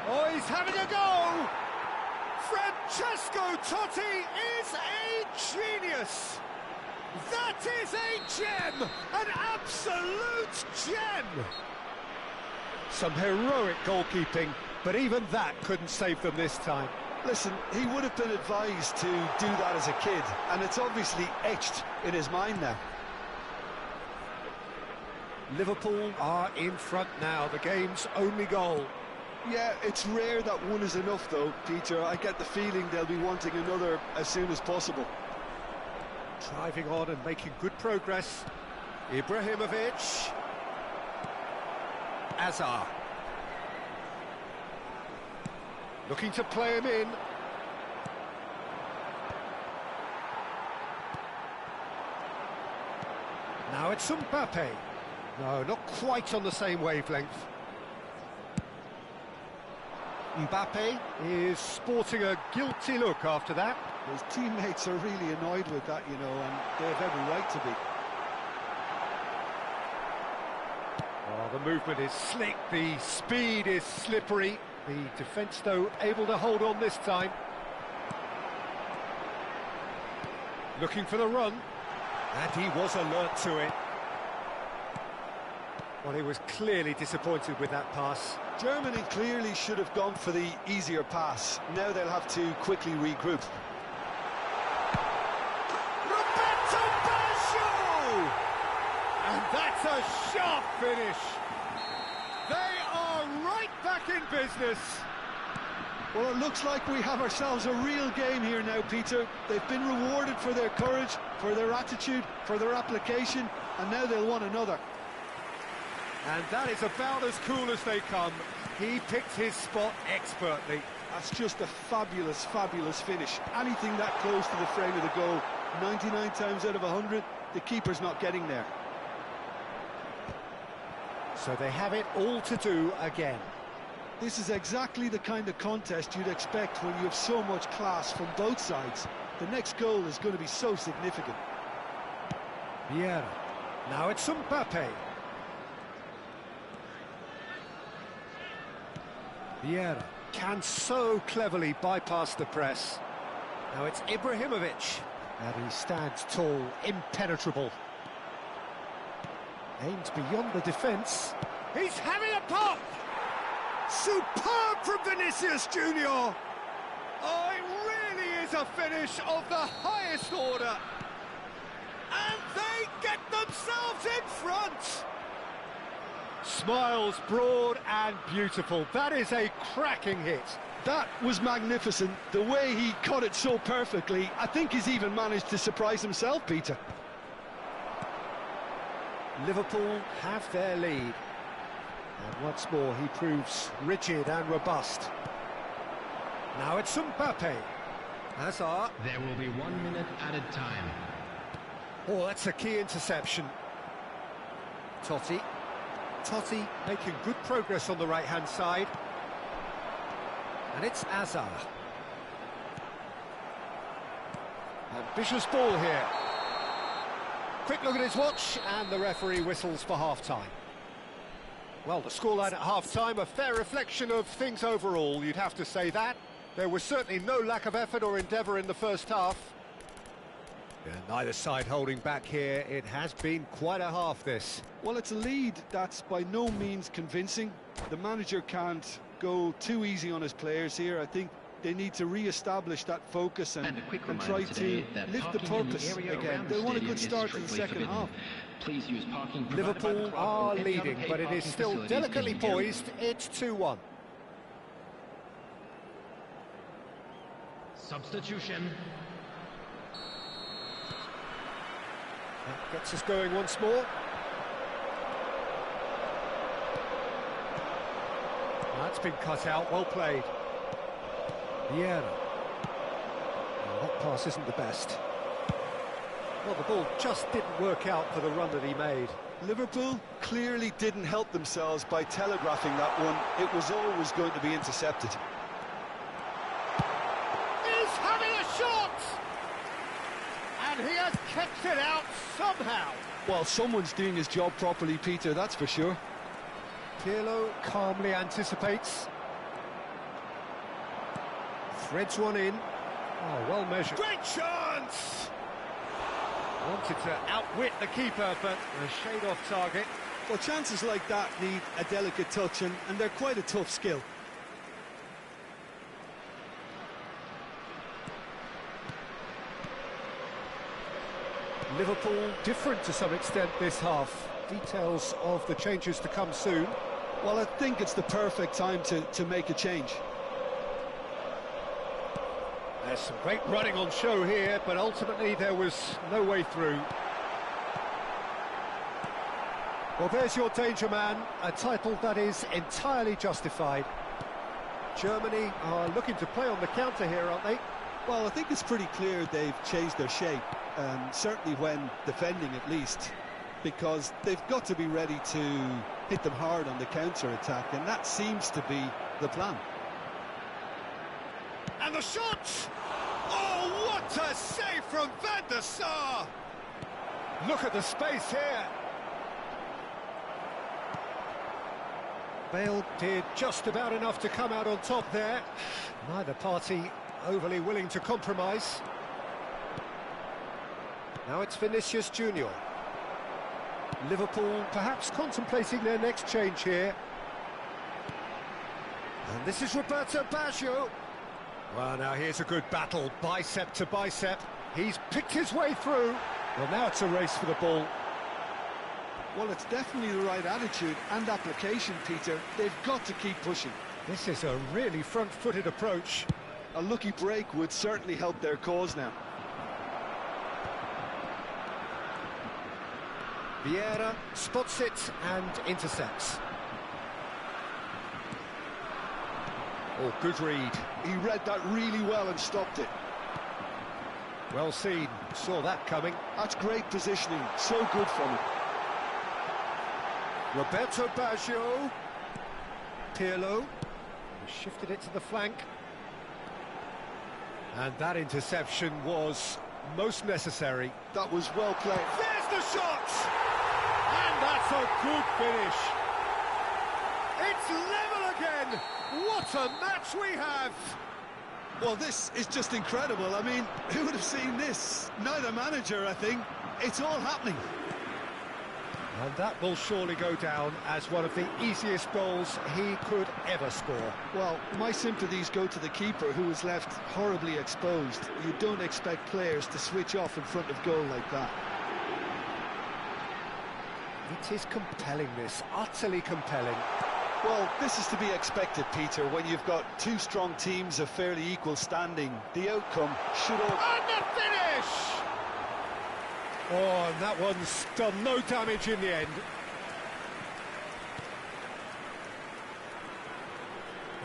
Oh, he's having a go! Francesco Totti is a genius! That is a gem! An absolute gem! Some heroic goalkeeping, but even that couldn't save them this time. Listen, he would have been advised to do that as a kid, and it's obviously etched in his mind now. Liverpool are in front now, the game's only goal. Yeah, it's rare that one is enough, though, Peter. I get the feeling they'll be wanting another as soon as possible. Driving on and making good progress. Ibrahimovic. Hazard. Looking to play him in. Now it's Mbappe. No, not quite on the same wavelength. Mbappe is sporting a guilty look after that. His teammates are really annoyed with that, you know, and they have every right to be. Oh, the movement is slick, the speed is slippery. The defence, though, able to hold on this time. Looking for the run. And he was alert to it. Well, he was clearly disappointed with that pass. Germany clearly should have gone for the easier pass. Now they'll have to quickly regroup. Roberto Baggio! And that's a sharp finish. They are right back in business. Well, it looks like we have ourselves a real game here now, Peter. They've been rewarded for their courage, for their attitude, for their application, and now they'll want another. And that is about as cool as they come. He picked his spot expertly. That's just a fabulous, fabulous finish. Anything that close to the frame of the goal, 99 times out of 100, the keeper's not getting there. So they have it all to do again. This is exactly the kind of contest you'd expect when you have so much class from both sides. The next goal is going to be so significant. Vieira. Now it's Mbappe. Vieira can so cleverly bypass the press. Now it's Ibrahimovic. And he stands tall, impenetrable. Aims beyond the defence. He's having a pop! Superb from Vinicius Junior. Oh, it really is a finish of the highest order. And they get themselves in front. Smiles broad and beautiful. That is a cracking hit. That was magnificent. The way he caught it so perfectly, I think he's even managed to surprise himself, Peter. Liverpool have their lead. And once more he proves rigid and robust. Now it's Mbappe. Hazard. There will be 1 minute added time. Oh, that's a key interception. Totti. Totti making good progress on the right-hand side. And it's Hazard. Ambitious ball here. Quick look at his watch, and the referee whistles for half-time. Well, the scoreline at half-time, a fair reflection of things overall, you'd have to say that. There was certainly no lack of effort or endeavour in the first half. Yeah, neither side holding back here. It has been quite a half, this. Well, it's a lead that's by no means convincing. The manager can't go too easy on his players here. I think they need to re-establish that focus and try to lift the purpose again. They want a good start to the second half. Please use parking. Liverpool are leading, but it is still delicately poised. It's 2-1. Substitution. That gets us going once more. That's been cut out, well played. Vieira. Oh, that pass isn't the best. Well, the ball just didn't work out for the run that he made. Liverpool clearly didn't help themselves by telegraphing that one. It was always going to be intercepted. He's having a shot! And he has kept it out somehow. Well, someone's doing his job properly, Peter, that's for sure. Pirlo calmly anticipates. Threads one in. Oh, well measured. Great chance! Wanted to outwit the keeper, but a shade off target. Well, chances like that need a delicate touch, and they're quite a tough skill. Liverpool different to some extent this half. Details of the changes to come soon. Well, I think it's the perfect time to make a change. There's some great running on show here, but ultimately there was no way through. Well, there's your danger man, a title that is entirely justified. Germany are looking to play on the counter here, aren't they? Well, I think it's pretty clear they've changed their shape, certainly when defending at least, because they've got to be ready to hit them hard on the counter-attack, and that seems to be the plan. And the shot! Oh, what a save from Van der Sar! Look at the space here. Bale did just about enough to come out on top there. Neither party overly willing to compromise. Now it's Vinicius Junior. Liverpool perhaps contemplating their next change here. And this is Roberto Baggio. Well, now here's a good battle, bicep to bicep. He's picked his way through. Well, now it's a race for the ball. Well, it's definitely the right attitude and application, Peter. They've got to keep pushing. This is a really front-footed approach. A lucky break would certainly help their cause now. Vieira spots it and intercepts. Oh, good read. He read that really well and stopped it. Well seen, saw that coming. That's great positioning, so good from him. Roberto Baggio. Pirlo. He shifted it to the flank. And that interception was most necessary. That was well played. There's the shot! And that's a good finish. It's level again! What a match we have! Well, this is just incredible. I mean, who would have seen this? Neither manager, I think. It's all happening. And that will surely go down as one of the easiest goals he could ever score. Well, my sympathies go to the keeper, who was left horribly exposed. You don't expect players to switch off in front of goal like that. It is compelling, this, utterly compelling. Well, this is to be expected, Peter, when you've got two strong teams of fairly equal standing. The outcome should all... And the finish! Oh, and that one's done no damage in the end.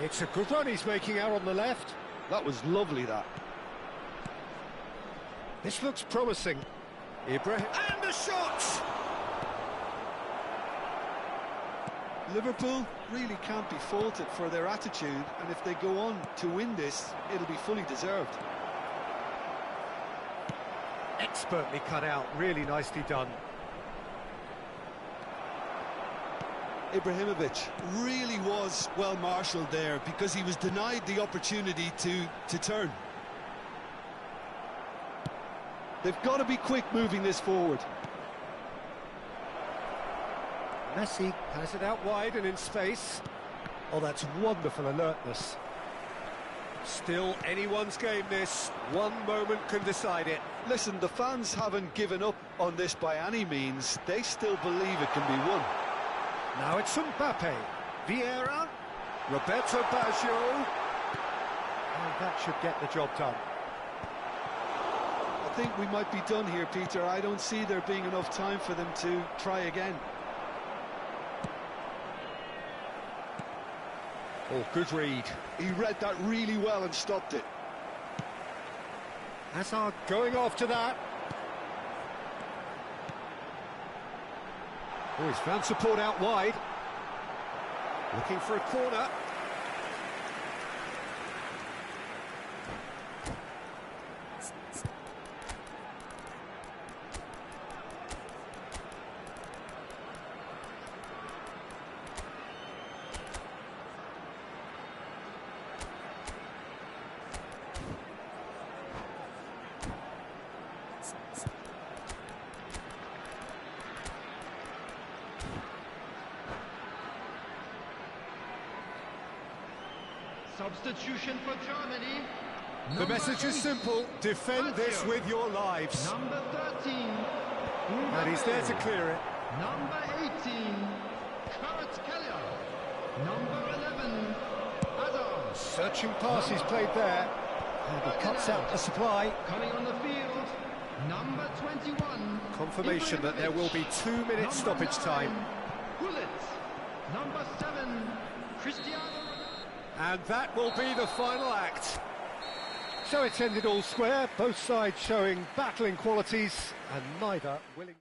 It's a good run he's making out on the left. That was lovely, that. This looks promising. Ibrahim... And the shot! Liverpool really can't be faulted for their attitude, and if they go on to win this, it'll be fully deserved. Expertly cut out, really nicely done. Ibrahimovic really was well marshalled there, because he was denied the opportunity to turn. They've got to be quick moving this forward. Messi has it out wide and in space. Oh, that's wonderful alertness. Still anyone's game, this. One moment can decide it. Listen, the fans haven't given up on this by any means. They still believe it can be won. Now it's Mbappe. Vieira. Roberto Baggio. And that should get the job done. I think we might be done here, Peter. I don't see there being enough time for them to try again. Oh, good read. He read that really well and stopped it. Hazard going after that. Oh, he's found support out wide. Looking for a corner. Substitution for Germany. The message is simple: defend this with your lives. Number 13. And he's there to clear it. Number 18. Kurt Keller. Number 11. Hazard. Searching pass he's played there. And he cuts out the supply. Coming on the field. Number 21. Confirmation that there will be 2 minutes stoppage time. Gullit. Number 7. Cristiano. And that will be the final act. So it's ended all square, both sides showing battling qualities and neither willing...